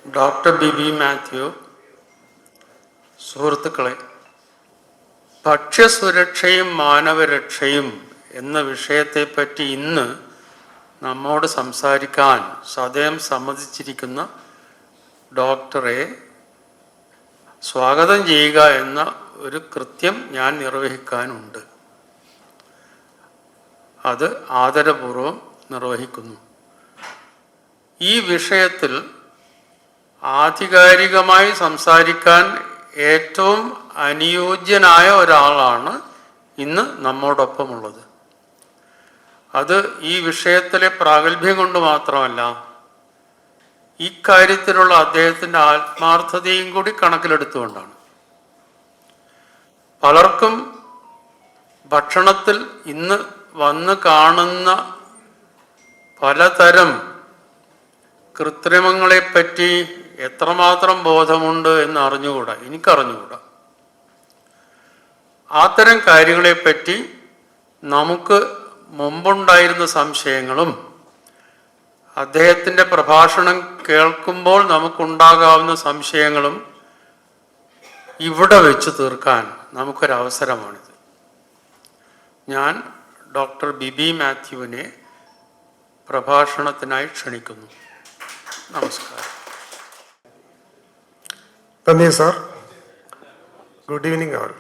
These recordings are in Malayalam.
ഡോക്ടർ ബിബി മാത്യു, സുഹൃത്തുക്കളെ, ഭക്ഷ്യസുരക്ഷയും മാനവരക്ഷയും എന്ന വിഷയത്തെപ്പറ്റി ഇന്ന് നമ്മോട് സംസാരിക്കാൻ സദയം സമ്മതിച്ചിരിക്കുന്ന ഡോക്ടറെ സ്വാഗതം ചെയ്യുക എന്ന ഒരു കൃത്യം ഞാൻ നിർവഹിക്കാനുണ്ട്. അത് ആദരപൂർവം നിർവഹിക്കുന്നു. ഈ വിഷയത്തിൽ ആധികാരികമായി സംസാരിക്കാൻ ഏറ്റവും അനുയോജ്യനായ ഒരാളാണ് ഇന്ന് നമ്മോടൊപ്പമുള്ളത്. അത് ഈ വിഷയത്തിലെ പ്രാഗൽഭ്യം കൊണ്ട് മാത്രമല്ല, ഇക്കാര്യത്തിലുള്ള അദ്ദേഹത്തിൻ്റെ ആത്മാർത്ഥതയും കൂടി കണക്കിലെടുത്തുകൊണ്ടാണ്. പലർക്കും ഭക്ഷണത്തിൽ ഇന്ന് വന്ന് കാണുന്ന പലതരം കൃത്രിമങ്ങളെപ്പറ്റി എത്രമാത്രം ബോധമുണ്ട് എന്ന് അറിഞ്ഞുകൂടാ, എനിക്കറിഞ്ഞുകൂടാ. അത്തരം കാര്യങ്ങളെപ്പറ്റി നമുക്ക് മുമ്പുണ്ടായിരുന്ന സംശയങ്ങളും അദ്ദേഹത്തിൻ്റെ പ്രഭാഷണം കേൾക്കുമ്പോൾ നമുക്കുണ്ടാകാവുന്ന സംശയങ്ങളും ഇവിടെ വെച്ച് തീർക്കാൻ നമുക്കൊരവസരമാണിത്. ഞാൻ ഡോക്ടർ ബിബി മാത്യുവിനെ പ്രഭാഷണത്തിനായി ക്ഷണിക്കുന്നു. നമസ്കാരം. നന്ദി സാർ. ഗുഡ് ഈവനിങ് ആൾ.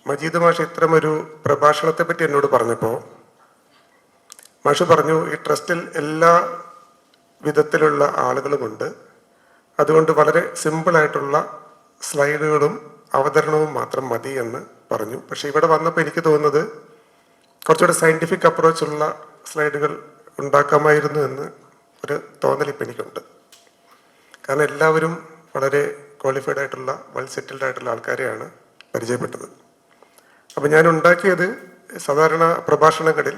മജീദ് മാഷ് ഇത്തരമൊരു പ്രഭാഷണത്തെ പറ്റി എന്നോട് പറഞ്ഞപ്പോൾ മാഷ് പറഞ്ഞു, ഈ ട്രസ്റ്റിൽ എല്ലാ വിധത്തിലുള്ള ആളുകളുമുണ്ട്, അതുകൊണ്ട് വളരെ സിമ്പിളായിട്ടുള്ള സ്ലൈഡുകളും അവതരണവും മാത്രം മതി എന്ന് പറഞ്ഞു. പക്ഷെ ഇവിടെ വന്നപ്പോൾ എനിക്ക് തോന്നുന്നത് കുറച്ചുകൂടെ സയൻറ്റിഫിക് അപ്രോച്ചുള്ള സ്ലൈഡുകൾ ഉണ്ടാക്കാമായിരുന്നു എന്ന് ഒരു തോന്നലിപ്പോൾ എനിക്കുണ്ട്. കാരണം എല്ലാവരും വളരെ ക്വാളിഫൈഡ് ആയിട്ടുള്ള വെൽ സെറ്റിൽഡ് ആയിട്ടുള്ള ആൾക്കാരെയാണ് പരിചയപ്പെട്ടത്. അപ്പം ഞാൻ ഉണ്ടാക്കിയത് സാധാരണ പ്രഭാഷണങ്ങളിൽ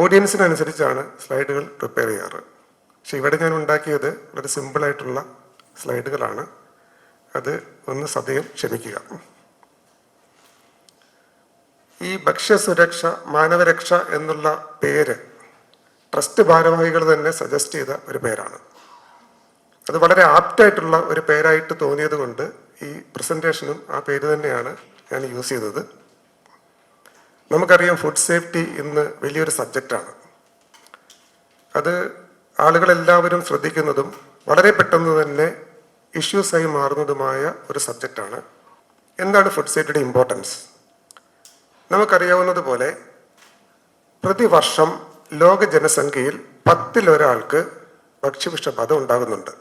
ഓഡിയൻസിനനുസരിച്ചാണ് സ്ലൈഡുകൾ പ്രിപ്പയർ ചെയ്യാറ്. പക്ഷെ ഇവിടെ ഞാൻ ഉണ്ടാക്കിയത് വളരെ സിമ്പിളായിട്ടുള്ള സ്ലൈഡുകളാണ്. അത് ഒന്ന് സദയം ക്ഷമിക്കുക. ഈ ഭക്ഷ്യസുരക്ഷ മാനവരക്ഷ എന്നുള്ള പേര് ട്രസ്റ്റ് ഭാരവാഹികൾ തന്നെ സജസ്റ്റ് ചെയ്ത ഒരു പേരാണ്. അത് വളരെ ആപ്റ്റായിട്ടുള്ള ഒരു പേരായിട്ട് തോന്നിയത് കൊണ്ട് ഈ പ്രസൻറ്റേഷനും ആ പേര് തന്നെയാണ് ഞാൻ യൂസ് ചെയ്തത്. നമുക്കറിയാം, ഫുഡ് സേഫ്റ്റി ഇന്ന് വലിയൊരു സബ്ജക്റ്റാണ്. അത് ആളുകളെല്ലാവരും ശ്രദ്ധിക്കുന്നതും വളരെ പെട്ടെന്ന് തന്നെ ഇഷ്യൂസായി മാറുന്നതുമായ ഒരു സബ്ജക്റ്റാണ്. എന്താണ് ഫുഡ് സേഫ്റ്റിയുടെ ഇമ്പോർട്ടൻസ്? നമുക്കറിയാവുന്നതുപോലെ പ്രതിവർഷം ലോക ജനസംഖ്യയിൽ 10ൽ ഒരാൾക്ക് ഭക്ഷ്യവിഷബാധ ഉണ്ടാകുന്നുണ്ട്.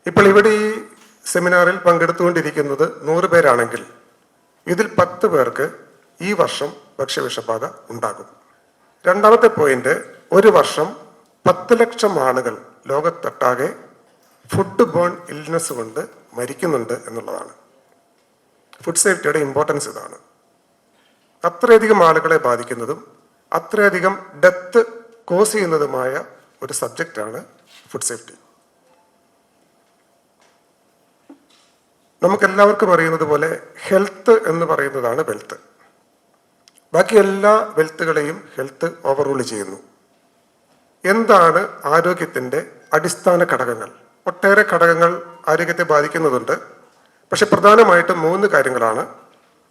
ഇപ്പോൾ ഇവിടെ ഈ സെമിനാറിൽ പങ്കെടുത്തുകൊണ്ടിരിക്കുന്നത് 100 പേരാണെങ്കിൽ ഇതിൽ 10 പേർക്ക് ഈ വർഷം ഭക്ഷ്യവിഷബാധ ഉണ്ടാകും. രണ്ടാമത്തെ പോയിന്റ്, ഒരു വർഷം 10 ലക്ഷം ആളുകൾ ലോകത്തൊട്ടാകെ ഫുഡ് ബോൺ ഇൽനെസ് കൊണ്ട് മരിക്കുന്നുണ്ട് എന്നുള്ളതാണ്. ഫുഡ് സേഫ്റ്റിയുടെ ഇമ്പോർട്ടൻസ് ഇതാണ്. അത്രയധികം ആളുകളെ ബാധിക്കുന്നതും അത്രയധികം ഡെത്ത് കോസ് ചെയ്യുന്നതുമായ ഒരു സബ്ജക്റ്റാണ് ഫുഡ് സേഫ്റ്റി. നമുക്കെല്ലാവർക്കും അറിയുന്നത് പോലെ ഹെൽത്ത് എന്ന് പറയുന്നതാണ് വെൽത്ത്. ബാക്കി എല്ലാ വെൽത്തുകളെയും ഹെൽത്ത് ഓവർറൂൾ ചെയ്യുന്നു. എന്താണ് ആരോഗ്യത്തിൻ്റെ അടിസ്ഥാന ഘടകങ്ങൾ? ഒട്ടേറെ ഘടകങ്ങൾ ആരോഗ്യത്തെ ബാധിക്കുന്നതുണ്ട്. പക്ഷെ പ്രധാനമായിട്ടും 3 കാര്യങ്ങളാണ്.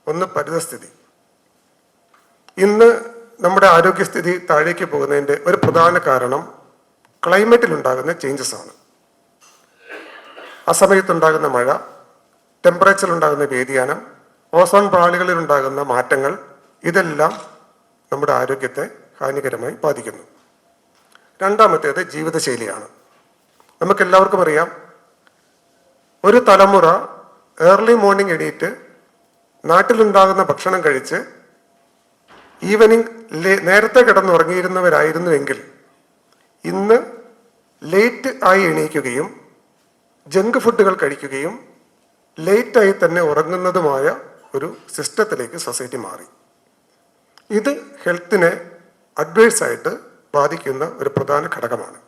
ഒന്ന്, പരിതസ്ഥിതി. ഇന്ന് നമ്മുടെ ആരോഗ്യസ്ഥിതി താഴേക്ക് പോകുന്നതിൻ്റെ ഒരു പ്രധാന കാരണം ക്ലൈമറ്റിലുണ്ടാകുന്ന ചേഞ്ചസ് ആണ്. ആ സമയത്തുണ്ടാകുന്ന മഴ, ടെമ്പറേച്ചറിലുണ്ടാകുന്ന വ്യതിയാനം, ഓസോൺ പാളികളിലുണ്ടാകുന്ന മാറ്റങ്ങൾ, ഇതെല്ലാം നമ്മുടെ ആരോഗ്യത്തെ ഹാനികരമായി ബാധിക്കുന്നു. രണ്ടാമത്തേത് ജീവിതശൈലിയാണ്. നമുക്കെല്ലാവർക്കും അറിയാം, ഒരു തലമുറ ഏർലി മോർണിംഗ് എണീറ്റ് നാട്ടിലുണ്ടാകുന്ന ഭക്ഷണം കഴിച്ച് ഈവനിങ് നേരത്തെ കിടന്നുറങ്ങിയിരുന്നവരായിരുന്നുവെങ്കിൽ ഇന്ന് ലേറ്റ് ആയി എണീക്കുകയും ജങ്ക് ഫുഡുകൾ കഴിക്കുകയും ലേറ്റായി തന്നെ ഉറങ്ങുന്നതുമായ ഒരു സിസ്റ്റത്തിലേക്ക് സൊസൈറ്റി മാറി. ഇത് ഹെൽത്തിനെ അഡ്വേഴ്സായിട്ട് ബാധിക്കുന്ന ഒരു പ്രധാന ഘടകമാണ്.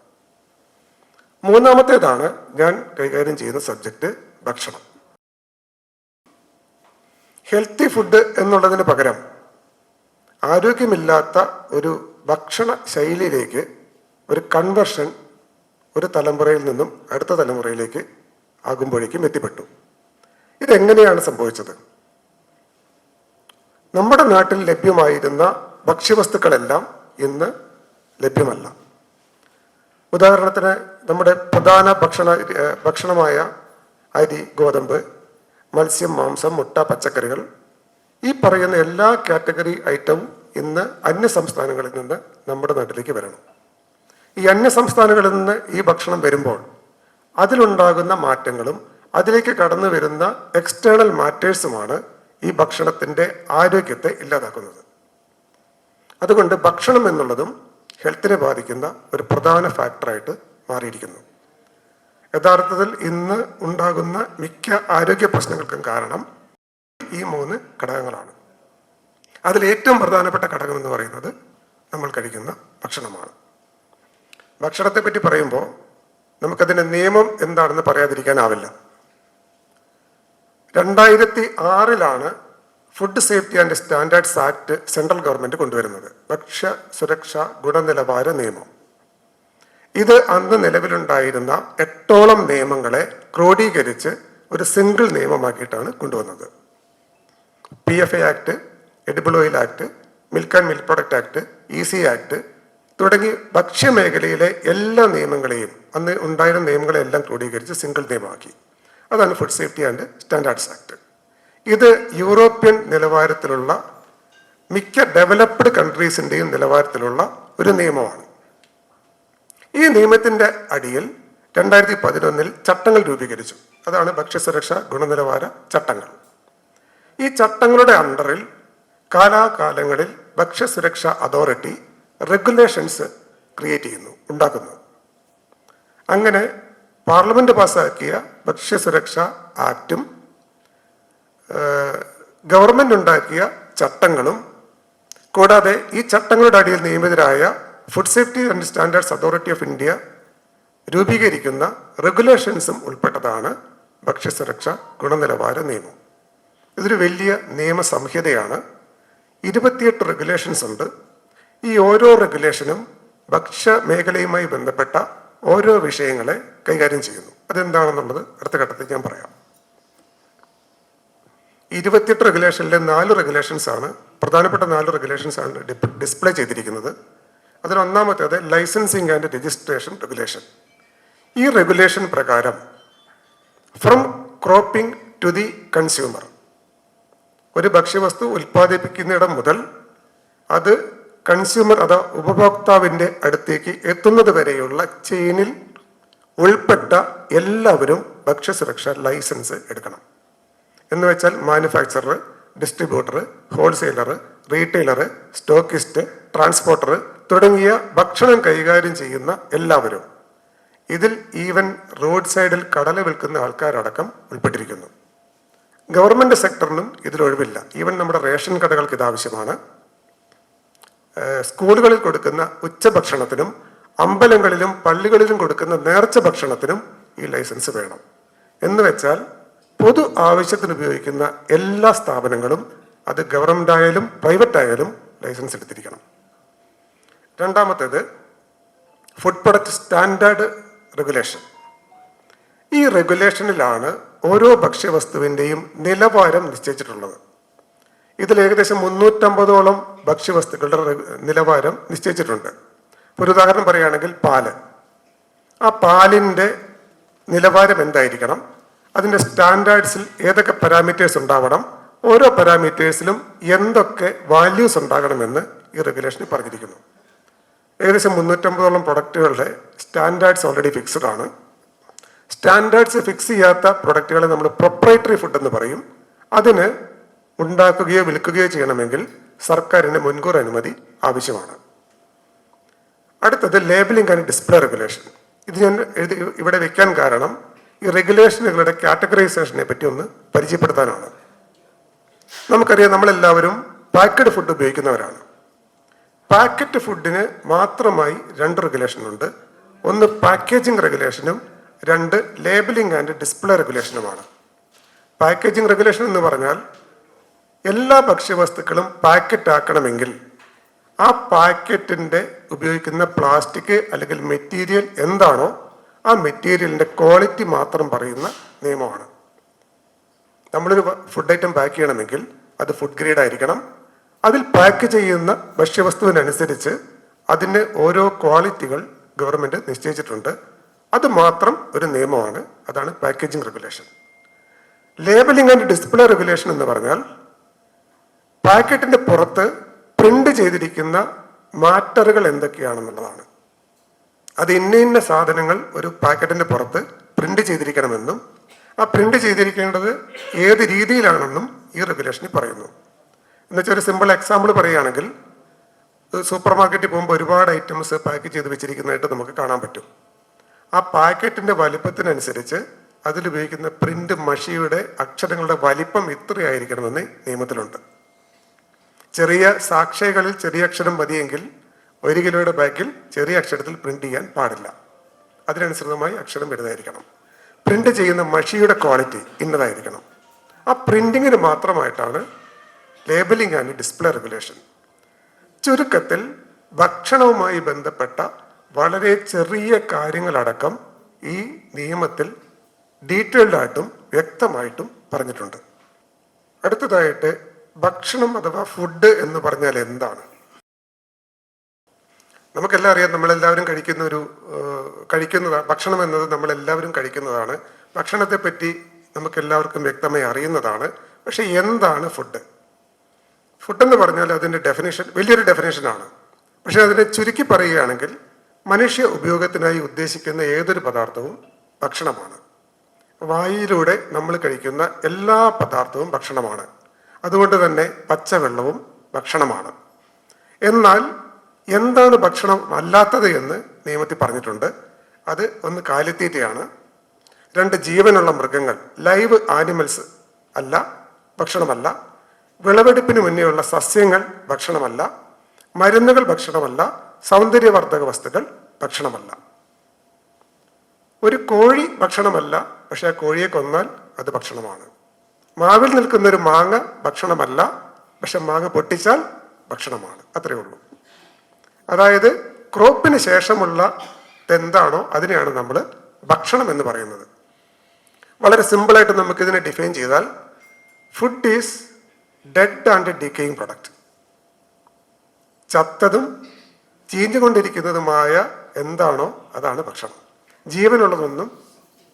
മൂന്നാമത്തേതാണ് ഞാൻ കൈകാര്യം ചെയ്യുന്ന സബ്ജക്റ്റ്, ഭക്ഷണം. ഹെൽത്തി ഫുഡ് എന്നുള്ളതിന് പകരം ആരോഗ്യമില്ലാത്ത ഒരു ഭക്ഷണ ശൈലിയിലേക്ക് ഒരു കൺവെർഷൻ ഒരു തലമുറയിൽ നിന്നും അടുത്ത തലമുറയിലേക്ക് ആകുമ്പോഴേക്കും എത്തിപ്പെട്ടു. ഇതെങ്ങനെയാണ് സംഭവിച്ചത്? നമ്മുടെ നാട്ടിൽ ലഭ്യമായിരുന്ന ഭക്ഷ്യവസ്തുക്കളെല്ലാം ഇന്ന് ലഭ്യമല്ല. ഉദാഹരണത്തിന് നമ്മുടെ പ്രധാന ഭക്ഷണമായ അരി, ഗോതമ്പ്, മത്സ്യം, മാംസം, മുട്ട, പച്ചക്കറികൾ, ഈ പറയുന്ന എല്ലാ കാറ്റഗറി ഐറ്റവും ഇന്ന് അന്യ സംസ്ഥാനങ്ങളിൽ നിന്ന് നമ്മുടെ നാട്ടിലേക്ക് വരണം. ഈ അന്യ സംസ്ഥാനങ്ങളിൽ നിന്ന് ഈ ഭക്ഷണം വരുമ്പോൾ അതിലുണ്ടാകുന്ന മാറ്റങ്ങളും അതിലേക്ക് കടന്നു വരുന്ന എക്സ്റ്റേണൽ മാറ്റേഴ്സുമാണ് ഈ ഭക്ഷണത്തിൻ്റെ ആരോഗ്യത്തെ ഇല്ലാതാക്കുന്നത്. അതുകൊണ്ട് ഭക്ഷണം എന്നുള്ളതും ഹെൽത്തിനെ ബാധിക്കുന്ന ഒരു പ്രധാന ഫാക്ടറായിട്ട് മാറിയിരിക്കുന്നു. യഥാർത്ഥത്തിൽ ഇന്ന് ഉണ്ടാകുന്ന മിക്ക ആരോഗ്യ പ്രശ്നങ്ങൾക്കും കാരണം ഈ 3 ഘടകങ്ങളാണ്. അതിൽ ഏറ്റവും പ്രധാനപ്പെട്ട ഘടകം എന്ന് പറയുന്നത് നമ്മൾ കഴിക്കുന്ന ഭക്ഷണമാണ്. ഭക്ഷണത്തെ പറ്റി പറയുമ്പോൾ നമുക്കതിൻ്റെ നിയമം എന്താണെന്ന് പറയാതിരിക്കാനാവില്ല. 2006 food safety and standards act central government കൊണ്ടുവരുന്നത്, ഭക്ഷ്യ സുരക്ഷാ ഗുണനിലവാര നിയമം. ഇത് അന്ന് നിലവിലുണ്ടായിരുന്ന 8ഓളം നിയമങ്ങളെ ക്രോഡീകരിച്ച് ഒരു സിംഗിൾ നിയമമാക്കിയിട്ടാണ് കൊണ്ടുവന്നത്. PFA act, edible oil act, milk and milk product act, EC act തുടങ്ങി ഭക്ഷ്യമേഖലയിലെ എല്ലാ നിയമങ്ങളെയും, അന്ന് ഉണ്ടായിരുന്ന നിയമങ്ങളെല്ലാം ക്രോഡീകരിച്ച് സിംഗിൾ നിയമമാക്കി. അതാണ് food safety and standards act. ഇത് യൂറോപ്യൻ നിലവാരത്തിലുള്ള മിക്ക ഡെവലപ്ഡ് കൺട്രീസിൻ്റെയും നിലവാരത്തിലുള്ള ഒരു നിയമമാണ്. ഈ നിയമത്തിൻ്റെ അടിയിൽ 2011 ചട്ടങ്ങൾ രൂപീകരിച്ചു. അതാണ് ഭക്ഷ്യസുരക്ഷാ ഗുണനിലവാര ചട്ടങ്ങൾ. ഈ ചട്ടങ്ങളുടെ അണ്ടറിൽ കാലാകാലങ്ങളിൽ ഭക്ഷ്യസുരക്ഷാ അതോറിറ്റി റെഗുലേഷൻസ് ക്രിയേറ്റ് ചെയ്യുന്നു, ഉണ്ടാക്കുന്നു. അങ്ങനെ പാർലമെന്റ് പാസ്സാക്കിയ ഭക്ഷ്യസുരക്ഷാ ആക്റ്റും ഗവൺമെന്റ് ഉണ്ടാക്കിയ ചട്ടങ്ങളും കൂടാതെ ഈ ചട്ടങ്ങളുടെ അടിയിൽ നിയമിതരായ food safety and standards authority of India രൂപീകരിക്കുന്ന റെഗുലേഷൻസും ഉൾപ്പെട്ടതാണ് ഭക്ഷ്യസുരക്ഷാ ഗുണനിലവാര നിയമം. ഇതൊരു വലിയ നിയമസംഹിതയാണ്. 28 റെഗുലേഷൻസ് ഉണ്ട്. ഈ ഓരോ റെഗുലേഷനും ഭക്ഷ്യ മേഖലയുമായി ബന്ധപ്പെട്ട ഓരോ വിഷയങ്ങളെ കൈകാര്യം ചെയ്യുന്നു. അതെന്താണെന്നുള്ളത് അടുത്ത ഘട്ടത്തിൽ ഞാൻ പറയാം. 28 റെഗുലേഷനിലെ 4 റെഗുലേഷൻസ് ആണ്, പ്രധാനപ്പെട്ട 4 റെഗുലേഷൻസ് ആണ് ഡിസ്പ്ലേ ചെയ്തിരിക്കുന്നത്. അതിൽ ഒന്നാമത്തേത് ലൈസൻസിങ് ആൻഡ് രജിസ്ട്രേഷൻ റെഗുലേഷൻ. ഈ റെഗുലേഷൻ പ്രകാരം from cropping to the consumer, ഒരു ഭക്ഷ്യവസ്തു ഉൽപ്പാദിപ്പിക്കുന്നിടം മുതൽ അത് കൺസ്യൂമർ അഥവാ ഉപഭോക്താവിൻ്റെ അടുത്തേക്ക് എത്തുന്നത് വരെയുള്ള ചെയിനിൽ ഉൾപ്പെട്ട എല്ലാവരും ഭക്ഷ്യസുരക്ഷാ ലൈസൻസ് എടുക്കണം. എന്ന് വെച്ചാൽ manufacturer, distributor, wholesaler, retailer, stockist, transporter തുടങ്ങിയ ഭക്ഷണം കൈകാര്യം ചെയ്യുന്ന എല്ലാവരും, ഇതിൽ ഈവൻ റോഡ് സൈഡിൽ കടല വിൽക്കുന്ന ആൾക്കാരടക്കം ഉൾപ്പെട്ടിരിക്കുന്നു. ഗവൺമെൻറ് സെക്ടറിനും ഇതിലൊഴിവില്ല. ഈവൻ നമ്മുടെ റേഷൻ കടകൾക്ക് ഇതാവശ്യമാണ്. സ്കൂളുകളിൽ കൊടുക്കുന്ന ഉച്ചഭക്ഷണത്തിനും അമ്പലങ്ങളിലും പള്ളികളിലും കൊടുക്കുന്ന നേർച്ച ഭക്ഷണത്തിനും ഈ ലൈസൻസ് വേണം. എന്ന് വെച്ചാൽ പൊതു ആവശ്യത്തിന് ഉപയോഗിക്കുന്ന എല്ലാ സ്ഥാപനങ്ങളും, അത് ഗവൺമെൻറ് ആയാലും പ്രൈവറ്റ് ആയാലും, ലൈസൻസ് എടുത്തിരിക്കണം. രണ്ടാമത്തേത് ഫുഡ് പ്രൊഡക്റ്റ് സ്റ്റാൻഡേർഡ് റെഗുലേഷൻ. ഈ റെഗുലേഷനിലാണ് ഓരോ ഭക്ഷ്യവസ്തുവിൻ്റെയും നിലവാരം നിശ്ചയിച്ചിട്ടുള്ളത്. ഇതിൽ ഏകദേശം 350ഓളം ഭക്ഷ്യവസ്തുക്കളുടെ നിലവാരം നിശ്ചയിച്ചിട്ടുണ്ട്. ഒരു ഉദാഹരണം പറയുകയാണെങ്കിൽ പാല്. ആ പാലിൻ്റെ നിലവാരം എന്തായിരിക്കണം, അതിൻ്റെ സ്റ്റാൻഡേർഡ്സിൽ ഏതൊക്കെ പാരാമീറ്റേഴ്സ് ഉണ്ടാവണം, ഓരോ പാരാമീറ്റേഴ്സിലും എന്തൊക്കെ വാല്യൂസ് ഉണ്ടാകണമെന്ന് ഈ റെഗുലേഷനിൽ പറഞ്ഞിരിക്കുന്നു. ഏകദേശം 350ഓളം പ്രൊഡക്റ്റുകളുടെ സ്റ്റാൻഡേർഡ്സ് ഓൾറെഡി ഫിക്സ്ഡ് ആണ്. സ്റ്റാൻഡേർഡ്സ് ഫിക്സ് ചെയ്യാത്ത പ്രൊഡക്റ്റുകളെ നമ്മൾ പ്രൊപ്രൈറ്ററി ഫുഡ് എന്ന് പറയും. അതിന് ഉണ്ടാക്കുകയോ വിൽക്കുകയോ ചെയ്യണമെങ്കിൽ സർക്കാരിന് മുൻകൂർ അനുമതി ആവശ്യമാണ്. അടുത്തത് ലേബലിംഗ് ആൻഡ് ഡിസ്പ്ലേ റെഗുലേഷൻ. ഇത് ഞാൻ ഇവിടെ വെക്കാൻ കാരണം ഈ റെഗുലേഷനുകളുടെ കാറ്റഗറൈസേഷനെ പറ്റി ഒന്ന് പരിചയപ്പെടുത്താനാണ്. നമുക്കറിയാം, നമ്മളെല്ലാവരും പാക്കഡ് ഫുഡ് ഉപയോഗിക്കുന്നവരാണ്. പാക്കറ്റ് ഫുഡിന് മാത്രമായി 2 റെഗുലേഷനുണ്ട്. ഒന്ന് പാക്കേജിംഗ് റെഗുലേഷനും 2 ലേബലിംഗ് ആൻഡ് ഡിസ്പ്ലേ റെഗുലേഷനുമാണ്. പാക്കേജിംഗ് റെഗുലേഷൻ എന്ന് പറഞ്ഞാൽ എല്ലാ ഭക്ഷ്യവസ്തുക്കളും പാക്കറ്റ് ആക്കണമെങ്കിൽ ആ പാക്കറ്റിൻ്റെ ഉപയോഗിക്കുന്ന പ്ലാസ്റ്റിക് അല്ലെങ്കിൽ മെറ്റീരിയൽ എന്താണോ ആ മെറ്റീരിയലിൻ്റെ ക്വാളിറ്റി മാത്രം പറയുന്ന നിയമമാണ്. നമ്മളൊരു ഫുഡ് ഐറ്റം പാക്ക് ചെയ്യണമെങ്കിൽ അത് ഫുഡ് ഗ്രേഡ് ആയിരിക്കണം. അതിൽ പാക്ക് ചെയ്യുന്ന ഭക്ഷ്യവസ്തുവിനനുസരിച്ച് അതിന് ഓരോ ക്വാളിറ്റികൾ ഗവൺമെൻറ് നിശ്ചയിച്ചിട്ടുണ്ട്. അത് മാത്രം ഒരു നിയമമാണ്. അതാണ് packaging regulation. Labelling and display regulation എന്ന് പറഞ്ഞാൽ പാക്കറ്റിൻ്റെ പുറത്ത് പ്രിന്റ് ചെയ്തിരിക്കുന്ന മാറ്ററുകൾ എന്തൊക്കെയാണെന്നുള്ളതാണ്. അത് ഇന്ന സാധനങ്ങൾ ഒരു പാക്കറ്റിൻ്റെ പുറത്ത് പ്രിന്റ് ചെയ്തിരിക്കണമെന്നും ആ പ്രിന്റ് ചെയ്തിരിക്കേണ്ടത് ഏത് രീതിയിലാണെന്നും ഈ റെഗുലേഷനിൽ പറയുന്നു. എന്നുവെച്ചാൽ ഒരു സിമ്പിൾ എക്സാമ്പിൾ പറയുകയാണെങ്കിൽ, സൂപ്പർ മാർക്കറ്റിൽ പോകുമ്പോൾ ഒരുപാട് ഐറ്റംസ് പാക്ക് ചെയ്ത് വെച്ചിരിക്കുന്നതായിട്ട് നമുക്ക് കാണാൻ പറ്റും. ആ പാക്കറ്റിൻ്റെ വലിപ്പത്തിനനുസരിച്ച് അതിലുപയോഗിക്കുന്ന പ്രിന്റ് മഷിയുടെ അക്ഷരങ്ങളുടെ വലിപ്പം ഇത്രയായിരിക്കണമെന്ന് നിയമത്തിലുണ്ട്. ചെറിയ സാക്ഷരകളിൽ ചെറിയ അക്ഷരം മതിയെങ്കിൽ 1 കിലോയുടെ ബാക്കിൽ ചെറിയ അക്ഷരത്തിൽ പ്രിന്റ് ചെയ്യാൻ പാടില്ല. അതിനനുസൃതമായി അക്ഷരം വലുതായിരിക്കണം. പ്രിന്റ് ചെയ്യുന്ന മഷിയുടെ ക്വാളിറ്റി ഇന്നതായിരിക്കണം. ആ പ്രിന്റിങ്ങിന് മാത്രമായിട്ടാണ് ലേബലിംഗ് ആൻഡ് ഡിസ്പ്ലേ റെഗുലേഷൻ. ചുരുക്കത്തിൽ ഭക്ഷണവുമായി ബന്ധപ്പെട്ട വളരെ ചെറിയ കാര്യങ്ങളടക്കം ഈ നിയമത്തിൽ ഡീറ്റെയിൽഡ് ആയിട്ടും വ്യക്തമായിട്ടും പറഞ്ഞിട്ടുണ്ട്. അടുത്തതായിട്ട് ഭക്ഷണം അഥവാ ഫുഡ് എന്ന് പറഞ്ഞാൽ എന്താണ്? നമുക്കെല്ലാം അറിയാം, നമ്മളെല്ലാവരും കഴിക്കുന്നതാണ് ഭക്ഷണം എന്നത്. നമ്മളെല്ലാവരും കഴിക്കുന്നതാണ്. ഭക്ഷണത്തെ പറ്റി നമുക്കെല്ലാവർക്കും വ്യക്തമായി അറിയുന്നതാണ്. പക്ഷെ എന്താണ് ഫുഡ്? ഫുഡെന്ന് പറഞ്ഞാൽ അതിൻ്റെ ഡെഫിനേഷൻ വലിയൊരു ഡെഫിനേഷനാണ്. പക്ഷെ അതിനെ ചുരുക്കി പറയുകയാണെങ്കിൽ മനുഷ്യ ഉപയോഗത്തിനായി ഉദ്ദേശിക്കുന്ന ഏതൊരു പദാർത്ഥവും ഭക്ഷണമാണ്. വായിലൂടെ നമ്മൾ കഴിക്കുന്ന എല്ലാ പദാർത്ഥവും ഭക്ഷണമാണ്. അതുകൊണ്ട് തന്നെ പച്ചവെള്ളവും ഭക്ഷണമാണ്. എന്നാൽ എന്താണ് ഭക്ഷണം അല്ലാത്തത് എന്ന് നിയമത്തിൽ പറഞ്ഞിട്ടുണ്ട്. അത് 1 കാലിത്തീറ്റയാണ്, 2 ജീവനുള്ള മൃഗങ്ങൾ ലൈവ് ആനിമൽസ് അല്ല, ഭക്ഷണമല്ല. വിളവെടുപ്പിന് മുന്നേയുള്ള സസ്യങ്ങൾ ഭക്ഷണമല്ല. മരുന്നുകൾ ഭക്ഷണമല്ല. സൗന്ദര്യവർദ്ധക വസ്തുക്കൾ ഭക്ഷണമല്ല. ഒരു കോഴി ഭക്ഷണമല്ല, പക്ഷെ ആ കോഴിയെ കൊന്നാൽ അത് ഭക്ഷണമാണ്. മാവിൽ നിൽക്കുന്ന ഒരു മാങ്ങ ഭക്ഷണമല്ല, പക്ഷെ മാങ്ങ പൊട്ടിച്ചാൽ ഭക്ഷണമാണ്. അത്രയേ ഉള്ളൂ. അതായത് ക്രോപ്പിന് ശേഷമുള്ള എന്താണോ അതിനെയാണ് നമ്മൾ ഭക്ഷണം എന്ന് പറയുന്നത്. വളരെ സിമ്പിളായിട്ട് നമുക്കിതിനെ ഡിഫൈൻ ചെയ്താൽ food is dead and decaying product. ചത്തതും ചീഞ്ഞുകൊണ്ടിരിക്കുന്നതുമായ എന്താണോ അതാണ് ഭക്ഷണം. ജീവനുള്ളതൊന്നും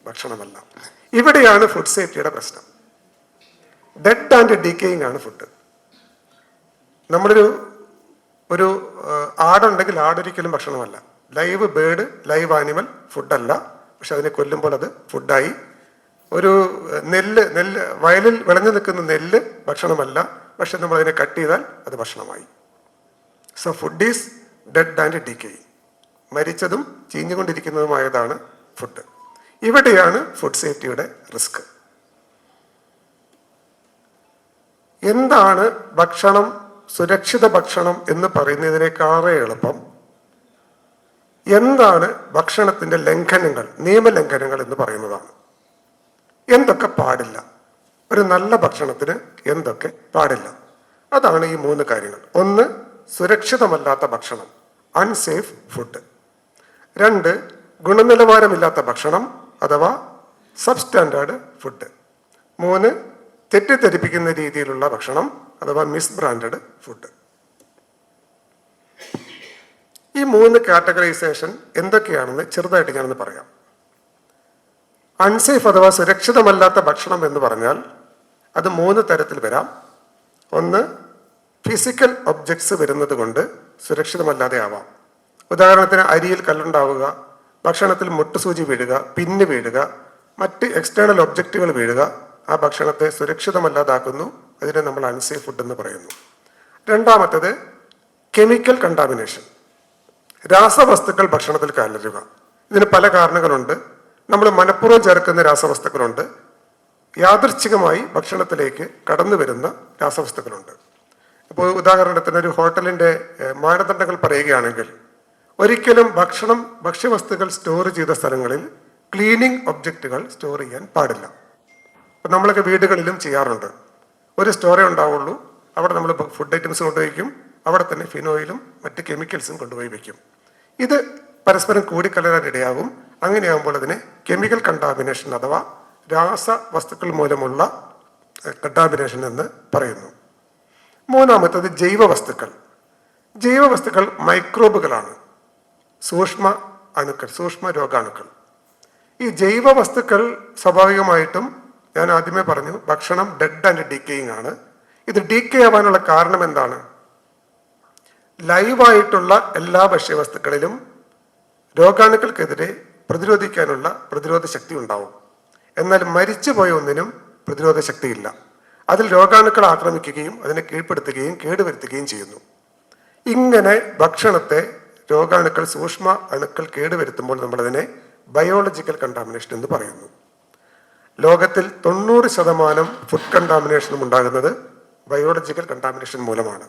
ഭക്ഷണമല്ല. ഇവിടെയാണ് ഫുഡ് സേഫ്റ്റിയുടെ പ്രശ്നം. ഡെഡ് ആൻഡ് ഡിക്കേയിങ് ആണ് ഫുഡ്. ഒരു ആടുണ്ടെങ്കിൽ ആടൊരിക്കലും ഭക്ഷണമല്ല. ലൈവ് ബേർഡ്, ലൈവ് ആനിമൽ ഫുഡല്ല, പക്ഷെ അതിനെ കൊല്ലുമ്പോൾ അത് ഫുഡായി. ഒരു നെല്ല് വയലിൽ വിളഞ്ഞു നിൽക്കുന്ന നെല്ല് ഭക്ഷണമല്ല, പക്ഷെ നമ്മൾ അതിനെ കട്ട് ചെയ്താൽ അത് ഭക്ഷണമായി. So food is dead and decaying. മരിച്ചതും ചീഞ്ഞുകൊണ്ടിരിക്കുന്നതുമായതാണ് ഫുഡ്. ഇവിടെയാണ് ഫുഡ് സേഫ്റ്റിയുടെ റിസ്ക്. എന്താണ് ഭക്ഷണം, സുരക്ഷിത ഭക്ഷണം എന്ന് പറയുന്നതിനേക്കാളേ എളുപ്പം എന്താണ് ഭക്ഷണത്തിൻ്റെ ലംഘനങ്ങൾ, നിയമലംഘനങ്ങൾ എന്ന് പറയുന്നതാണ്. എന്തൊക്കെ പാടില്ല, ഒരു നല്ല ഭക്ഷണത്തിന് എന്തൊക്കെ പാടില്ല, അതാണ് ഈ 3 കാര്യങ്ങൾ. 1, സുരക്ഷിതമല്ലാത്ത ഭക്ഷണം, അൺസേഫ് ഫുഡ്. 2, ഗുണനിലവാരമില്ലാത്ത ഭക്ഷണം അഥവാ സബ്സ്റ്റാൻഡേർഡ് ഫുഡ്. 3, തെറ്റിദ്ധരിപ്പിക്കുന്ന രീതിയിലുള്ള ഭക്ഷണം അഥവാ മിസ് ബ്രാൻഡഡ് ഫുഡ്. ഈ 3 കാറ്റഗറൈസേഷൻ എന്തൊക്കെയാണെന്ന് ചെറുതായിട്ട് ഞാനൊന്ന് പറയാം. അൺസേഫ് അഥവാ സുരക്ഷിതമല്ലാത്ത ഭക്ഷണം എന്ന് പറഞ്ഞാൽ അത് 3 തരത്തിൽ വരാം. 1, ഫിസിക്കൽ ഒബ്ജക്ട്സ് വരുന്നത് കൊണ്ട് സുരക്ഷിതമല്ലാതെ ആവാം. ഉദാഹരണത്തിന് അരിയിൽ കല്ലുണ്ടാവുക, ഭക്ഷണത്തിൽ മുട്ടുസൂചി വീഴുക, പിന്ന് വീഴുക, മറ്റ് എക്സ്റ്റേണൽ ഒബ്ജക്റ്റുകൾ വീഴുക ആ ഭക്ഷണത്തെ സുരക്ഷിതമല്ലാതാക്കുന്നു. അതിനെ നമ്മൾ അൺസേഫ് ഫുഡ് എന്ന് പറയുന്നു. രണ്ടാമത്തേത് കെമിക്കൽ കണ്ടാമിനേഷൻ, രാസവസ്തുക്കൾ ഭക്ഷണത്തിൽ കലരുക. ഇതിന് പല കാരണങ്ങളുണ്ട്. നമ്മൾ മനഃപൂർവ്വം ചേർക്കുന്ന രാസവസ്തുക്കളുണ്ട്, യാദൃച്ഛികമായി ഭക്ഷണത്തിലേക്ക് കടന്നു വരുന്ന രാസവസ്തുക്കളുണ്ട്. ഇപ്പോൾ ഉദാഹരണത്തിന് ഒരു ഹോട്ടലിൻ്റെ മാനദണ്ഡങ്ങൾ പറയുകയാണെങ്കിൽ ഒരിക്കലും ഭക്ഷ്യവസ്തുക്കൾ സ്റ്റോർ ചെയ്ത സ്ഥലങ്ങളിൽ ക്ലീനിങ് ഒബ്ജക്റ്റുകൾ സ്റ്റോർ ചെയ്യാൻ പാടില്ല. ഇപ്പം നമ്മളൊക്കെ വീടുകളിലും ചെയ്യാറുണ്ട്. ഒരു സ്റ്റോറേ ഉണ്ടാവുള്ളൂ, അവിടെ നമ്മൾ ഫുഡ് ഐറ്റംസ് കൊണ്ടുവയ്ക്കും, അവിടെ തന്നെ ഫിനോയിലും മറ്റ് കെമിക്കൽസും കൊണ്ടുപോയി വയ്ക്കും. ഇത് പരസ്പരം കൂടിക്കലരാൻ ഇടയാകും. അങ്ങനെയാകുമ്പോൾ അതിനെ കെമിക്കൽ കണ്ടാമിനേഷൻ അഥവാ രാസവസ്തുക്കൾ മൂലമുള്ള കണ്ടാമിനേഷൻ എന്ന് പറയുന്നു. മൂന്നാമത്തത് ജൈവവസ്തുക്കൾ. ജൈവവസ്തുക്കൾ മൈക്രോബുകളാണ്, സൂക്ഷ്മ അണുക്കൾ, സൂക്ഷ്മ രോഗാണുക്കൾ. ഈ ജൈവവസ്തുക്കൾ സ്വാഭാവികമായിട്ടും ഞാൻ ആദ്യമേ പറഞ്ഞു ഭക്ഷണം ഡെഡ് ആൻഡ് ഡീക്കേയിങ് ആണ്. ഇത് ഡീക്കേ ആവാനുള്ള കാരണം എന്താണ്? ലൈവായിട്ടുള്ള എല്ലാ ഭക്ഷ്യവസ്തുക്കളിലും രോഗാണുക്കൾക്കെതിരെ പ്രതിരോധിക്കാനുള്ള പ്രതിരോധ ശക്തി ഉണ്ടാവും. എന്നാൽ മരിച്ചുപോയ ഒന്നിനും പ്രതിരോധ ശക്തിയില്ല. അതിൽ രോഗാണുക്കൾ ആക്രമിക്കുകയും അതിനെ കീഴ്പ്പെടുത്തുകയും കേടുവരുത്തുകയും ചെയ്യുന്നു. ഇങ്ങനെ ഭക്ഷണത്തെ രോഗാണുക്കൾ, സൂക്ഷ്മ അണുക്കൾ കേടുവരുത്തുമ്പോൾ നമ്മളതിനെ ബയോളജിക്കൽ കണ്ടാമിനേഷൻ എന്ന് പറയുന്നു. ലോകത്തിൽ 90% ഫുഡ് കണ്ടാമിനേഷനും ഉണ്ടാകുന്നത് ബയോളജിക്കൽ കണ്ടാമിനേഷൻ മൂലമാണ്.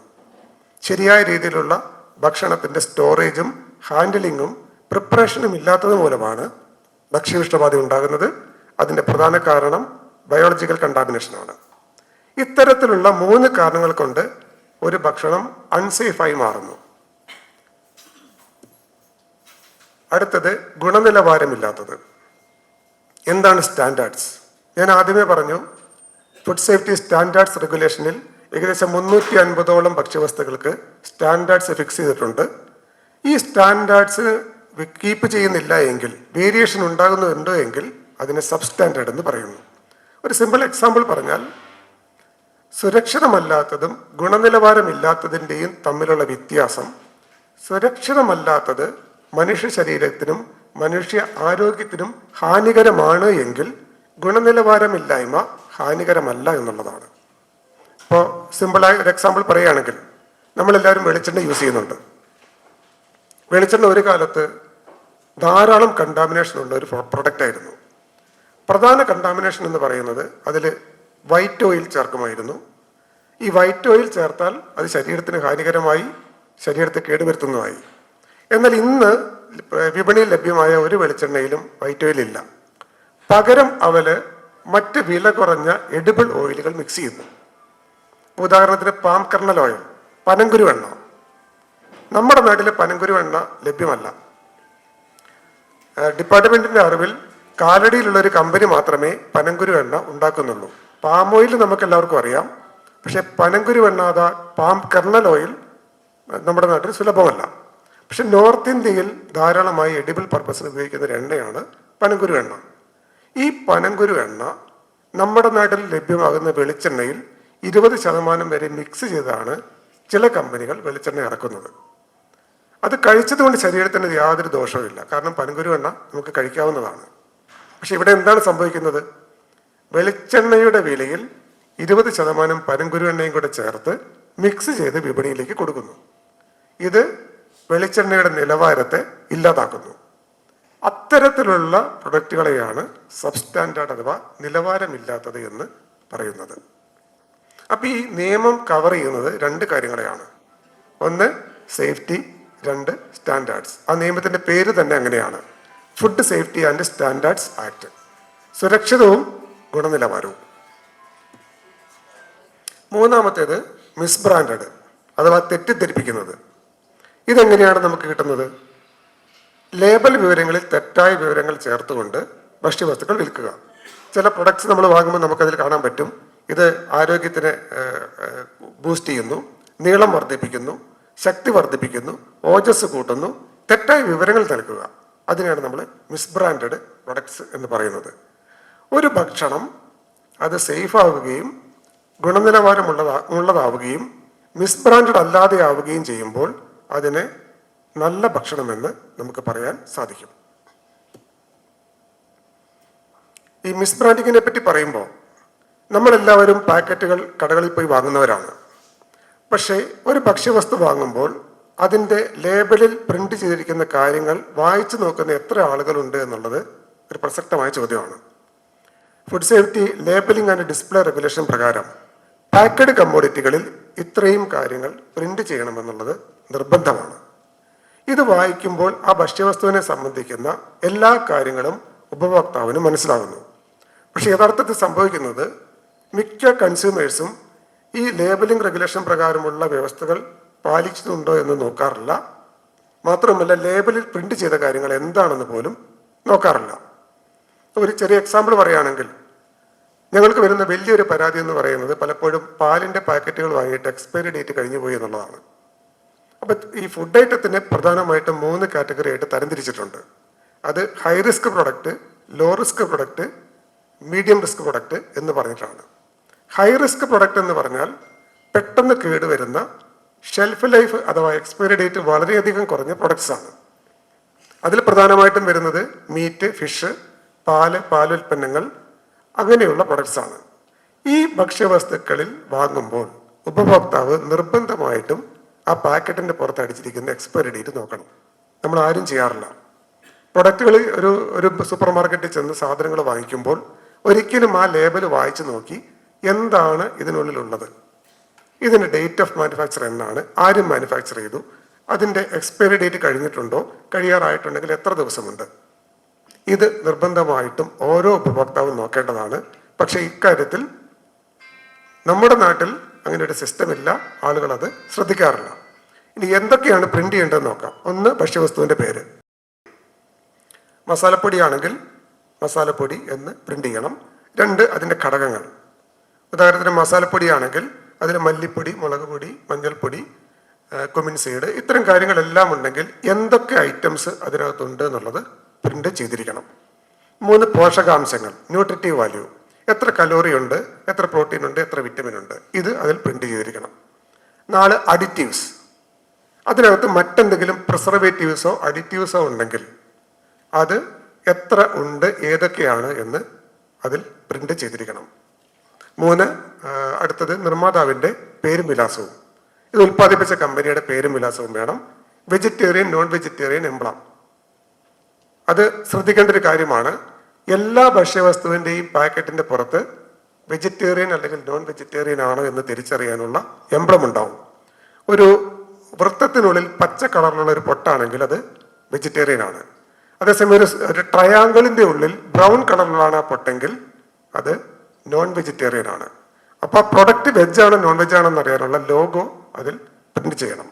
ശരിയായ രീതിയിലുള്ള ഭക്ഷണത്തിൻ്റെ സ്റ്റോറേജും ഹാൻഡിലിങ്ങും പ്രിപ്പറേഷനും ഇല്ലാത്തത് മൂലമാണ് ഭക്ഷ്യവിഷബാധ ഉണ്ടാകുന്നത്. അതിൻ്റെ പ്രധാന കാരണം ബയോളജിക്കൽ കണ്ടാമിനേഷനാണ്. ഇത്തരത്തിലുള്ള 3 കാരണങ്ങൾ കൊണ്ട് ഒരു ഭക്ഷണം അൺസേഫായി മാറുന്നു. അടുത്തത് ഗുണനിലവാരമില്ലാത്തത്. എന്താണ് സ്റ്റാൻഡേർഡ്സ്? ഞാൻ ആദ്യമേ പറഞ്ഞു ഫുഡ് സേഫ്റ്റി സ്റ്റാൻഡേർഡ്സ് റെഗുലേഷനിൽ ഏകദേശം 350ഓളം ഭക്ഷ്യവസ്തുക്കൾക്ക് സ്റ്റാൻഡേർഡ്സ് ഫിക്സ് ചെയ്തിട്ടുണ്ട്. ഈ സ്റ്റാൻഡേർഡ്സ് കീപ്പ് ചെയ്യുന്നില്ല എങ്കിൽ, വേരിയേഷൻ ഉണ്ടാകുന്നുണ്ടോ എങ്കിൽ അതിനെ സബ് സ്റ്റാൻഡേർഡ് എന്ന് പറയുന്നു. ഒരു സിമ്പിൾ എക്സാമ്പിൾ പറഞ്ഞാൽ, സുരക്ഷിതമല്ലാത്തതും ഗുണനിലവാരമില്ലാത്തതിൻ്റെയും തമ്മിലുള്ള വ്യത്യാസം, സുരക്ഷിതമല്ലാത്തത് മനുഷ്യ ശരീരത്തിനും മനുഷ്യ ആരോഗ്യത്തിനും ഹാനികരമാണ് എങ്കിൽ ഗുണനിലവാരമില്ലായ്മ ഹാനികരമല്ല എന്നുള്ളതാണ്. ഇപ്പോൾ സിമ്പിളായ ഒരു എക്സാമ്പിൾ പറയുകയാണെങ്കിൽ, നമ്മളെല്ലാവരും വെളിച്ചെണ്ണ യൂസ് ചെയ്യുന്നുണ്ട്. വെളിച്ചെണ്ണ ഒരു കാലത്ത് ധാരാളം കണ്ടാമിനേഷൻ ഉള്ള ഒരു പ്രൊഡക്റ്റ് ആയിരുന്നു. പ്രധാന കണ്ടാമിനേഷൻ എന്ന് പറയുന്നത് അതിൽ വൈറ്റ് ഓയിൽ ചേർക്കുമായിരുന്നു. ഈ വൈറ്റ് ഓയിൽ ചേർത്താൽ അത് ശരീരത്തിന് ഹാനികരമായി, ശരീരത്തെ കേടുവരുത്തുന്നതായി. എന്നാൽ ഇന്ന് വിപണിയിൽ ലഭ്യമായ ഒരു വെളിച്ചെണ്ണയിലും വൈറ്റ് ഓയിൽ ഇല്ല. പകരം അവര് മറ്റ് വില കുറഞ്ഞ എഡിബിൾ ഓയിലുകൾ മിക്സ് ചെയ്യുന്നു. ഉദാഹരണത്തിന് പാം കർണൽ ഓയിൽ, പനങ്കുരു എണ്ണ. നമ്മുടെ നാട്ടിൽ പനങ്കുരു എണ്ണ ലഭ്യമല്ല. ഡിപ്പാർട്ട്മെന്റിന്റെ അറിവിൽ കാലടിയിലുള്ള ഒരു കമ്പനി മാത്രമേ പനങ്കുരു എണ്ണ ഉണ്ടാക്കുന്നുള്ളൂ. പാം ഓയിൽ നമുക്ക് എല്ലാവർക്കും അറിയാം. പക്ഷെ പനങ്കുരു എണ്ണ, അതാ പാം കർണൽ ഓയിൽ നമ്മുടെ നാട്ടിൽ സുലഭമല്ല. പക്ഷെ നോർത്ത് ഇന്ത്യയിൽ ധാരാളമായി എഡിബിൾ പർപ്പസിന് ഉപയോഗിക്കുന്ന ഒരു എണ്ണയാണ് പനങ്കുരു എണ്ണ. ഈ പനങ്കുരു എണ്ണ നമ്മുടെ നാട്ടിൽ ലഭ്യമാകുന്ന വെളിച്ചെണ്ണയിൽ 20% വരെ മിക്സ് ചെയ്താണ് ചില കമ്പനികൾ വെളിച്ചെണ്ണ ഇറക്കുന്നത്. അത് കഴിച്ചതുകൊണ്ട് ശരീരത്തിന് യാതൊരു ദോഷവുമില്ല. കാരണം പനങ്കുരു എണ്ണ നമുക്ക് കഴിക്കാവുന്നതാണ്. പക്ഷെ ഇവിടെ എന്താണ് സംഭവിക്കുന്നത്? വെളിച്ചെണ്ണയുടെ വിലയിൽ 20% പനങ്കുരു എണ്ണയും കൂടെ ചേർത്ത് മിക്സ് ചെയ്ത് വിപണിയിലേക്ക് കൊടുക്കുന്നു. ഇത് വെളിച്ചെണ്ണയുടെ നിലവാരത്തെ ഇല്ലാതാക്കുന്നു. അത്തരത്തിലുള്ള പ്രൊഡക്റ്റുകളെയാണ് സബ്സ്റ്റാൻഡേർഡ് അഥവാ നിലവാരമില്ലാത്തത് എന്ന് പറയുന്നത്. അപ്പം ഈ നിയമം കവർ ചെയ്യുന്നത് 2 കാര്യങ്ങളെയാണ്. ഒന്ന് സേഫ്റ്റി, 2 സ്റ്റാൻഡേർഡ്സ്. ആ നിയമത്തിൻ്റെ പേര് തന്നെ അങ്ങനെയാണ്, food safety and standards act. സുരക്ഷിതവും ഗുണനിലവാരവും. മൂന്നാമത്തേത് മിസ്ബ്രാൻഡഡ് അഥവാ തെറ്റിദ്ധരിപ്പിക്കുന്നത്. ഇതെങ്ങനെയാണ് നമുക്ക് കിട്ടുന്നത്? ലേബൽ വിവരങ്ങളിൽ തെറ്റായ വിവരങ്ങൾ ചേർത്തുകൊണ്ട് ഭക്ഷ്യവസ്തുക്കൾ വിൽക്കുക. ചില പ്രൊഡക്ട്സ് നമ്മൾ വാങ്ങുമ്പോൾ നമുക്കതിൽ കാണാൻ പറ്റും, ഇത് ആരോഗ്യത്തിനെ ബൂസ്റ്റ് ചെയ്യുന്നു, നീളം വർദ്ധിപ്പിക്കുന്നു, ശക്തി വർദ്ധിപ്പിക്കുന്നു, ഓജസ് കൂട്ടുന്നു, തെറ്റായ വിവരങ്ങൾ നൽകുക. അതിനെയാണ് നമ്മൾ മിസ്ബ്രാൻഡഡ് പ്രൊഡക്ട്സ് എന്ന് പറയുന്നത്. ഒരു ഭക്ഷണം അത് സേഫ് ആവുകയും ഗുണനിലവാരമുള്ളതാവുകയും മിസ്ബ്രാൻഡഡ് അല്ലാതെ ആവുകയും ചെയ്യുമ്പോൾ അതിനെ നല്ല ഭക്ഷണമെന്ന് നമുക്ക് പറയാൻ സാധിക്കും. ഈ മിസ്ബ്രാൻഡിങ്ങിനെ പറ്റി പറയുമ്പോൾ നമ്മളെല്ലാവരും പാക്കറ്റുകൾ കടകളിൽ പോയി വാങ്ങുന്നവരാണ്. പക്ഷേ ഒരു ഭക്ഷ്യവസ്തു വാങ്ങുമ്പോൾ അതിൻ്റെ ലേബലിൽ പ്രിന്റ് ചെയ്തിരിക്കുന്ന കാര്യങ്ങൾ വായിച്ചു നോക്കുന്ന എത്ര ആളുകളുണ്ട് എന്നുള്ളത് ഒരു പ്രസക്തമായ ചോദ്യമാണ്. Food safety labelling and display regulation പ്രകാരം പാക്കഡ് കമ്മോഡിറ്റികളിൽ ഇത്രയും കാര്യങ്ങൾ പ്രിന്റ് ചെയ്യണമെന്നുള്ളത് നിർബന്ധമാണ്. ഇത് വായിക്കുമ്പോൾ ആ ഭക്ഷ്യവസ്തുവിനെ സംബന്ധിക്കുന്ന എല്ലാ കാര്യങ്ങളും ഉപഭോക്താവിന് മനസ്സിലാകുന്നു. പക്ഷെ യഥാർത്ഥത്തിൽ സംഭവിക്കുന്നത് മിക്ക കൺസ്യൂമേഴ്സും ഈ ലേബലിംഗ് റെഗുലേഷൻ പ്രകാരമുള്ള വ്യവസ്ഥകൾ പാലിക്കുന്നുണ്ടോ എന്ന് നോക്കാറില്ല. മാത്രമല്ല ലേബലിൽ പ്രിന്റ് ചെയ്ത കാര്യങ്ങൾ എന്താണെന്ന് പോലും നോക്കാറില്ല. ഒരു ചെറിയ എക്സാമ്പിൾ പറയുകയാണെങ്കിൽ, ഞങ്ങൾക്ക് വരുന്ന വലിയൊരു പരാതി എന്ന് പറയുന്നത് പലപ്പോഴും പാലിൻ്റെ പാക്കറ്റുകൾ വാങ്ങിയിട്ട് എക്സ്പയറി ഡേറ്റ് കഴിഞ്ഞു പോയി എന്നുള്ളതാണ്. അപ്പം ഈ ഫുഡ് ഐറ്റത്തിന് പ്രധാനമായിട്ടും 3 കാറ്റഗറി ആയിട്ട് തരംതിരിച്ചിട്ടുണ്ട്. അത് high risk product, low risk product, medium risk product എന്ന് പറഞ്ഞിട്ടാണ്. ഹൈ റിസ്ക് പ്രൊഡക്റ്റ് എന്ന് പറഞ്ഞാൽ പെട്ടെന്ന് കേടുവരുന്ന, ഷെൽഫ് ലൈഫ് അഥവാ എക്സ്പയറി ഡേറ്റ് വളരെയധികം കുറഞ്ഞ പ്രൊഡക്ട്സ് ആണ്. അതിൽ പ്രധാനമായിട്ടും വരുന്നത് മീറ്റ്, ഫിഷ്, പാലുൽപ്പന്നങ്ങൾ, അങ്ങനെയുള്ള പ്രൊഡക്ട്സ് ആണ്. ഈ ഭക്ഷ്യവസ്തുക്കളിൽ വാങ്ങുമ്പോൾ ഉപഭോക്താവ് നിർബന്ധമായിട്ടും ആ പാക്കറ്റിൻ്റെ പുറത്ത് അടിച്ചിരിക്കുന്ന എക്സ്പയറി ഡേറ്റ് നോക്കണം. നമ്മൾ ആരും ചെയ്യാറില്ല. പ്രൊഡക്റ്റുകൾ ഒരു സൂപ്പർ മാർക്കറ്റിൽ ചെന്ന് സാധനങ്ങൾ വാങ്ങിക്കുമ്പോൾ ഒരിക്കലും ആ ലേബൽ വായിച്ചു നോക്കി എന്താണ് ഇതിനുള്ളിലുള്ളത്, ഇതിൻ്റെ ഡേറ്റ് ഓഫ് മാനുഫാക്ചർ എന്നാണ്, ആരും മാനുഫാക്ചർ ചെയ്തു, അതിൻ്റെ എക്സ്പയറി ഡേറ്റ് കഴിഞ്ഞിട്ടുണ്ടോ, കഴിയാറായിട്ടുണ്ടെങ്കിൽ എത്ര ദിവസമുണ്ട്, ഇത് നിർബന്ധമായിട്ടും ഓരോ ഉപഭോക്താവും നോക്കേണ്ടതാണ്. പക്ഷേ ഇക്കാര്യത്തിൽ നമ്മുടെ നാട്ടിൽ അങ്ങനെ ഒരു സിസ്റ്റം ഇല്ല, ആളുകൾ അത് ശ്രദ്ധിക്കാറില്ല. ഇനി എന്തൊക്കെയാണ് പ്രിന്റ് ചെയ്യേണ്ടതെന്ന് നോക്കാം. 1, ഭക്ഷ്യവസ്തുവിൻ്റെ പേര്. മസാലപ്പൊടിയാണെങ്കിൽ മസാലപ്പൊടി എന്ന് പ്രിന്റ് ചെയ്യണം. 2, അതിൻ്റെ ഘടകങ്ങൾ. ഉദാഹരണത്തിന് മസാലപ്പൊടിയാണെങ്കിൽ അതിൽ മല്ലിപ്പൊടി, മുളക് പൊടി, മഞ്ഞൾപ്പൊടി, കുമിൻ സീഡ്, ഇത്തരം കാര്യങ്ങളെല്ലാം ഉണ്ടെങ്കിൽ എന്തൊക്കെ ഐറ്റംസ് അതിനകത്തുണ്ട് എന്നുള്ളത് പ്രിന്റ് ചെയ്തിരിക്കണം. 3, പോഷകാംശങ്ങൾ, ന്യൂട്രിറ്റീവ് വാല്യൂ, എത്ര കലോറി ഉണ്ട്, എത്ര പ്രോട്ടീൻ ഉണ്ട്, എത്ര വിറ്റമിൻ ഉണ്ട്, ഇത് അതിൽ പ്രിന്റ് ചെയ്തിരിക്കണം. 4, അഡിറ്റീവ്സ്. അതിനകത്ത് മറ്റെന്തെങ്കിലും പ്രിസർവേറ്റീവ്സോ അഡിറ്റീവ്സോ ഉണ്ടെങ്കിൽ അത് എത്ര ഉണ്ട്, ഏതൊക്കെയാണ് എന്ന് അതിൽ പ്രിന്റ് ചെയ്തിരിക്കണം. 3, അടുത്തത് നിർമ്മാതാവിൻ്റെ പേരും വിലാസവും. ഇത് ഉൽപ്പാദിപ്പിച്ച കമ്പനിയുടെ പേരും വിലാസവും വേണം. Vegetarian, non vegetarian emblem. അത് ശ്രദ്ധിക്കേണ്ട ഒരു കാര്യമാണ്. എല്ലാ ഭക്ഷ്യവസ്തുവിൻ്റെയും പാക്കറ്റിൻ്റെ പുറത്ത് വെജിറ്റേറിയൻ അല്ലെങ്കിൽ നോൺ വെജിറ്റേറിയൻ ആണ് എന്ന് തിരിച്ചറിയാനുള്ള എംബ്ലം ഉണ്ടാവും. ഒരു വൃത്തത്തിനുള്ളിൽ പച്ച കളറിലുള്ള ഒരു പൊട്ടാണെങ്കിൽ അത് വെജിറ്റേറിയൻ ആണ്. അതേസമയം ഒരു ട്രയാങ്കിളിൻ്റെ ഉള്ളിൽ ബ്രൗൺ കളറിലാണ് ആ പൊട്ടെങ്കിൽ അത് നോൺ വെജിറ്റേറിയൻ ആണ്. അപ്പോൾ ആ പ്രൊഡക്റ്റ് വെജാണ് നോൺ വെജാണെന്ന് അറിയാനുള്ള ലോഗോ അതിൽ പ്രിന്റ് ചെയ്യണം.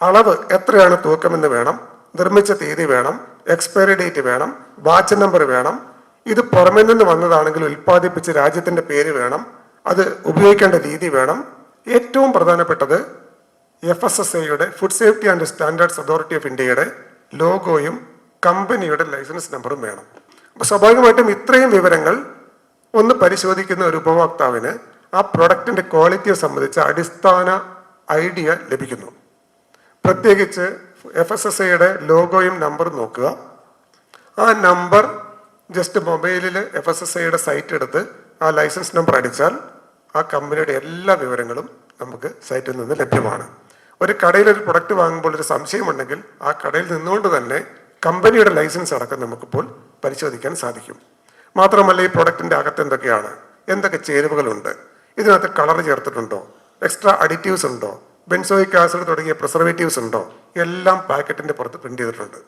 അളവ് എത്രയാണ് തൂക്കമെന്ന് വേണം, നിർമ്മിച്ച തീയതി വേണം, എക്സ്പയറി ഡേറ്റ് വേണം, ബാച്ച് നമ്പർ വേണം. ഇത് പുറമെ നിന്ന് വന്നതാണെങ്കിൽ ഉൽപ്പാദിപ്പിച്ച രാജ്യത്തിൻ്റെ പേര് വേണം, അത് ഉപയോഗിക്കേണ്ട രീതി വേണം. ഏറ്റവും പ്രധാനപ്പെട്ടത് FSSAIയുടെ food safety and standards authority of ഇന്ത്യയുടെ ലോഗോയും കമ്പനിയുടെ ലൈസൻസ് നമ്പറും വേണം. അപ്പോൾ സ്വാഭാവികമായിട്ടും ഇത്രയും വിവരങ്ങൾ ഒന്ന് പരിശോധിക്കുന്ന ഒരു ഉപഭോക്താവിന് ആ പ്രൊഡക്റ്റിൻ്റെ ക്വാളിറ്റിയെ സംബന്ധിച്ച അടിസ്ഥാന ഐഡിയ ലഭിക്കുന്നു. പ്രത്യേകിച്ച് FSSAIയുടെ ലോഗോയും നമ്പറും നോക്കുക. ആ നമ്പർ ജസ്റ്റ് മൊബൈലിൽ FSSAIയുടെ സൈറ്റ് എടുത്ത് ആ ലൈസൻസ് നമ്പർ അടിച്ചാൽ ആ കമ്പനിയുടെ എല്ലാ വിവരങ്ങളും നമുക്ക് സൈറ്റിൽ നിന്ന് ലഭ്യമാണ്. ഒരു കടയിൽ ഒരു പ്രൊഡക്റ്റ് വാങ്ങുമ്പോൾ ഒരു സംശയമുണ്ടെങ്കിൽ ആ കടയിൽ നിന്നുകൊണ്ട് തന്നെ കമ്പനിയുടെ ലൈസൻസ് അടക്കം നമുക്കിപ്പോൾ പരിശോധിക്കാൻ സാധിക്കും. മാത്രമല്ല ഈ പ്രൊഡക്റ്റിൻ്റെ അകത്ത് എന്തൊക്കെയാണ്, എന്തൊക്കെ ചേരുവകളുണ്ട്, ഇതിനകത്ത് കളർ ചേർത്തിട്ടുണ്ടോ, എക്സ്ട്രാ അഡിറ്റീവ്സ് ഉണ്ടോ, ബെൻസോയിക് ആസിഡ് തുടങ്ങിയ പ്രിസർവേറ്റീവ്സ് ഉണ്ടോ, എല്ലാം പാക്കറ്റിൻ്റെ പുറത്ത് പ്രിന്റ് ചെയ്തിട്ടുണ്ട്.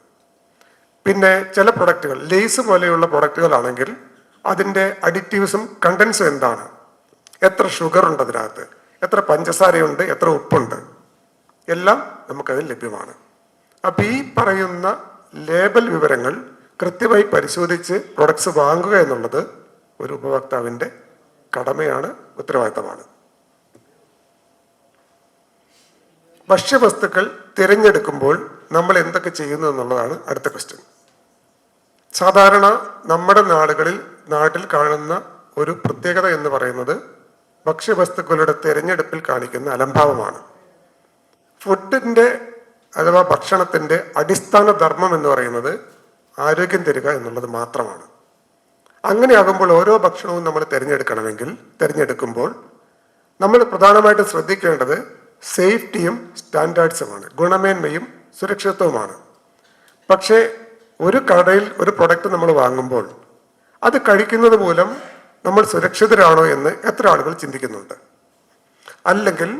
പിന്നെ ചില പ്രൊഡക്റ്റുകൾ, ലേസ് പോലെയുള്ള പ്രൊഡക്റ്റുകളാണെങ്കിൽ അതിൻ്റെ അഡിറ്റീവ്സും കണ്ടൻസും എന്താണ്, എത്ര ഷുഗർ ഉണ്ട് അതിനകത്ത്, എത്ര പഞ്ചസാരയുണ്ട്, എത്ര ഉപ്പുണ്ട്, എല്ലാം നമുക്കതിൽ ലഭ്യമാണ്. അപ്പം ഈ പറയുന്ന ലേബൽ വിവരങ്ങൾ കൃത്യമായി പരിശോധിച്ച് പ്രൊഡക്ട്സ് വാങ്ങുക എന്നുള്ളത് ഒരു ഉപഭോക്താവിൻ്റെ കടമയാണ്, ഉത്തരവാദിത്തമാണ്. ഭക്ഷ്യവസ്തുക്കൾ തിരഞ്ഞെടുക്കുമ്പോൾ നമ്മൾ എന്തൊക്കെ ചെയ്യുന്നു എന്നുള്ളതാണ് അടുത്ത ക്വസ്റ്റ്യൻ. സാധാരണ നമ്മുടെ നാട്ടിൽ കാണുന്ന ഒരു പ്രത്യേകത എന്ന് പറയുന്നത് ഭക്ഷ്യവസ്തുക്കളുടെ തിരഞ്ഞെടുപ്പിൽ കാണിക്കുന്ന അലംഭാവമാണ്. ഫുഡിൻ്റെ അഥവാ ഭക്ഷണത്തിൻ്റെ അടിസ്ഥാന ധർമ്മം എന്ന് പറയുന്നത് ആരോഗ്യം തരിക എന്നുള്ളത് മാത്രമാണ്. അങ്ങനെയാകുമ്പോൾ ഓരോ ഭക്ഷണവും നമ്മൾ തിരഞ്ഞെടുക്കുമ്പോൾ നമ്മൾ പ്രധാനമായിട്ടും ശ്രദ്ധിക്കേണ്ടത് സേഫ്റ്റിയും സ്റ്റാൻഡേർഡ്സുമാണ്, ഗുണമേന്മയും സുരക്ഷിതത്വവുമാണ്. പക്ഷേ ഒരു കടയിൽ ഒരു പ്രൊഡക്റ്റ് നമ്മൾ വാങ്ങുമ്പോൾ അത് കഴിക്കുന്നത് മൂലം നമ്മൾ സുരക്ഷിതരാണോ എന്ന് എത്ര ആളുകൾ ചിന്തിക്കുന്നുണ്ട്? അല്ലെങ്കിൽ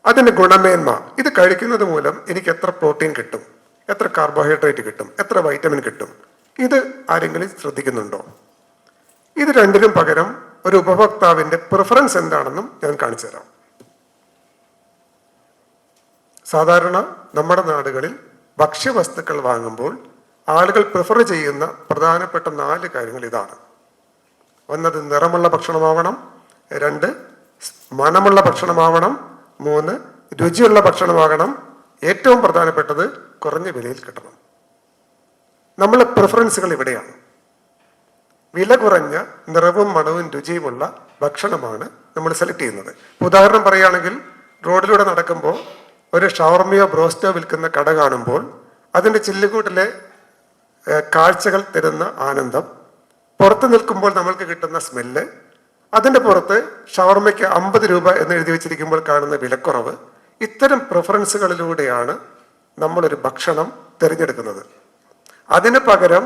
അതിൻ്റെ ഗുണമേന്മ, ഇത് കഴിക്കുന്നത് മൂലം എനിക്ക് എത്ര പ്രോട്ടീൻ കിട്ടും, എത്ര കാർബോഹൈഡ്രേറ്റ് കിട്ടും, എത്ര വൈറ്റമിൻ കിട്ടും, ഇത് ആരെങ്കിലും ശ്രദ്ധിക്കുന്നുണ്ടോ? ഇത് രണ്ടിനും പകരം ഒരു ഉപഭോക്താവിൻ്റെ പ്രിഫറൻസ് എന്താണെന്നും ഞാൻ കാണിച്ചു തരാം. സാധാരണ നമ്മുടെ നാടുകളിൽ ഭക്ഷ്യവസ്തുക്കൾ വാങ്ങുമ്പോൾ ആളുകൾ പ്രിഫർ ചെയ്യുന്ന പ്രധാനപ്പെട്ട 4 കാര്യങ്ങൾ ഇതാണ്. ഒന്നത് നിറമുള്ള ഭക്ഷണമാവണം, 2 മണമുള്ള ഭക്ഷണമാവണം, 3 രുചിയുള്ള ഭക്ഷണമാകണം, ഏറ്റവും പ്രധാനപ്പെട്ടത് കുറഞ്ഞ വിലയിൽ കിട്ടണം. നമ്മളെ പ്രിഫറൻസുകൾ ഇവിടെയാണ്. വില കുറഞ്ഞ നിറവും മണവും രുചിയുമുള്ള ഭക്ഷണമാണ് നമ്മൾ സെലക്ട് ചെയ്യുന്നത്. ഉദാഹരണം പറയുകയാണെങ്കിൽ, റോഡിലൂടെ നടക്കുമ്പോൾ ഒരു ഷവർമയോ ബ്രോസ്റ്റോ വിൽക്കുന്ന കട കാണുമ്പോൾ അതിൻ്റെ ചില്ലുകൂട്ടിലെ കാഴ്ചകൾ തരുന്ന ആനന്ദം, പുറത്ത് നിൽക്കുമ്പോൾ നമ്മൾക്ക് കിട്ടുന്ന സ്മെല്ല്, അതിൻ്റെ പുറത്ത് ഷവർമയ്ക്ക് 50 രൂപ എന്ന് എഴുതി വെച്ചിരിക്കുമ്പോൾ കാണുന്ന വിലക്കുറവ്, ഇത്തരം പ്രിഫറൻസുകളിലൂടെയാണ് നമ്മളൊരു ഭക്ഷണം തിരഞ്ഞെടുക്കുന്നത്. അതിന് പകരം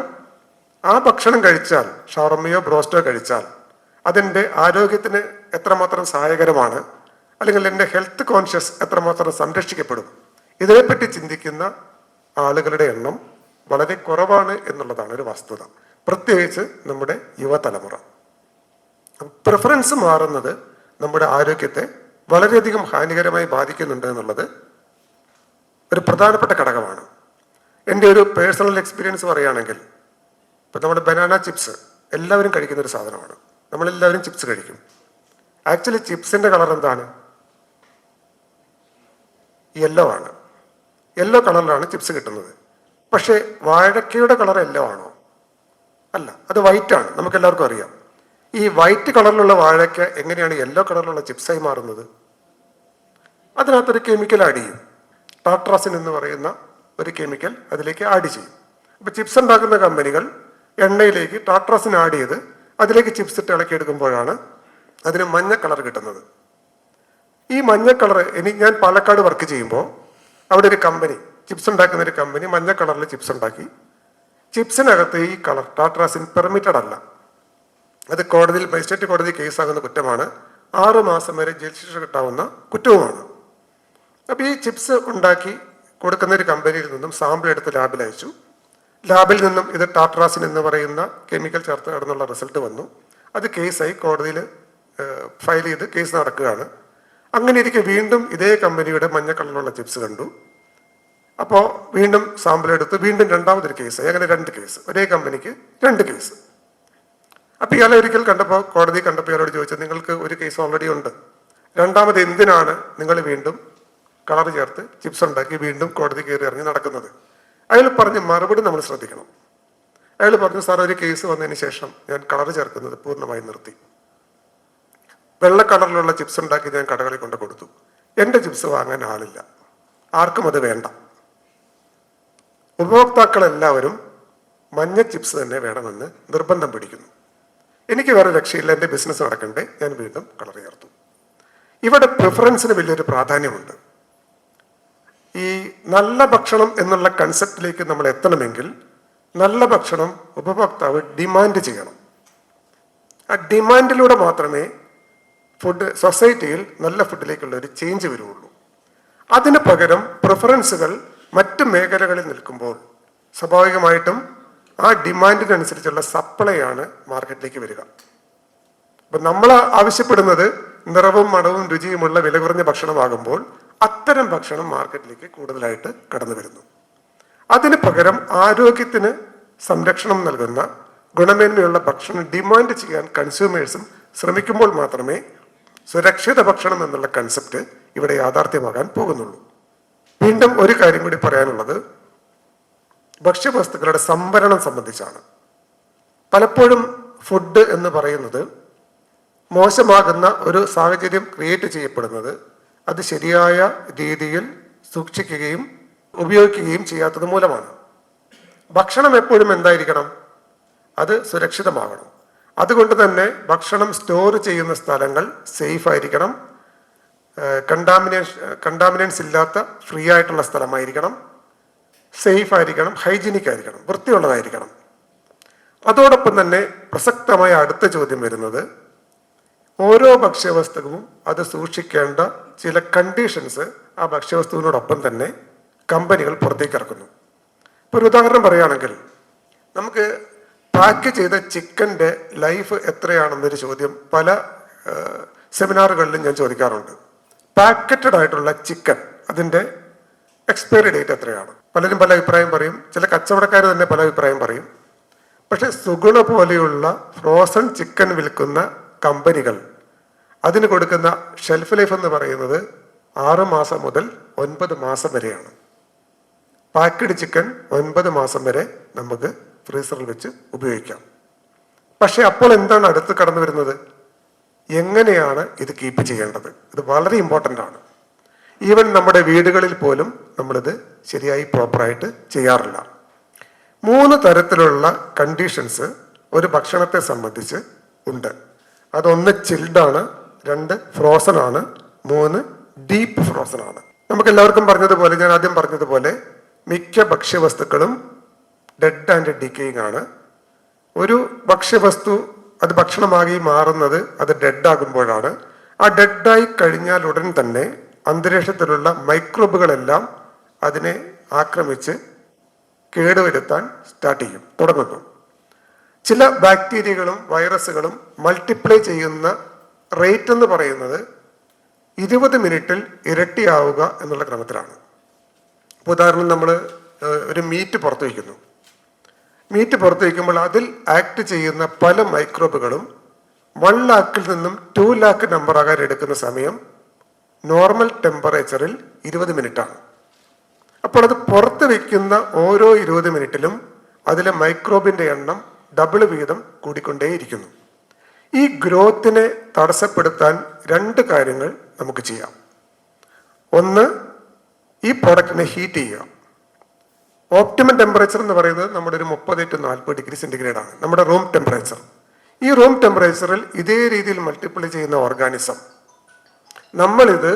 ആ ഭക്ഷണം കഴിച്ചാൽ, ഷവർമയോ ബ്രോസ്റ്റോ കഴിച്ചാൽ അതിൻ്റെ ആരോഗ്യത്തിന് എത്രമാത്രം സഹായകരമാണ്, അല്ലെങ്കിൽ എൻ്റെ ഹെൽത്ത് കോൺഷ്യസ് എത്രമാത്രം സംരക്ഷിക്കപ്പെടും, ഇതിനെപ്പറ്റി ചിന്തിക്കുന്ന ആളുകളുടെ എണ്ണം വളരെ കുറവാണ് എന്നുള്ളതാണ് ഒരു വസ്തുത. പ്രത്യേകിച്ച് നമ്മുടെ യുവതലമുറ. പ്രിഫറൻസ് മാറുന്നത് നമ്മുടെ ആരോഗ്യത്തെ വളരെയധികം ഹാനികരമായി ബാധിക്കുന്നുണ്ട് എന്നുള്ളത് ഒരു പ്രധാനപ്പെട്ട ഘടകമാണ്. എൻ്റെ ഒരു പേഴ്സണൽ എക്സ്പീരിയൻസ് പറയുകയാണെങ്കിൽ, ഇപ്പം നമ്മുടെ ബനാന ചിപ്സ് എല്ലാവരും കഴിക്കുന്ന ഒരു സാധനമാണ്. നമ്മളെല്ലാവരും ചിപ്സ് കഴിക്കും. ആക്ച്വലി ചിപ്സിൻ്റെ കളർ എന്താണ്? യെല്ലോ ആണ്. യെല്ലോ കളറിലാണ് ചിപ്സ് കിട്ടുന്നത്. പക്ഷേ വാഴക്കയുടെ കളർ യെല്ലോ ആണോ? അല്ല, അത് വൈറ്റ് ആണ്. നമുക്ക് എല്ലാവർക്കും അറിയാം. ഈ വൈറ്റ് കളറിലുള്ള വാഴയ്ക്ക എങ്ങനെയാണ് യെല്ലോ കളറിലുള്ള ചിപ്സായി മാറുന്നത്? അതിനകത്തൊരു കെമിക്കൽ ആഡ് ചെയ്യും. ടാട്രാസിൻ എന്ന് പറയുന്ന ഒരു കെമിക്കൽ അതിലേക്ക് ആഡ് ചെയ്യും. അപ്പോൾ ചിപ്സ് ഉണ്ടാക്കുന്ന കമ്പനികൾ എണ്ണയിലേക്ക് ടാട്രാസിൻ ആഡ് ചെയ്ത് അതിലേക്ക് ചിപ്സ് ഇട്ട് ഇളക്കിയെടുക്കുമ്പോഴാണ് അതിന് മഞ്ഞ കളർ കിട്ടുന്നത്. ഈ മഞ്ഞ കളർ, ഞാൻ പാലക്കാട് വർക്ക് ചെയ്യുമ്പോൾ അവിടെ ഒരു കമ്പനി, ചിപ്സ് ഉണ്ടാക്കുന്ന ഒരു കമ്പനി മഞ്ഞ കളറിൽ ചിപ്സ് ഉണ്ടാക്കി. ചിപ്സിനകത്ത് ഈ കളർ ടാട്രാസിൻ പെർമിറ്റഡ് അല്ല. അത് കോടതിയിൽ, മജിസ്ട്രേറ്റ് കോടതി കേസാകുന്ന കുറ്റമാണ്. 6 മാസം വരെ ജയിൽ ശിക്ഷ കിട്ടാവുന്ന കുറ്റവുമാണ്. അപ്പോൾ ഈ ചിപ്സ് ഉണ്ടാക്കി കൊടുക്കുന്ന ഒരു കമ്പനിയിൽ നിന്നും സാമ്പിൾ എടുത്ത് ലാബിൽ അയച്ചു. ലാബിൽ നിന്നും ഇത് ടാട്രാസിൻ എന്ന് പറയുന്ന കെമിക്കൽ ചേർത്ത് നടന്നുള്ള റിസൾട്ട് വന്നു. അത് കേസായി കോടതിയിൽ ഫയൽ ചെയ്ത് കേസ് നടക്കുകയാണ്. അങ്ങനെ ഇരിക്കെ വീണ്ടും ഇതേ കമ്പനിയുടെ മഞ്ഞ കളറിലുള്ള ചിപ്സ് കണ്ടു. അപ്പോൾ വീണ്ടും സാമ്പിൾ എടുത്ത് വീണ്ടും രണ്ടാമതൊരു കേസായി. അങ്ങനെ 2 കേസ്, ഒരേ കമ്പനിക്ക് 2 കേസ്. അപ്പോൾ ഇയാളെ ഒരിക്കൽ കണ്ടപ്പോൾ, കോടതി കണ്ടപ്പോൾ ഇയാളോട് ചോദിച്ചത്, നിങ്ങൾക്ക് ഒരു കേസ് ഓൾറെഡി ഉണ്ട്, രണ്ടാമത് എന്തിനാണ് നിങ്ങൾ വീണ്ടും കളർ ചേർത്ത് ചിപ്സ് ഉണ്ടാക്കി വീണ്ടും കോടതി കയറി ഇറങ്ങി നടക്കുന്നത്? അയാൾ പറഞ്ഞ മറുപടി നമ്മൾ ശ്രദ്ധിക്കണം. അയാൾ പറഞ്ഞു, സാർ, ഒരു കേസ് വന്നതിന് ശേഷം ഞാൻ കളർ ചേർക്കുന്നത് പൂർണ്ണമായി നിർത്തി. വെള്ള കളറിലുള്ള ചിപ്സ് ഉണ്ടാക്കി ഞാൻ കടകളിൽ കൊണ്ട് കൊടുത്തു. എൻ്റെ ചിപ്സ് വാങ്ങാൻ ആളില്ല, ആർക്കും അത് വേണ്ട. ഉപഭോക്താക്കളെല്ലാവരും മഞ്ഞ ചിപ്സ് തന്നെ വേണമെന്ന് നിർബന്ധം പിടിക്കുന്നു. എനിക്ക് വേറെ രക്ഷയില്ല, എൻ്റെ ബിസിനസ് നടക്കണ്ടേ, ഞാൻ വീണ്ടും കളർ ചേർത്തു. ഇവിടെ പ്രിഫറൻസിന് വലിയൊരു പ്രാധാന്യമുണ്ട്. ഈ നല്ല ഭക്ഷണം എന്നുള്ള കൺസെപ്റ്റിലേക്ക് നമ്മൾ എത്തണമെങ്കിൽ നല്ല ഭക്ഷണം ഉപഭോക്താവ് ഡിമാൻഡ് ചെയ്യണം. ആ ഡിമാൻഡിലൂടെ മാത്രമേ ഫുഡ് സൊസൈറ്റിയിൽ നല്ല ഫുഡിലേക്കുള്ള ഒരു ചേഞ്ച് വരുള്ളൂ. അതിന് പകരം പ്രിഫറൻസുകൾ മറ്റ് മേഖലകളിൽ നിൽക്കുമ്പോൾ സ്വാഭാവികമായിട്ടും ആ ഡിമാൻഡിനനുസരിച്ചുള്ള സപ്ലൈ ആണ് മാർക്കറ്റിലേക്ക് വരിക. അപ്പം നമ്മൾ ആവശ്യപ്പെടുന്നത് നിറവും മണവും രുചിയുമുള്ള വില കുറഞ്ഞ ഭക്ഷണമാകുമ്പോൾ അത്തരം ഭക്ഷണം മാർക്കറ്റിലേക്ക് കൂടുതലായിട്ട് കടന്നു വരുന്നു. അതിന് പകരം ആരോഗ്യത്തിന് സംരക്ഷണം നൽകുന്ന ഗുണമേന്മയുള്ള ഭക്ഷണം ഡിമാൻഡ് ചെയ്യാൻ കൺസ്യൂമേഴ്സും ശ്രമിക്കുമ്പോൾ മാത്രമേ സുരക്ഷിത ഭക്ഷണം എന്നുള്ള കൺസെപ്റ്റ് ഇവിടെ യാഥാർത്ഥ്യമാകാൻ പോകുന്നുള്ളൂ. വീണ്ടും ഒരു കാര്യം കൂടി പറയാനുള്ളത് ഭക്ഷ്യവസ്തുക്കളുടെ സംഭരണം സംബന്ധിച്ചാണ്. പലപ്പോഴും ഫുഡ് എന്ന് പറയുന്നത് മോശമാകുന്ന ഒരു സാഹചര്യം ക്രിയേറ്റ് ചെയ്യപ്പെടുന്നത് അത് ശരിയായ രീതിയിൽ സൂക്ഷിക്കുകയും ഉപയോഗിക്കുകയും ചെയ്യാത്തത് മൂലമാണ്. ഭക്ഷണം എപ്പോഴും എന്തായിരിക്കണം? അത് സുരക്ഷിതമാകണം. അതുകൊണ്ട് തന്നെ ഭക്ഷണം സ്റ്റോർ ചെയ്യുന്ന സ്ഥലങ്ങൾ സേഫ് ആയിരിക്കണം, കണ്ടാമിനൻസ് ഇല്ലാത്ത ഫ്രീ ആയിട്ടുള്ള സ്ഥലമായിരിക്കണം, സേഫ് ആയിരിക്കണം, ഹൈജീനിക് ആയിരിക്കണം, വൃത്തിയുള്ളതായിരിക്കണം. അതോടൊപ്പം തന്നെ പ്രസക്തമായ അടുത്ത ചോദ്യം വരുന്നത്, ഓരോ ഭക്ഷ്യവസ്തുവും അത് സൂക്ഷിക്കേണ്ട ചില കണ്ടീഷൻസ് ആ ഭക്ഷ്യവസ്തുവിനോടൊപ്പം തന്നെ കമ്പനികൾ പുറത്തേക്ക് ഇറക്കുന്നു. ഇപ്പോൾ ഒരു ഉദാഹരണം പറയുകയാണെങ്കിൽ, നമുക്ക് പാക്ക് ചെയ്ത ചിക്കൻ്റെ ലൈഫ് എത്രയാണെന്നൊരു ചോദ്യം പല സെമിനാറുകളിലും ഞാൻ ചോദിക്കാറുണ്ട്. പാക്കറ്റഡ് ആയിട്ടുള്ള ചിക്കൻ, അതിൻ്റെ എക്സ്പയറി ഡേറ്റ് എത്രയാണ്? പലരും പല അഭിപ്രായം പറയും, ചില കച്ചവടക്കാർ തന്നെ പല അഭിപ്രായം പറയും. പക്ഷെ സുഗുണ പോലെയുള്ള ഫ്രോസൺ ചിക്കൻ വിൽക്കുന്ന കമ്പനികൾ അതിന് കൊടുക്കുന്ന ഷെൽഫ് ലൈഫ് എന്ന് പറയുന്നത് 6 മാസം മുതൽ 9 മാസം വരെയാണ്. പാക്കഡ് ചിക്കൻ 9 മാസം വരെ നമുക്ക് ഫ്രീസറിൽ വെച്ച് ഉപയോഗിക്കാം. പക്ഷെ അപ്പോൾ എന്താണ് അടുത്ത് കടന്നു വരുന്നത്? എങ്ങനെയാണ് ഇത് കീപ്പ് ചെയ്യേണ്ടത്? ഇത് വളരെ ഇമ്പോർട്ടൻ്റ് ആണ്. ഈവൻ നമ്മുടെ വീടുകളിൽ പോലും നമ്മളിത് ശരിയായി പ്രോപ്പറായിട്ട് ചെയ്യാറില്ല. 3 തരത്തിലുള്ള കണ്ടീഷൻസ് ഒരു ഭക്ഷണത്തെ സംബന്ധിച്ച് ഉണ്ട്. അതൊന്ന് ചിൽഡാണ്, 2 ഫ്രോസൺ ആണ്, 3 ഡീപ്പ് ഫ്രോസൺ ആണ്. നമുക്ക് എല്ലാവർക്കും പറഞ്ഞതുപോലെ, ഞാൻ ആദ്യം പറഞ്ഞതുപോലെ, മിക്ക ഭക്ഷ്യവസ്തുക്കളും ഡെഡ് ആൻഡ് ഡിക്കേയിങ് ആണ്. ഒരു ഭക്ഷ്യവസ്തു അത് ഭക്ഷണമായി മാറുന്നത് അത് ഡെഡ് ആകുമ്പോഴാണ്. ആ ഡെഡായി കഴിഞ്ഞാൽ ഉടൻ തന്നെ അന്തരീക്ഷത്തിലുള്ള മൈക്രോബുകളെല്ലാം അതിനെ ആക്രമിച്ച് കേടുവരുത്താൻ തുടങ്ങുന്നു. ചില ബാക്ടീരിയകളും വൈറസുകളും മൾട്ടിപ്ലൈ ചെയ്യുന്ന റേറ്റ് എന്ന് പറയുന്നത് 20 മിനിറ്റിൽ ഇരട്ടിയാവുക എന്നുള്ള ക്രമത്തിലാണ്. ഉദാഹരണം, നമ്മൾ ഒരു മീറ്റ് പുറത്തു വയ്ക്കുന്നു. മീറ്റ് പുറത്തു വയ്ക്കുമ്പോൾ അതിൽ ആക്ട് ചെയ്യുന്ന പല മൈക്രോബുകളും 1 ലാഖിൽ നിന്നും 2 ലാഖ് നമ്പർ ആകാൻ എടുക്കുന്ന സമയം നോർമൽ ടെമ്പറേച്ചറിൽ 20 മിനിറ്റാണ്. അപ്പോൾ അത് പുറത്ത് വയ്ക്കുന്ന ഓരോ 20 മിനിറ്റിലും അതിലെ മൈക്രോബിൻ്റെ എണ്ണം ഡബിൾ വീതം കൂടിക്കൊണ്ടേയിരിക്കുന്നു. ഈ ഗ്രോത്തിനെ തടസ്സപ്പെടുത്താൻ 2 കാര്യങ്ങൾ നമുക്ക് ചെയ്യാം. ഒന്ന്, ഈ പ്രോഡക്റ്റിനെ ഹീറ്റ് ചെയ്യുക. ഓപ്റ്റിമം ടെമ്പറേച്ചർ എന്ന് പറയുന്നത് നമ്മുടെ ഒരു 30 to 40 ഡിഗ്രി സെൻറ്റിഗ്രേഡ് ആണ്, നമ്മുടെ റൂം ടെമ്പറേച്ചർ. ഈ റൂം ടെമ്പറേച്ചറിൽ ഇതേ രീതിയിൽ മൾട്ടിപ്ലൈ ചെയ്യുന്ന ഓർഗാനിസം നമ്മളിത്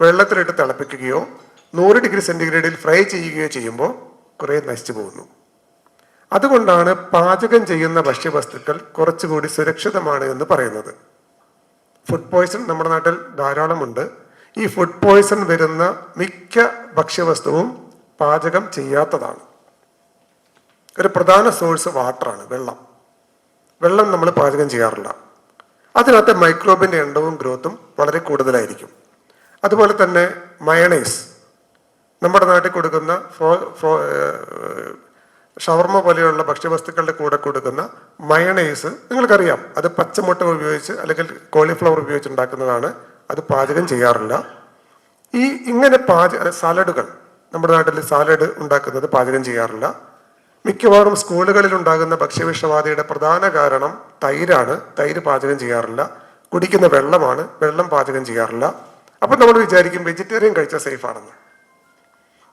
വെള്ളത്തിലിട്ട് തിളപ്പിക്കുകയോ 100 ഡിഗ്രി സെൻറ്റിഗ്രേഡിൽ ഫ്രൈ ചെയ്യുകയോ ചെയ്യുമ്പോൾ കുറേ നശിച്ചു പോകുന്നു. അതുകൊണ്ടാണ് പാചകം ചെയ്യുന്ന ഭക്ഷ്യവസ്തുക്കൾ കുറച്ചുകൂടി സുരക്ഷിതമാണ് എന്ന് പറയുന്നത്. ഫുഡ് പോയ്സൺ നമ്മുടെ നാട്ടിൽ ധാരാളമുണ്ട്. ഈ ഫുഡ് പോയ്സൺ വരുന്ന മിക്ക ഭക്ഷ്യവസ്തുവും പാചകം ചെയ്യാത്തതാണ്. ഒരു പ്രധാന സോഴ്സ് വാട്ടറാണ്, വെള്ളം നമ്മൾ പാചകം ചെയ്യാറില്ല. അതിനകത്തെ മൈക്രോബിൻ്റെ എണ്ണവും ഗ്രോത്തും വളരെ കൂടുതലായിരിക്കും. അതുപോലെ തന്നെ മയണൈസ്, നമ്മുടെ നാട്ടിൽ കൊടുക്കുന്ന ഷവർമ പോലെയുള്ള ഭക്ഷ്യവസ്തുക്കളുടെ കൂടെ കൊടുക്കുന്ന മയണൈസ് നിങ്ങൾക്കറിയാം, അത് പച്ചമുട്ട ഉപയോഗിച്ച് അല്ലെങ്കിൽ കോളിഫ്ലവർ ഉപയോഗിച്ച് ഉണ്ടാക്കുന്നതാണ്. അത് പാചകം ചെയ്യാറില്ല. ഇങ്ങനെ സാലഡുകൾ, നമ്മുടെ നാട്ടിൽ സാലഡ് ഉണ്ടാക്കുന്നത് പാചകം ചെയ്യാറില്ല. മിക്കവാറും സ്കൂളുകളിൽ ഉണ്ടാകുന്ന ഭക്ഷ്യവിഷബാധയുടെ പ്രധാന കാരണം തൈരാണ്. തൈര് പാചകം ചെയ്യാറില്ല. കുടിക്കുന്ന വെള്ളമാണ്, വെള്ളം പാചകം ചെയ്യാറില്ല. അപ്പം നമ്മൾ വിചാരിക്കും വെജിറ്റേറിയൻ കഴിച്ചാൽ സേഫ് ആണെന്ന്.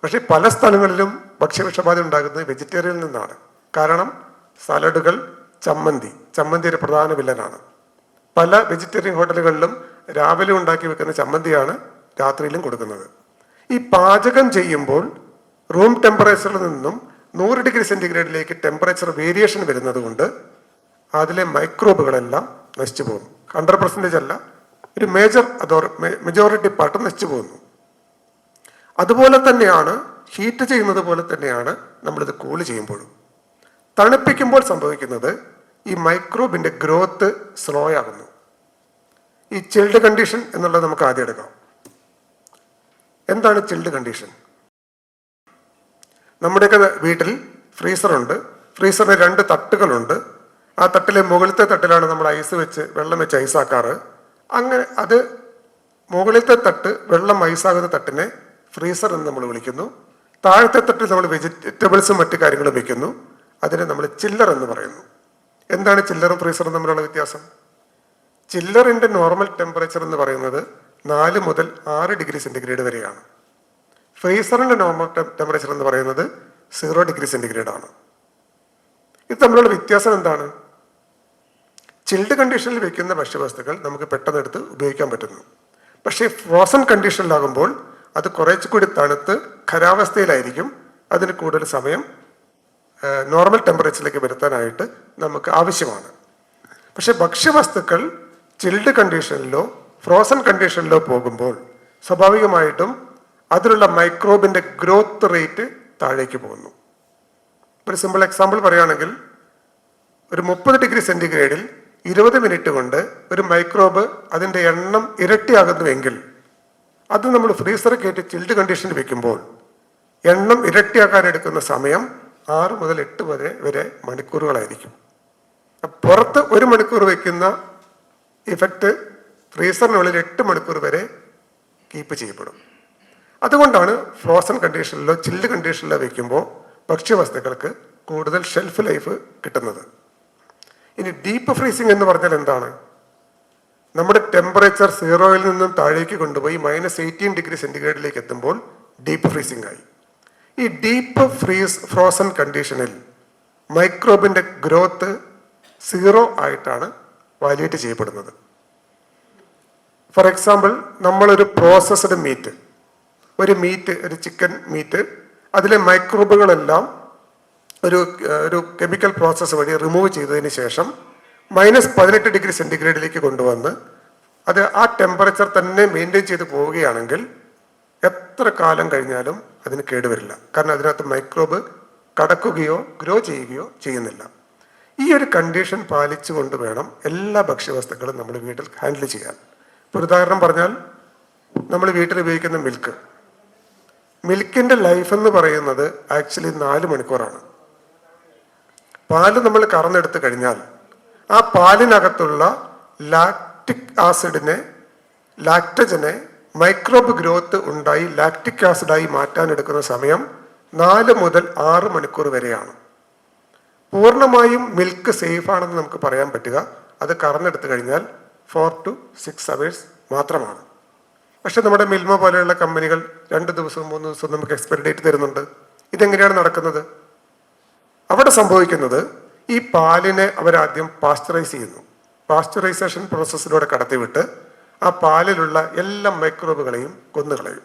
പക്ഷേ പല സ്ഥലങ്ങളിലും ഭക്ഷ്യവിഷബാധ ഉണ്ടാകുന്നത് വെജിറ്റേറിയനിൽ നിന്നാണ്. കാരണം സാലഡുകൾ, ചമ്മന്തി ഒരു പ്രധാന വില്ലനാണ്. പല വെജിറ്റേറിയൻ ഹോട്ടലുകളിലും രാവിലെ ഉണ്ടാക്കി വെക്കുന്ന ചമ്മന്തിയാണ് രാത്രിയിലും കൊടുക്കുന്നത്. ഈ പാചകം ചെയ്യുമ്പോൾ റൂം ടെമ്പറേച്ചറിൽ നിന്നും 100 ഡിഗ്രി സെൻറ്റിഗ്രേഡിലേക്ക് ടെമ്പറേച്ചർ വേരിയേഷൻ വരുന്നത് കൊണ്ട് അതിലെ മൈക്രോബുകളെല്ലാം നശിച്ചു പോകുന്നു. 100% അല്ല, ഒരു മെജോറിറ്റി പാർട്ട് നശിച്ചു പോകുന്നു. അതുപോലെ തന്നെയാണ് ഹീറ്റ് ചെയ്യുന്നത് പോലെ തന്നെയാണ് നമ്മളിത് കൂൾ ചെയ്യുമ്പോഴും. തണുപ്പിക്കുമ്പോൾ സംഭവിക്കുന്നത് ഈ മൈക്രോബിൻ്റെ ഗ്രോത്ത് സ്ലോ ആകുന്നു. ഈ ചിൽഡ് കണ്ടീഷൻ എന്നുള്ളത് നമുക്ക് ആദ്യം എടുക്കാം. എന്താണ് ചിൽഡ് കണ്ടീഷൻ? നമ്മുടെയൊക്കെ വീട്ടിൽ ഫ്രീസറുണ്ട്. ഫ്രീസറിന് 2 തട്ടുകളുണ്ട്. ആ തട്ടിലെ മുകളിലത്തെ തട്ടിലാണ് നമ്മൾ വെള്ളം വെച്ച് ഐസാക്കാറ്. അങ്ങനെ അത് മുകളിലത്തെ തട്ട്, വെള്ളം ഐസാകുന്ന തട്ടിനെ ഫ്രീസർ എന്ന് നമ്മൾ വിളിക്കുന്നു. താഴത്തെ തട്ടിൽ നമ്മൾ വെജിറ്റബിൾസും മറ്റു കാര്യങ്ങളും വയ്ക്കുന്നു. അതിനെ നമ്മൾ ചില്ലർ എന്ന് പറയുന്നു. എന്താണ് ചില്ലറും ഫ്രീസറും തമ്മിലുള്ള വ്യത്യാസം? ചില്ലറിൻ്റെ നോർമൽ ടെമ്പറേച്ചർ എന്ന് പറയുന്നത് 4 മുതൽ 6 ഡിഗ്രി സെൻറ്റിഗ്രേഡ് വരെയാണ്. ഫ്രീസറിൻ്റെ നോർമൽ ടെമ്പറേച്ചർ എന്ന് പറയുന്നത് 0 ഡിഗ്രി സെൻറ്റിഗ്രേഡ് ആണ്. ഇത് തമ്മിലുള്ള വ്യത്യാസം എന്താണ്? ചിൽഡ് കണ്ടീഷനിൽ വെക്കുന്ന ഭക്ഷ്യവസ്തുക്കൾ നമുക്ക് പെട്ടെന്ന് എടുത്ത് ഉപയോഗിക്കാൻ പറ്റുന്നു. പക്ഷേ ഫ്രോസൺ കണ്ടീഷനിലാകുമ്പോൾ അത് കുറച്ചുകൂടി തണുത്ത് ഖരാവസ്ഥയിലായിരിക്കും. അതിന് കൂടുതൽ സമയം നോർമൽ ടെമ്പറേച്ചറിലേക്ക് വരുത്താനായിട്ട് നമുക്ക് ആവശ്യമാണ്. പക്ഷെ ഭക്ഷ്യവസ്തുക്കൾ ചിൽഡ് കണ്ടീഷനിലോ ഫ്രോസൺ കണ്ടീഷനിലോ പോകുമ്പോൾ സ്വാഭാവികമായിട്ടും അതിലുള്ള മൈക്രോബിൻ്റെ ഗ്രോത്ത് റേറ്റ് താഴേക്ക് പോകുന്നു. ഒരു സിമ്പിൾ എക്സാമ്പിൾ പറയുകയാണെങ്കിൽ, ഒരു 30 ഡിഗ്രി സെൻറ്റിഗ്രേഡിൽ 20 മിനിറ്റ് കൊണ്ട് ഒരു മൈക്രോബ് അതിൻ്റെ എണ്ണം ഇരട്ടിയാകുന്നുവെങ്കിൽ അത് നമ്മൾ ഫ്രീസർ കയറ്റി ചിൽഡ് കണ്ടീഷനിൽ വെക്കുമ്പോൾ എണ്ണം ഇരട്ടിയാക്കാൻ എടുക്കുന്ന സമയം 6 മുതൽ 8 വരെ മണിക്കൂറുകളായിരിക്കും. പുറത്ത് 1 മണിക്കൂർ വയ്ക്കുന്ന ഇഫക്റ്റ് ഫ്രീസറിനുള്ളിൽ 8 മണിക്കൂർ വരെ കീപ്പ് ചെയ്യപ്പെടും. അതുകൊണ്ടാണ് ഫ്രോസൺ കണ്ടീഷനിലോ ചില്ല് കണ്ടീഷനിലോ വയ്ക്കുമ്പോൾ ഭക്ഷ്യവസ്തുക്കൾക്ക് കൂടുതൽ ഷെൽഫ് ലൈഫ് കിട്ടുന്നത്. ഇനി ഡീപ്പ് ഫ്രീസിംഗ് എന്ന് പറഞ്ഞാൽ എന്താണ്? നമ്മുടെ ടെമ്പറേച്ചർ 0-ൽ നിന്നും താഴേക്ക് കൊണ്ടുപോയി -18°C എത്തുമ്പോൾ ഡീപ്പ് ഫ്രീസിംഗ് ആയി. ഈ ഡീപ്പ് ഫ്രോസൺ കണ്ടീഷനിൽ മൈക്രോബിന്റെ ഗ്രോത്ത് 0 ആയിട്ടാണ് വാല്യുവേറ്റ് ചെയ്യപ്പെടുന്നത്. ഫോർ എക്സാമ്പിൾ, നമ്മളൊരു പ്രോസസ്ഡ് മീറ്റ്, ഒരു ചിക്കൻ മീറ്റ്, അതിലെ മൈക്രോബുകളെല്ലാം ഒരു കെമിക്കൽ പ്രോസസ്സ് വഴി റിമൂവ് ചെയ്തതിന് ശേഷം -18°C കൊണ്ടുവന്ന് അത് ആ ടെമ്പറേച്ചർ തന്നെ മെയിൻറ്റെയിൻ ചെയ്ത് പോവുകയാണെങ്കിൽ എത്ര കാലം കഴിഞ്ഞാലും അതിന് കേടുവരില്ല. കാരണം അതിനകത്ത് മൈക്രോബ് കടക്കുകയോ ഗ്രോ ചെയ്യുകയോ ചെയ്യുന്നില്ല. ഈ ഒരു കണ്ടീഷൻ പാലിച്ചുകൊണ്ട് വേണം എല്ലാ ഭക്ഷ്യവസ്തുക്കളും നമ്മൾ വീട്ടിൽ ഹാൻഡിൽ ചെയ്യാൻ. ഇപ്പോൾ ഒരു ഉദാഹരണം പറഞ്ഞാൽ, നമ്മൾ വീട്ടിൽ ഉപയോഗിക്കുന്ന മിൽക്കിൻ്റെ ലൈഫ് എന്ന് പറയുന്നത് ആക്ച്വലി 4 മണിക്കൂറാണ്. പാല് നമ്മൾ കറന്നെടുത്ത് കഴിഞ്ഞാൽ ആ പാലിനകത്തുള്ള ലാക്ടജനെ മൈക്രോബ് ഗ്രോത്ത് ഉണ്ടായി ലാക്റ്റിക് ആസിഡായി മാറ്റാൻ എടുക്കുന്ന സമയം 4 മുതൽ 6 മണിക്കൂർ വരെയാണ്. പൂർണ്ണമായും മിൽക്ക് സേഫ് ആണെന്ന് നമുക്ക് പറയാൻ പറ്റുക അത് കറന്നെടുത്ത് കഴിഞ്ഞാൽ 4 to 6 hours മാത്രമാണ്. പക്ഷെ നമ്മുടെ മിൽമ പോലെയുള്ള കമ്പനികൾ 2 ദിവസവും 3 ദിവസവും നമുക്ക് എക്സ്പയറി ഡേറ്റ് തരുന്നുണ്ട്. ഇതെങ്ങനെയാണ് നടക്കുന്നത്? അവിടെ സംഭവിക്കുന്നത്, ഈ പാലിനെ അവരാദ്യം പാസ്ചറൈസ് ചെയ്യുന്നു. പാസ്ചറൈസേഷൻ പ്രോസസ്സിലൂടെ കടത്തിവിട്ട് ആ പാലിലുള്ള എല്ലാ മൈക്രോബുകളെയും കൊന്നുകളയും.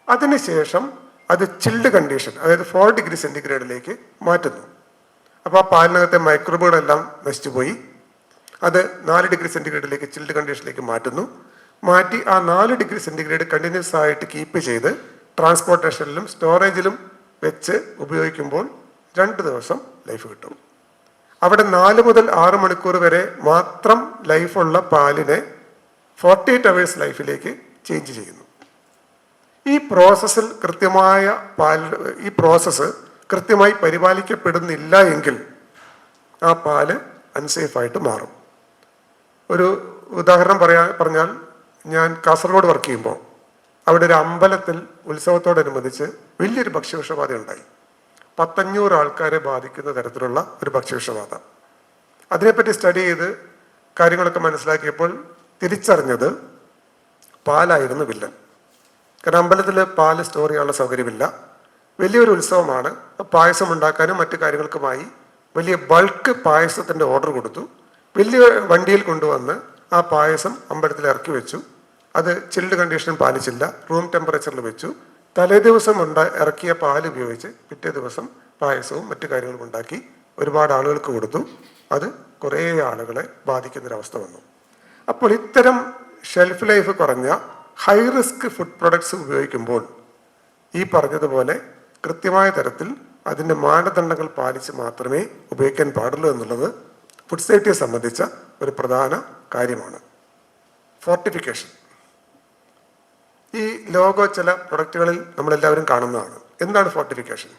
അതിനുശേഷം അത് ചിൽഡ് കണ്ടീഷൻ, അതായത് 4°C മാറ്റുന്നു. അപ്പോൾ ആ പാലിനകത്തെ മൈക്രോബുകളെല്ലാം നശിച്ചുപോയി. അത് 4°C ചിൽഡ് കണ്ടീഷനിലേക്ക് മാറ്റി ആ 4°C കണ്ടിന്യൂസ് ആയിട്ട് കീപ്പ് ചെയ്ത് ട്രാൻസ്പോർട്ടേഷനിലും സ്റ്റോറേജിലും വെച്ച് ഉപയോഗിക്കുമ്പോൾ 2 ദിവസം ലൈഫ് കിട്ടും. അവിടെ 4 മുതൽ 6 മണിക്കൂർ വരെ മാത്രം ലൈഫുള്ള പാലിനെ 48 hours ലൈഫിലേക്ക് ചേഞ്ച് ചെയ്യുന്നു. ഈ പ്രോസസ്സിൽ കൃത്യമായി പരിപാലിക്കപ്പെടുന്നില്ല എങ്കിൽ ആ പാല് അൺസേഫായിട്ട് മാറും. ഒരു ഉദാഹരണം പറഞ്ഞാൽ, ഞാൻ കാസർഗോഡ് വർക്ക് ചെയ്യുമ്പോൾ അവിടെ ഒരു അമ്പലത്തിൽ ഉത്സവത്തോടനുബന്ധിച്ച് വലിയൊരു ഭക്ഷ്യവിഷബാധ ഉണ്ടായി. 1,500 ആൾക്കാരെ ബാധിക്കുന്ന തരത്തിലുള്ള ഒരു ഭക്ഷ്യവിഷബാധ. അതിനെപ്പറ്റി സ്റ്റഡി ചെയ്ത് കാര്യങ്ങളൊക്കെ മനസ്സിലാക്കിയപ്പോൾ തിരിച്ചറിഞ്ഞത് പാലായിരുന്നു വില്ലൻ. കാരണം അമ്പലത്തിൽ പാല് സ്റ്റോർ ചെയ്യാനുള്ള സൗകര്യമില്ല. വലിയൊരു ഉത്സവമാണ്. പായസം ഉണ്ടാക്കാനും മറ്റു കാര്യങ്ങൾക്കുമായി വലിയ ബൾക്ക് പായസത്തിൻ്റെ ഓർഡർ കൊടുത്തു. വലിയ വണ്ടിയിൽ കൊണ്ടുവന്ന് ആ പായസം അമ്പലത്തിൽ ഇറക്കി വെച്ചു. അത് ചിൽഡ് കണ്ടീഷൻ പാലിച്ചില്ല, റൂം ടെമ്പറേച്ചറിൽ വെച്ചു. തലേ ദിവസം ഇറക്കിയ പാൽ ഉപയോഗിച്ച് പിറ്റേ ദിവസം പായസവും മറ്റു കാര്യങ്ങളും ഉണ്ടാക്കി ഒരുപാട് ആളുകൾക്ക് കൊടുത്തു. അത് കുറേ ആളുകളെ ബാധിക്കുന്നൊരവസ്ഥ വന്നു. അപ്പോൾ ഇത്തരം ഷെൽഫ് ലൈഫ് കുറഞ്ഞ ഹൈ റിസ്ക് ഫുഡ് പ്രൊഡക്ട്സ് ഉപയോഗിക്കുമ്പോൾ ഈ പറഞ്ഞതുപോലെ കൃത്യമായ തരത്തിൽ അതിൻ്റെ മാനദണ്ഡങ്ങൾ പാലിച്ച് മാത്രമേ ഉപയോഗിക്കാൻ പാടുള്ളൂ എന്നുള്ളത് ഫുഡ് സേഫ്റ്റിയെ സംബന്ധിച്ച ഒരു പ്രധാന കാര്യമാണ്. ഫോർട്ടിഫിക്കേഷൻ ഈ ലോഗോ ചില പ്രൊഡക്റ്റുകളിൽ നമ്മളെല്ലാവരും കാണുന്നതാണ്. എന്താണ് ഫോർട്ടിഫിക്കേഷൻ?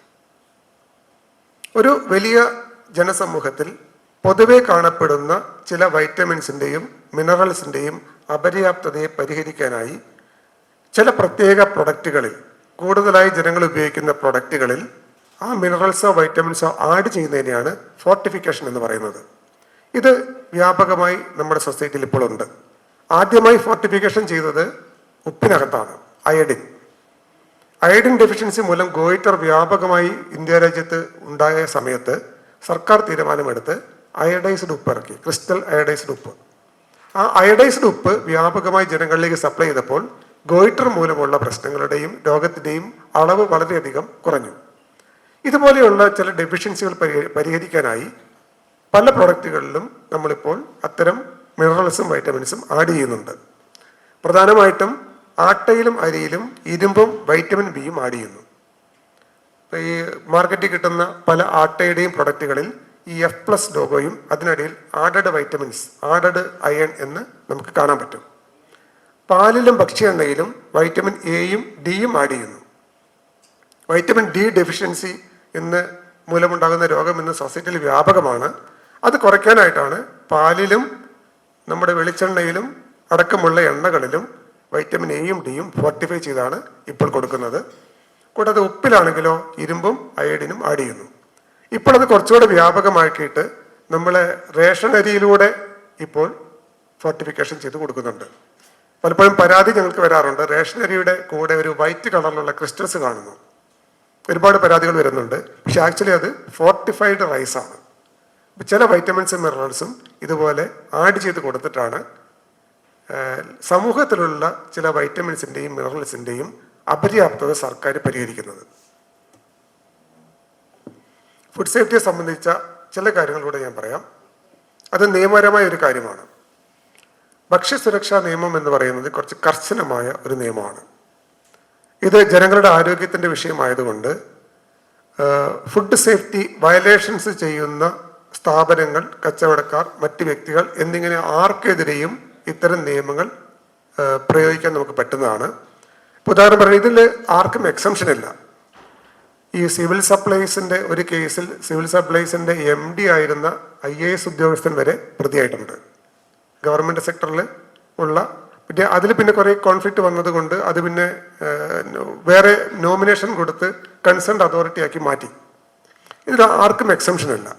ഒരു വലിയ ജനസമൂഹത്തിൽ പൊതുവെ കാണപ്പെടുന്ന ചില വൈറ്റമിൻസിൻ്റെയും മിനറൽസിൻ്റെയും അപര്യാപ്തതയെ പരിഹരിക്കാനായി ചില പ്രത്യേക പ്രൊഡക്റ്റുകളിൽ, കൂടുതലായി ജനങ്ങൾ ഉപയോഗിക്കുന്ന പ്രൊഡക്റ്റുകളിൽ ആ മിനറൽസോ വൈറ്റമിൻസോ ആഡ് ചെയ്യുന്നതിനെയാണ് ഫോർട്ടിഫിക്കേഷൻ എന്ന് പറയുന്നത്. ഇത് വ്യാപകമായി നമ്മുടെ സൊസൈറ്റിയിൽ ഇപ്പോൾ ഉണ്ട്. ആദ്യമായി ഫോർട്ടിഫിക്കേഷൻ ചെയ്തത് ഉപ്പിനകത്താണ്, അയഡിൻ ഡെഫിഷ്യൻസി മൂലം ഗോയിറ്റർ വ്യാപകമായി ഇന്ത്യ രാജ്യത്ത് ഉണ്ടായ സമയത്ത് സർക്കാർ തീരുമാനമെടുത്ത് അയഡൈസ്ഡ് ഉപ്പ് ഇറക്കി, ക്രിസ്റ്റൽ അയഡൈസ്ഡ് ഉപ്പ്. ആ അയഡൈസ്ഡ് ഉപ്പ് വ്യാപകമായി ജനങ്ങളിലേക്ക് സപ്ലൈ ചെയ്തപ്പോൾ ഗോയിറ്റർ മൂലമുള്ള പ്രശ്നങ്ങളുടെയും രോഗത്തിൻ്റെയും അളവ് വളരെയധികം കുറഞ്ഞു. ഇതുപോലെയുള്ള ചില ഡെഫിഷ്യൻസികൾ പരിഹരിക്കാനായി പല പ്രൊഡക്റ്റുകളിലും നമ്മളിപ്പോൾ അത്തരം മിനറൽസും വൈറ്റമിൻസും ആഡ് ചെയ്യുന്നുണ്ട്. പ്രധാനമായിട്ടും ആട്ടയിലും അരിയിലും ഇരുമ്പും വൈറ്റമിൻ ബിയും ആഡ് ചെയ്യുന്നു. ഈ മാർക്കറ്റിൽ കിട്ടുന്ന പല ആട്ടയുടെയും പ്രൊഡക്റ്റുകളിൽ ഈ F+ ലോഗോയും അതിനിടയിൽ ആഡഡ് വൈറ്റമിൻസ്, ആഡഡ് അയൺ എന്ന് നമുക്ക് കാണാൻ പറ്റും. പാലിലും ഭക്ഷ്യ എണ്ണയിലും വൈറ്റമിൻ എയും ഡിയും ആഡ് ചെയ്യുന്നു. വൈറ്റമിൻ ഡി ഡെഫിഷ്യൻസി ഇന്ന് മൂലമുണ്ടാകുന്ന രോഗം ഇന്ന് സൊസൈറ്റിയിൽ വ്യാപകമാണ്. അത് കുറയ്ക്കാനായിട്ടാണ് പാലിലും നമ്മുടെ വെളിച്ചെണ്ണയിലും അടക്കമുള്ള എണ്ണകളിലും വൈറ്റമിൻ എയും ഡിയും ഫോർട്ടിഫൈ ചെയ്താണ് ഇപ്പോൾ കൊടുക്കുന്നത്. കൂടാതെ ഉപ്പിലാണെങ്കിലോ ഇരുമ്പും അയഡിനും ആഡ് ചെയ്യുന്നു. ഇപ്പോൾ അത് കുറച്ചുകൂടെ വ്യാപകമാക്കിയിട്ട് നമ്മളെ റേഷൻ അരിയിലൂടെ ഇപ്പോൾ ഫോർട്ടിഫിക്കേഷൻ ചെയ്ത് കൊടുക്കുന്നുണ്ട്. പലപ്പോഴും പരാതി ഞങ്ങൾക്ക് വരാറുണ്ട്, റേഷൻ അരിയുടെ കൂടെ ഒരു വൈറ്റ് കളറിലുള്ള ക്രിസ്റ്റൽസ് കാണുന്നു. ഒരുപാട് പരാതികൾ വരുന്നുണ്ട്. പക്ഷെ ആക്ച്വലി അത് ഫോർട്ടിഫൈഡ് റൈസാണ്. ചില വൈറ്റമിൻസും മിനറൽസും ഇതുപോലെ ആഡ് ചെയ്ത് കൊടുത്തിട്ടാണ് സമൂഹത്തിലുള്ള ചില വൈറ്റമിൻസിൻ്റെയും മിനറൽസിൻ്റെയും അപര്യാപ്തത സർക്കാർ പരിഹരിക്കുന്നത്. ഫുഡ് സേഫ്റ്റിയെ സംബന്ധിച്ച ചില കാര്യങ്ങളിലൂടെ ഞാൻ പറയാം. അത് നിയമപരമായ ഒരു കാര്യമാണ്. ഭക്ഷ്യസുരക്ഷാ നിയമം എന്ന് പറയുന്നത് കുറച്ച് കർശനമായ ഒരു നിയമമാണ്. ഇത് ജനങ്ങളുടെ ആരോഗ്യത്തിൻ്റെ വിഷയമായതുകൊണ്ട് ഫുഡ് സേഫ്റ്റി വയലേഷൻസ് ചെയ്യുന്ന സ്ഥാപനങ്ങൾ, കച്ചവടക്കാർ, മറ്റ് വ്യക്തികൾ എന്നിങ്ങനെ ആർക്കെതിരെയും ഇത്തരം നിയമങ്ങൾ പ്രയോഗിക്കാൻ നമുക്ക് പറ്റുന്നതാണ്. ഉദാഹരണം പറയുന്നത്, ഇതിൽ ആർക്കും എക്സംഷൻ ഇല്ല. ഈ സിവിൽ സപ്ലൈസിൻ്റെ ഒരു കേസിൽ സിവിൽ സപ്ലൈസിൻ്റെ MD ആയിരുന്ന IAS ഉദ്യോഗസ്ഥൻ വരെ പ്രതിയായിട്ടുണ്ട്. ഗവൺമെൻറ് സെക്ടറിൽ ഉള്ള പിന്നെ കുറേ കോൺഫ്ലിക്റ്റ് വന്നതുകൊണ്ട് അത് പിന്നെ വേറെ നോമിനേഷൻ കൊടുത്ത് കൺസേൺഡ് അതോറിറ്റിയാക്കി മാറ്റി. ഇതിൽ ആർക്കും എക്സംഷൻ ഇല്ല.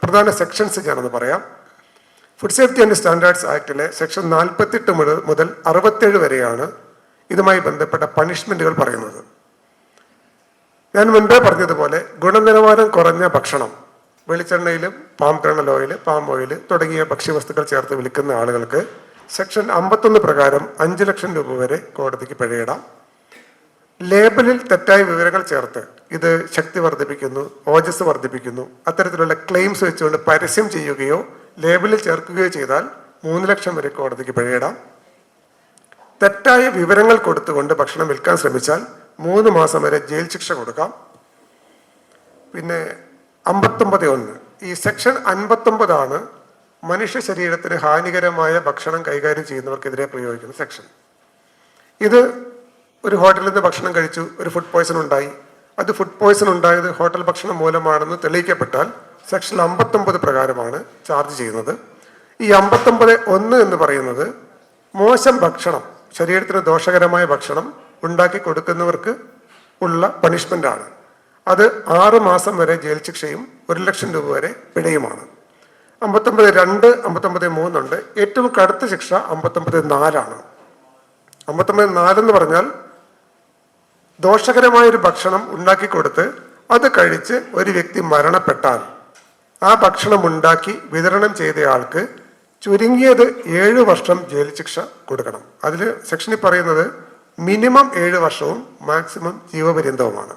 പ്രധാന സെക്ഷൻസ് ഞാനൊന്ന് പറയാം. ഫുഡ് സേഫ്റ്റി ആൻഡ് സ്റ്റാൻഡേർഡ്സ് ആക്ടിലെ സെക്ഷൻ 48 മുതൽ 67 വരെയാണ് ഇതുമായി ബന്ധപ്പെട്ട പണിഷ്മെൻറ്റുകൾ പറയുന്നത്. ഞാൻ മുൻപേ പറഞ്ഞതുപോലെ ഗുണനിലവാരം കുറഞ്ഞ ഭക്ഷണം, വെളിച്ചെണ്ണയിലും പാം കernel ഓയിൽ, പാം ഓയിൽ തുടങ്ങിയ ഭക്ഷ്യവസ്തുക്കൾ ചേർത്ത് വിൽക്കുന്ന ആളുകൾക്ക് സെക്ഷൻ 51 പ്രകാരം 5 ലക്ഷം രൂപ വരെ കോടതിക്ക് പിഴയിടാം. ലേബലിൽ തെറ്റായ വിവരങ്ങൾ ചേർത്ത് ഇത് ശക്തി വർദ്ധിപ്പിക്കുന്നു, ഓജസ് വർദ്ധിപ്പിക്കുന്നു, അത്തരത്തിലുള്ള ക്ലെയിംസ് വെച്ചുകൊണ്ട് പരസ്യം ചെയ്യുകയോ ലേബലിൽ ചേർക്കുകയോ ചെയ്താൽ 3 ലക്ഷം വരെ കോടതിക്ക് പിഴയിടാം. തെറ്റായ വിവരങ്ങൾ കൊടുത്തുകൊണ്ട് ഭക്ഷണം വിൽക്കാൻ ശ്രമിച്ചാൽ 3 മാസം വരെ ജയിൽ ശിക്ഷ കൊടുക്കാം. പിന്നെ 59(1) ഈ സെക്ഷൻ 59 മനുഷ്യ ശരീരത്തിന് ഹാനികരമായ ഭക്ഷണം കൈകാര്യം ചെയ്യുന്നവർക്കെതിരെ പ്രയോഗിക്കുന്ന സെക്ഷൻ. ഇത് ഒരു ഹോട്ടലിൽ നിന്ന് ഭക്ഷണം കഴിച്ചു, ഒരു ഫുഡ് പോയ്സൺ ഉണ്ടായി, അത് ഫുഡ് പോയ്സൺ ഉണ്ടായത് ഹോട്ടൽ ഭക്ഷണം മൂലമാണെന്ന് തെളിയിക്കപ്പെട്ടാൽ സെക്ഷൻ 59 പ്രകാരമാണ് ചാർജ് ചെയ്യുന്നത്. ഈ 59(1) എന്ന് പറയുന്നത് മോശം ഭക്ഷണം, ശരീരത്തിന് ദോഷകരമായ ഭക്ഷണം ഉണ്ടാക്കി കൊടുക്കുന്നവർക്ക് ഉള്ള പണിഷ്മെൻ്റാണ്. അത് 6 മാസം വരെ ജയിൽ ശിക്ഷയും 1 ലക്ഷം രൂപ വരെ പിഴയുമാണ്. 59(2), 59(3) ഉണ്ട്. ഏറ്റവും കടുത്ത ശിക്ഷ 59(4) 59(4) എന്ന് പറഞ്ഞാൽ ദോഷകരമായൊരു ഭക്ഷണം ഉണ്ടാക്കി കൊടുത്ത് അത് കഴിച്ച് ഒരു വ്യക്തി മരണപ്പെട്ടാൽ ആ ഭക്ഷണം ഉണ്ടാക്കി വിതരണം ചെയ്തയാൾക്ക് ചുരുങ്ങിയത് 7 വർഷം ജയിൽ ശിക്ഷ കൊടുക്കണം. അതിൽ സെക്ഷനിൽ പറയുന്നത് മിനിമം 7 വർഷവും മാക്സിമം ജീവപര്യന്തവുമാണ്.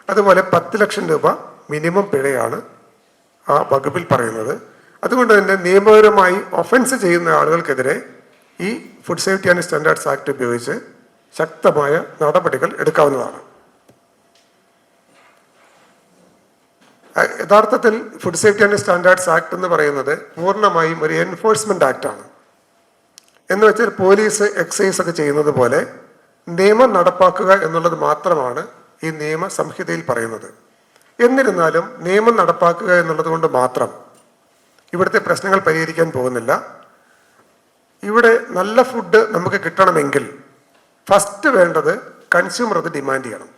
അതുപോലെ 10 ലക്ഷം രൂപ മിനിമം പിഴയാണ് ആ വകുപ്പിൽ പറയുന്നത്. അതുകൊണ്ട് തന്നെ നിയമപരമായി ഒഫൻസ് ചെയ്യുന്ന ആളുകൾക്കെതിരെ ഈ food safety and standards act ഉപയോഗിച്ച് ശക്തമായ നടപടികൾ എടുക്കാവുന്നതാണ്. യഥാർത്ഥത്തിൽ food safety and standards act എന്ന് പറയുന്നത് പൂർണ്ണമായും ഒരു എൻഫോഴ്സ്മെന്റ് ആക്ടാണ്. എന്ന് വെച്ചാൽ പോലീസ്, എക്സൈസ് ഒക്കെ ചെയ്യുന്നത് പോലെ നിയമം നടപ്പാക്കുക എന്നുള്ളത് മാത്രമാണ് ഈ നിയമ സംഹിതയിൽ പറയുന്നത്. എന്നിരുന്നാലും നിയമം നടപ്പാക്കുക എന്നുള്ളത് കൊണ്ട് മാത്രം ഇവിടുത്തെ പ്രശ്നങ്ങൾ പരിഹരിക്കാൻ പോകുന്നില്ല. ഇവിടെ നല്ല ഫുഡ് നമുക്ക് കിട്ടണമെങ്കിൽ ഫസ്റ്റ് വേണ്ടത് കൺസ്യൂമർ അത് ഡിമാൻഡ് ചെയ്യണം.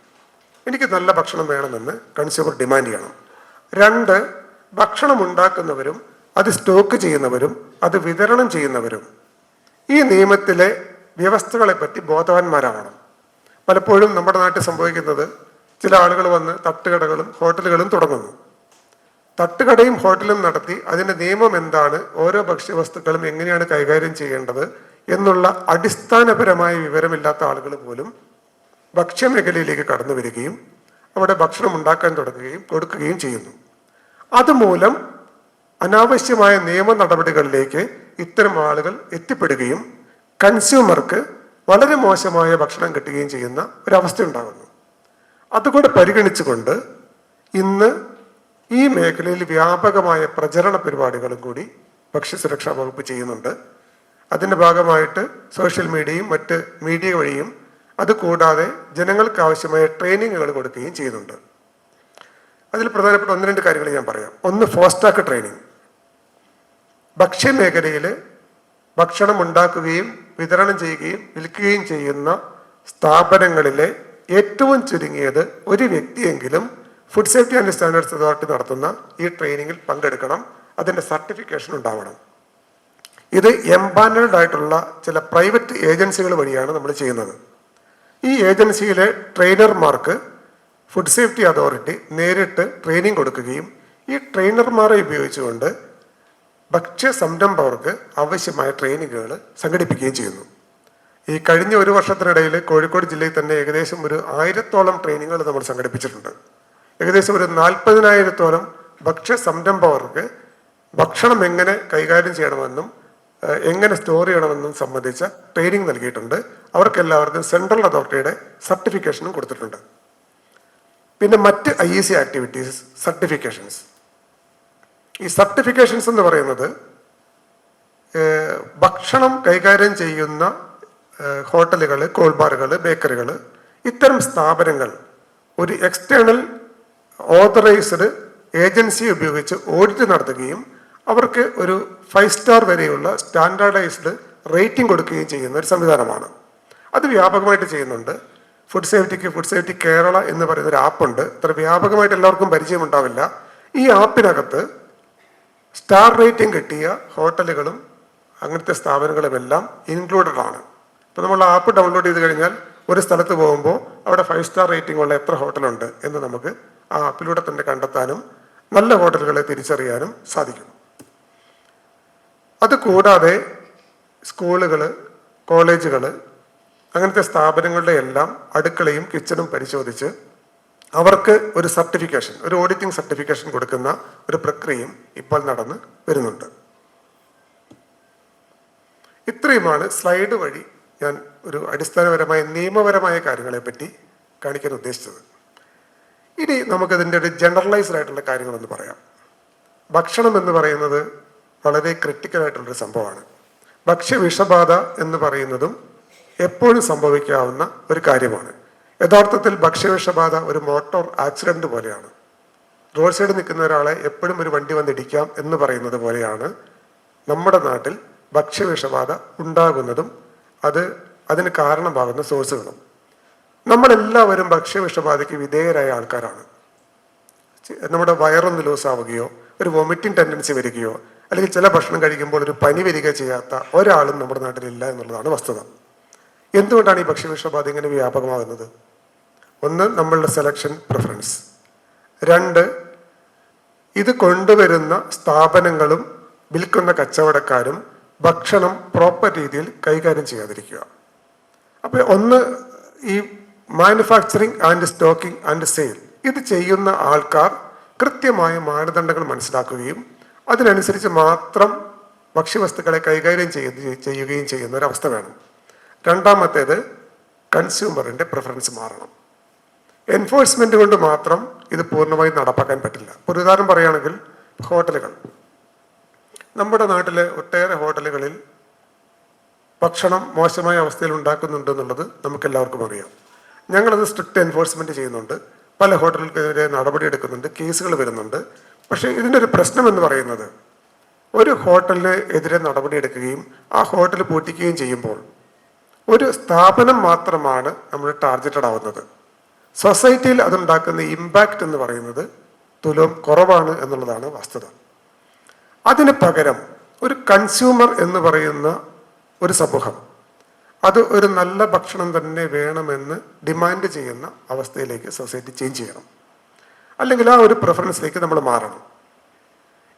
എനിക്ക് നല്ല ഭക്ഷണം വേണമെന്ന് കൺസ്യൂമർ ഡിമാൻഡ് ചെയ്യണം. 2, ഭക്ഷണം ഉണ്ടാക്കുന്നവരും അത് സ്റ്റോക്ക് ചെയ്യുന്നവരും അത് വിതരണം ചെയ്യുന്നവരും ഈ നിയമത്തിലെ വ്യവസ്ഥകളെ പറ്റി ബോധവാന്മാരാകണം. പലപ്പോഴും നമ്മുടെ നാട്ടിൽ സംഭവിക്കുന്നത് ചില ആളുകൾ വന്ന് തട്ടുകടകളും ഹോട്ടലുകളും തുടങ്ങുന്നു. തട്ടുകടയും ഹോട്ടലും നടത്തി അതിൻ്റെ നിയമം എന്താണ്, ഓരോ ഭക്ഷ്യവസ്തുക്കളും എങ്ങനെയാണ് കൈകാര്യം ചെയ്യേണ്ടത് എന്നുള്ള അടിസ്ഥാനപരമായ വിവരമില്ലാത്ത ആളുകൾ പോലും ഭക്ഷ്യമേഖലയിലേക്ക് കടന്നു വരികയും അവിടെ ഭക്ഷണം ഉണ്ടാക്കാൻ തുടങ്ങുകയും കൊടുക്കുകയും ചെയ്യുന്നു. അതുമൂലം അനാവശ്യമായ നിയമ നടപടികളിലേക്ക് ഇത്തരം ആളുകൾ എത്തിപ്പെടുകയും കൺസ്യൂമർക്ക് വളരെ മോശമായ ഭക്ഷണം കിട്ടുകയും ചെയ്യുന്ന ഒരവസ്ഥ ഉണ്ടാകുന്നു. അതുകൂടെ പരിഗണിച്ചുകൊണ്ട് ഇന്ന് ഈ മേഖലയിൽ വ്യാപകമായ പ്രചരണ പരിപാടികളും കൂടി ഭക്ഷ്യസുരക്ഷാ വകുപ്പ് ചെയ്യുന്നുണ്ട്. അതിൻ്റെ ഭാഗമായിട്ട് സോഷ്യൽ മീഡിയയും മറ്റ് മീഡിയ വഴിയും അതുകൂടാതെ ജനങ്ങൾക്ക് ആവശ്യമായ ട്രെയിനിങ്ങുകൾ കൊടുക്കുകയും ചെയ്യുന്നുണ്ട്. അതിൽ പ്രധാനപ്പെട്ട 1-2 കാര്യങ്ങൾ ഞാൻ പറയാം. ഒന്ന്, ഫോസ്റ്റാക്ക് ട്രെയിനിങ്. ഭക്ഷ്യമേഖലയിൽ ഭക്ഷണം ഉണ്ടാക്കുകയും വിതരണം ചെയ്യുകയും വിൽക്കുകയും ചെയ്യുന്ന സ്ഥാപനങ്ങളിലെ ഏറ്റവും ചുരുങ്ങിയത് ഒരു വ്യക്തിയെങ്കിലും food safety and standards authority നടത്തുന്ന ഈ ട്രെയിനിങ്ങിൽ പങ്കെടുക്കണം. അതിൻ്റെ സർട്ടിഫിക്കേഷൻ ഉണ്ടാവണം. ഇത് എംപാനൽഡ് ആയിട്ടുള്ള ചില പ്രൈവറ്റ് ഏജൻസികൾ വഴിയാണ് നമ്മൾ ചെയ്യുന്നത്. ഈ ഏജൻസിയിലെ ട്രെയിനർമാർക്ക് ഫുഡ് സേഫ്റ്റി അതോറിറ്റി നേരിട്ട് ട്രെയിനിങ് കൊടുക്കുകയും ഈ ട്രെയിനർമാരെ ഉപയോഗിച്ചുകൊണ്ട് ഭക്ഷ്യ സംരംഭകർക്ക് ആവശ്യമായ ട്രെയിനിങ്ങുകൾ സംഘടിപ്പിക്കുകയും ചെയ്യുന്നു. ഈ കഴിഞ്ഞ 1 വർഷത്തിനിടയിൽ കോഴിക്കോട് ജില്ലയിൽ തന്നെ ഏകദേശം ഒരു 1000-ഓളം ട്രെയിനിങ്ങുകൾ നമ്മൾ സംഘടിപ്പിച്ചിട്ടുണ്ട്. ഏകദേശം ഒരു 40,000-ഓളം ഭക്ഷ്യ സംരംഭകർക്ക് ഭക്ഷണം എങ്ങനെ കൈകാര്യം ചെയ്യണമെന്നും എങ്ങനെ സ്റ്റോർ ചെയ്യണമെന്നും സംബന്ധിച്ച ട്രെയിനിങ് നൽകിയിട്ടുണ്ട്. അവർക്കെല്ലാവർക്കും സെൻട്രൽ അതോറിറ്റിയുടെ സർട്ടിഫിക്കേഷനും കൊടുത്തിട്ടുണ്ട്. പിന്നെ മറ്റ് IEC ആക്ടിവിറ്റീസ്, സർട്ടിഫിക്കേഷൻസ്. ഈ സർട്ടിഫിക്കേഷൻസ് എന്ന് പറയുന്നത് ഭക്ഷണം കൈകാര്യം ചെയ്യുന്ന ഹോട്ടലുകൾ, കോൾബാറുകൾ, ബേക്കറികൾ, ഇത്തരം സ്ഥാപനങ്ങൾ ഒരു എക്സ്റ്റേണൽ ഓതറൈസ്ഡ് ഏജൻസി ഉപയോഗിച്ച് ഓഡിറ്റ് നടത്തുകയും അവർക്ക് ഒരു 5 സ്റ്റാർ വരെയുള്ള സ്റ്റാൻഡേർഡൈസ്ഡ് റേറ്റിംഗ് കൊടുക്കുകയും ചെയ്യുന്ന ഒരു സംവിധാനമാണ്. അത് വ്യാപകമായിട്ട് ചെയ്യുന്നുണ്ട്. ഫുഡ് സേഫ്റ്റി കേരള എന്ന് പറയുന്ന ഒരു ആപ്പുണ്ട്. അത്ര വ്യാപകമായിട്ട് എല്ലാവർക്കും പരിചയമുണ്ടാവില്ല. ഈ ആപ്പിനകത്ത് സ്റ്റാർ റേറ്റിംഗ് കിട്ടിയ ഹോട്ടലുകളും അങ്ങനത്തെ സ്ഥാപനങ്ങളുമെല്ലാം ഇൻക്ലൂഡഡ് ആണ്. ഇപ്പോൾ നമ്മൾ ആപ്പ് ഡൗൺലോഡ് ചെയ്ത് കഴിഞ്ഞാൽ ഒരു സ്ഥലത്ത് പോകുമ്പോൾ അവിടെ 5 സ്റ്റാർ റേറ്റിംഗ് ഉള്ള എത്ര ഹോട്ടലുണ്ട് എന്ന് നമുക്ക് ആ ആപ്പിലൂടെ തന്നെ കണ്ടെത്താനും നല്ല ഹോട്ടലുകളെ തിരിച്ചറിയാനും സാധിക്കും. അതുകൂടാതെ സ്കൂളുകൾ, കോളേജുകൾ, അങ്ങനത്തെ സ്ഥാപനങ്ങളുടെ എല്ലാം അടുക്കളയും കിച്ചണും പരിശോധിച്ച് അവർക്ക് ഒരു സർട്ടിഫിക്കേഷൻ, ഒരു ഓഡിറ്റിംഗ് സർട്ടിഫിക്കേഷൻ കൊടുക്കുന്ന ഒരു പ്രക്രിയയും ഇപ്പോൾ നടന്ന് വരുന്നുണ്ട്. ഇത്രയുമാണ് സ്ലൈഡ് വഴി ഞാൻ ഒരു അടിസ്ഥാനപരമായ നിയമപരമായ കാര്യങ്ങളെപ്പറ്റി കാണിക്കാൻ ഉദ്ദേശിച്ചത്. ഇനി നമുക്കതിൻ്റെ ഒരു ജനറലൈസ്ഡ് ആയിട്ടുള്ള കാര്യങ്ങളൊന്ന് പറയാം. ഭക്ഷണം എന്ന് പറയുന്നത് വളരെ ക്രിട്ടിക്കലായിട്ടുള്ളൊരു സംഭവമാണ്. ഭക്ഷ്യവിഷബാധ എന്ന് പറയുന്നതും എപ്പോഴും സംഭവിക്കാവുന്ന ഒരു കാര്യമാണ്. യഥാർത്ഥത്തിൽ ഭക്ഷ്യവിഷബാധ ഒരു മോട്ടോർ ആക്സിഡന്റ് പോലെയാണ്. റോഡ് സൈഡിൽ നിൽക്കുന്ന ഒരാളെ എപ്പോഴും ഒരു വണ്ടി വന്നിടിക്കാം എന്ന് പറയുന്നത് പോലെയാണ് നമ്മുടെ നാട്ടിൽ ഭക്ഷ്യവിഷബാധ ഉണ്ടാകുന്നതും അതിന് കാരണമാകുന്ന സോഴ്സുകളും. നമ്മളെല്ലാവരും ഭക്ഷ്യവിഷബാധയ്ക്ക് വിധേയരായ ആൾക്കാരാണ്. നമ്മുടെ വയറൊന്ന് ലൂസാവുകയോ ഒരു വൊമിറ്റിംഗ് ടെൻഡൻസി വരികയോ അല്ലെങ്കിൽ ചില ഭക്ഷണം കഴിക്കുമ്പോൾ ഒരു പനി വരികയോ ചെയ്യാത്ത ഒരാളും നമ്മുടെ നാട്ടിലില്ല എന്നുള്ളതാണ് വസ്തുത. എന്തുകൊണ്ടാണ് ഈ ഭക്ഷ്യവിഷബാധ ഇങ്ങനെ വ്യാപകമാകുന്നത്? ഒന്ന്, നമ്മളുടെ സെലക്ഷൻ പ്രിഫറൻസ്. 2, ഇത് കൊണ്ടുവരുന്ന സ്ഥാപനങ്ങളും വിൽക്കുന്ന കച്ചവടക്കാരും ഭക്ഷണം പ്രോപ്പർ രീതിയിൽ കൈകാര്യം ചെയ്യാതിരിക്കുക. അപ്പോൾ ഒന്ന്, ഈ manufacturing and stocking and sale ഇത് ചെയ്യുന്ന ആൾക്കാർ കൃത്യമായ മാനദണ്ഡങ്ങൾ മനസ്സിലാക്കുകയും അതിനനുസരിച്ച് മാത്രം ഭക്ഷ്യവസ്തുക്കളെ കൈകാര്യം ചെയ്യുകയും ചെയ്യുന്ന ഒരവസ്ഥ വേണം. രണ്ടാമത്തേത്, കൺസ്യൂമറിൻ്റെ പ്രിഫറൻസ് മാറണം. എൻഫോഴ്സ്മെന്റ് കൊണ്ട് മാത്രം ഇത് പൂർണ്ണമായും നടപ്പാക്കാൻ പറ്റില്ല. ഒരു ഉദാഹരണം പറയുകയാണെങ്കിൽ, ഹോട്ടലുകൾ. നമ്മുടെ നാട്ടിലെ ഒട്ടേറെ ഹോട്ടലുകളിൽ ഭക്ഷണം മോശമായ അവസ്ഥയിൽ ഉണ്ടാക്കുന്നുണ്ടെന്നുള്ളത് നമുക്കെല്ലാവർക്കും അറിയാം. ഞങ്ങളത് സ്ട്രിക്റ്റ് എൻഫോഴ്സ്മെന്റ് ചെയ്യുന്നുണ്ട്. പല ഹോട്ടലുകൾക്കെതിരെ നടപടിയെടുക്കുന്നുണ്ട്, കേസുകൾ വരുന്നുണ്ട്. പക്ഷേ ഇതിൻ്റെ ഒരു പ്രശ്നം എന്ന് പറയുന്നത്, ഒരു ഹോട്ടലിന് എതിരെ നടപടിയെടുക്കുകയും ആ ഹോട്ടൽ പൂട്ടിക്കുകയും ചെയ്യുമ്പോൾ ഒരു സ്ഥാപനം മാത്രമാണ് നമ്മൾ ടാർഗറ്റഡ് ആവുന്നത്. സൊസൈറ്റിയിൽ അതുണ്ടാക്കുന്ന ഇമ്പാക്റ്റ് എന്ന് പറയുന്നത് തുലം കുറവാണ് എന്നുള്ളതാണ് വസ്തുത. അതിന് പകരം ഒരു കൺസ്യൂമർ എന്ന് പറയുന്ന ഒരു സമൂഹം അത് ഒരു നല്ല ഭക്ഷണം തന്നെ വേണമെന്ന് ഡിമാൻഡ് ചെയ്യുന്ന അവസ്ഥയിലേക്ക് സൊസൈറ്റി ചേഞ്ച് ചെയ്യണം. അല്ലെങ്കിൽ ആ ഒരു പ്രിഫറൻസിലേക്ക് നമ്മൾ മാറണം.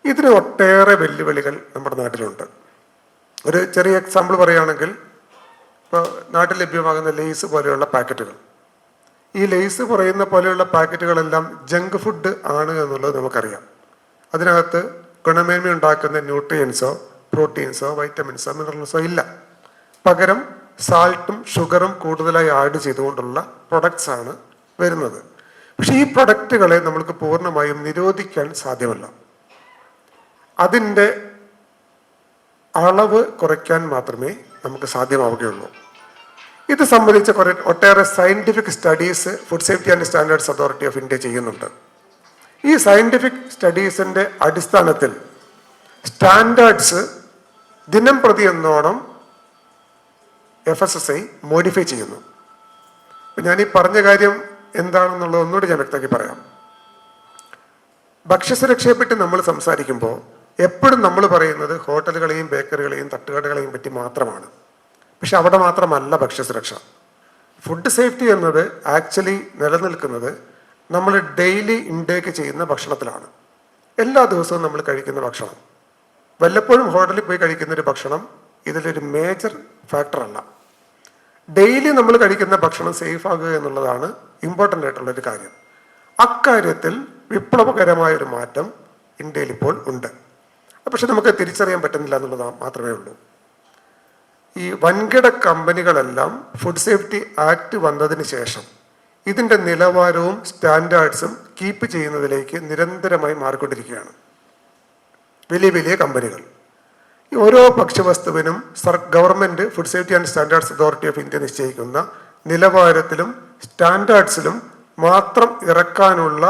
ഇതിന് ഒട്ടേറെ വെല്ലുവിളികൾ നമ്മുടെ നാട്ടിലുണ്ട്. ഒരു ചെറിയ എക്സാമ്പിൾ പറയുകയാണെങ്കിൽ, ഇപ്പോൾ നാട്ടിൽ ലഭ്യമാകുന്ന ലേസ് പോലെയുള്ള പാക്കറ്റുകൾ, ഈ ലേസ് പറയുന്ന പോലെയുള്ള പാക്കറ്റുകളെല്ലാം ജങ്ക് ഫുഡ് ആണ് എന്നുള്ളത് നമുക്കറിയാം. അതിനകത്ത് ഗുണമേന്മ ഉണ്ടാക്കുന്ന ന്യൂട്രിയൻസോ പ്രോട്ടീൻസോ വൈറ്റമിൻസോ മിനറൽസോ ഇല്ല. പകരം സാൾട്ടും ഷുഗറും കൂടുതലായി ആഡ് ചെയ്തുകൊണ്ടുള്ള പ്രൊഡക്ട്സ് ആണ് വരുന്നത്. പക്ഷെ ഈ പ്രൊഡക്റ്റുകളെ നമ്മൾക്ക് പൂർണ്ണമായും നിരോധിക്കാൻ സാധ്യമല്ല. അതിൻ്റെ അളവ് കുറയ്ക്കാൻ മാത്രമേ നമുക്ക് സാധ്യമാവുകയുള്ളൂ. ഇത് സംബന്ധിച്ച ഒട്ടേറെ scientific studies food safety and standards authority of India ചെയ്യുന്നുണ്ട്. ഈ സയന്റിഫിക് സ്റ്റഡീസിന്റെ അടിസ്ഥാനത്തിൽ സ്റ്റാൻഡേർഡ്സ് ദിനം പ്രതി എന്നോണം FSSAI മോഡിഫൈ ചെയ്യുന്നു. ഞാൻ ഈ പറഞ്ഞ കാര്യം എന്താണെന്നുള്ളത് ഒന്നുകൂടി ഞാൻ വ്യക്തമാക്കി പറയാം. ഭക്ഷ്യസുരക്ഷയെപ്പറ്റി നമ്മൾ സംസാരിക്കുമ്പോൾ എപ്പോഴും നമ്മൾ പറയുന്നത് ഹോട്ടലുകളെയും ബേക്കറികളെയും തട്ടുകടകളെയും പറ്റി മാത്രമാണ്. പക്ഷെ അവിടെ മാത്രമല്ല ഭക്ഷ്യസുരക്ഷ. ഫുഡ് സേഫ്റ്റി എന്നത് ആക്ച്വലി നിലനിൽക്കുന്നത് നമ്മൾ ഡെയിലി ഇൻടേക്ക് ചെയ്യുന്ന ഭക്ഷണത്തിലാണ്. എല്ലാ ദിവസവും നമ്മൾ കഴിക്കുന്ന ഭക്ഷണം, വല്ലപ്പോഴും ഹോട്ടലിൽ പോയി കഴിക്കുന്ന ഒരു ഭക്ഷണം ഇതിലൊരു മേജർ ഫാക്ടറല്ല. ഡെയിലി നമ്മൾ കഴിക്കുന്ന ഭക്ഷണം സേഫ് ആകുക എന്നുള്ളതാണ് ഇമ്പോർട്ടൻ്റ് ആയിട്ടുള്ളൊരു കാര്യം. അക്കാര്യത്തിൽ വിപ്ലവകരമായൊരു മാറ്റം ഇന്ത്യയിൽ ഇപ്പോൾ ഉണ്ട്. പക്ഷെ നമുക്ക് തിരിച്ചറിയാൻ പറ്റുന്നില്ല എന്നുള്ളത് മാത്രമേ ഉള്ളൂ. ഈ വൻകിട കമ്പനികളെല്ലാം ഫുഡ് സേഫ്റ്റി ആക്ട് വന്നതിന് ശേഷം ഇതിൻ്റെ നിലവാരവും സ്റ്റാൻഡേർഡ്സും കീപ്പ് ചെയ്യുന്നതിലേക്ക് നിരന്തരമായി മാറിക്കൊണ്ടിരിക്കുകയാണ്. വലിയ വലിയ കമ്പനികൾ ഈ ഓരോ ഭക്ഷ്യവസ്തുവിനും government food safety and standards authority of India നിശ്ചയിക്കുന്ന നിലവാരത്തിലും സ്റ്റാൻഡേർഡ്സിലും മാത്രം ഇറക്കാനുള്ള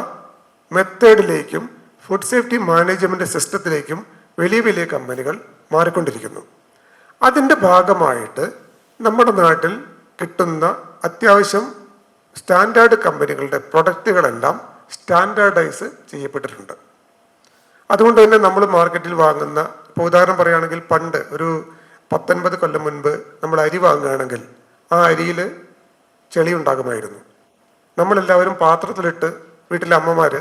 മെത്തേഡിലേക്കും ഫുഡ് സേഫ്റ്റി മാനേജ്മെൻറ്റ് സിസ്റ്റത്തിലേക്കും വലിയ വലിയ കമ്പനികൾ മാറിക്കൊണ്ടിരിക്കുന്നു. അതിൻ്റെ ഭാഗമായിട്ട് നമ്മുടെ നാട്ടിൽ കിട്ടുന്ന അത്യാവശ്യം സ്റ്റാൻഡേർഡ് കമ്പനികളുടെ പ്രൊഡക്റ്റുകളെല്ലാം സ്റ്റാൻഡേർഡൈസ് ചെയ്യപ്പെട്ടിട്ടുണ്ട്. അതുകൊണ്ട് തന്നെ നമ്മൾ മാർക്കറ്റിൽ വാങ്ങുന്ന, ഇപ്പോൾ ഉദാഹരണം പറയുകയാണെങ്കിൽ, പണ്ട് ഒരു 19 കൊല്ലം മുൻപ് നമ്മൾ അരി വാങ്ങുകയാണെങ്കിൽ ആ അരിയിൽ ചെളി ഉണ്ടാകുമായിരുന്നു. നമ്മളെല്ലാവരും പാത്രത്തിലിട്ട്, വീട്ടിലെ അമ്മമാർ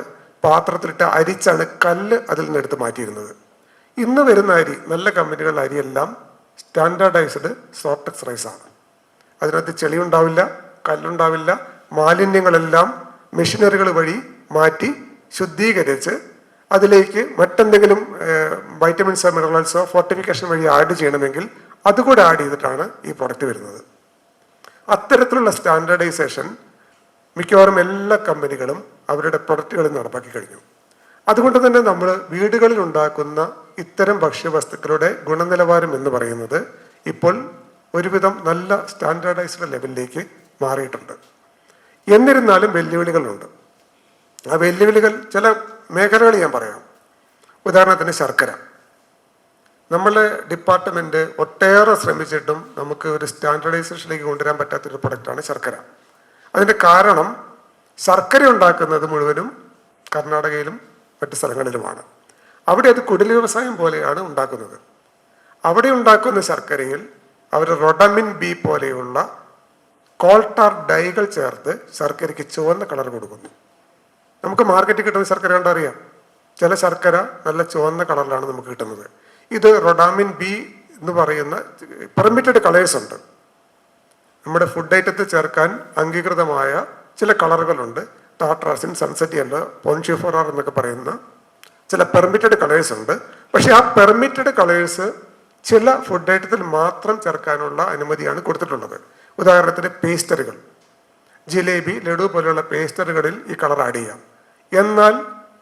പാത്രത്തിലിട്ട് അരിച്ചാണ് കല്ല് അതിൽ നിന്ന് എടുത്ത് മാറ്റിയിരുന്നത്. ഇന്ന് വരുന്ന അരി, നല്ല കമ്പനികളുടെ അരിയെല്ലാം സ്റ്റാൻഡേർഡൈസ്ഡ് സോർട്ടക്സ് റൈസാണ്. അതിനകത്ത് ചെളി ഉണ്ടാവില്ല, കല്ലുണ്ടാവില്ല. മാലിന്യങ്ങളെല്ലാം മെഷീനറികൾ വഴി മാറ്റി ശുദ്ധീകരിച്ച് അതിലേക്ക് മറ്റെന്തെങ്കിലും വൈറ്റമിൻസോ മിനറൽസോ ഫോർട്ടിഫിക്കേഷൻ വഴി ആഡ് ചെയ്യണമെങ്കിൽ അതുകൂടെ ആഡ് ചെയ്തിട്ടാണ് ഈ പ്രൊഡക്റ്റ് വരുന്നത്. അത്തരത്തിലുള്ള സ്റ്റാൻഡേർഡൈസേഷൻ മിക്കവാറും എല്ലാ കമ്പനികളും അവരുടെ പ്രൊഡക്റ്റുകളിൽ നടപ്പാക്കി കഴിഞ്ഞു. അതുകൊണ്ട് തന്നെ നമ്മൾ വീടുകളിൽ ഉണ്ടാക്കുന്ന ഇത്തരം ഭക്ഷ്യവസ്തുക്കളുടെ ഗുണനിലവാരം എന്ന് പറയുന്നത് ഇപ്പോൾ ഒരുവിധം നല്ല സ്റ്റാൻഡേർഡൈസ്ഡ് ലെവലിലേക്ക് മാറിയിട്ടുണ്ട്. എന്നിരുന്നാലും വെല്ലുവിളികളുണ്ട്. ആ വെല്ലുവിളികൾ ചില മേഖലകൾ ഞാൻ പറയാം. ഉദാഹരണത്തിന് ശർക്കര. നമ്മളെ ഡിപ്പാർട്ട്മെൻറ്റ് ഒട്ടേറെ ശ്രമിച്ചിട്ടും നമുക്ക് ഒരു സ്റ്റാൻഡേർഡൈസേഷനിലേക്ക് കൊണ്ടുവരാൻ പറ്റാത്തൊരു പ്രൊഡക്റ്റാണ് ശർക്കര. അതിൻ്റെ കാരണം ശർക്കര ഉണ്ടാക്കുന്നത് മുഴുവനും കർണാടകയിലും മറ്റ് സ്ഥലങ്ങളിലുമാണ്. അവിടെ അത് കുടിൽ വ്യവസായം പോലെയാണ് ഉണ്ടാക്കുന്നത്. അവിടെ ഉണ്ടാക്കുന്ന ശർക്കരയിൽ അവർ റൊഡമിൻ ബി പോലെയുള്ള കോൾട്ടാർ ഡൈകൾ ചേർത്ത് ശർക്കരയ്ക്ക് ചുവന്ന കളർ കൊടുക്കുന്നു. നമുക്ക് മാർക്കറ്റിൽ കിട്ടുന്ന ശർക്കര കണ്ടറിയാം, ചില ശർക്കര നല്ല ചുവന്ന കളറിലാണ് നമുക്ക് കിട്ടുന്നത്. ഇത് റൊഡാമിൻ ബി എന്ന് പറയുന്ന പെർമിറ്റഡ് കളേഴ്സ് ഉണ്ട്. നമ്മുടെ ഫുഡ് ഐറ്റത്തിൽ ചേർക്കാൻ അംഗീകൃതമായ ചില കളറുകളുണ്ട്. ടാട്രാസിൻ, സൺസെറ്റ് യെല്ലോ, പോൺഷിഫോറാർ എന്നൊക്കെ പറയുന്ന ചില പെർമിറ്റഡ് കളേഴ്സ് ഉണ്ട്. പക്ഷെ ആ പെർമിറ്റഡ് കളേഴ്സ് ചില ഫുഡ് ഐറ്റത്തിൽ മാത്രം ചേർക്കാനുള്ള അനുമതിയാണ് കൊടുത്തിട്ടുള്ളത്. ഉദാഹരണത്തിന് പേസ്റ്ററുകൾ, ജിലേബി, ലഡു പോലെയുള്ള പേസ്റ്ററുകളിൽ ഈ കളർ ആഡ് ചെയ്യാം. എന്നാൽ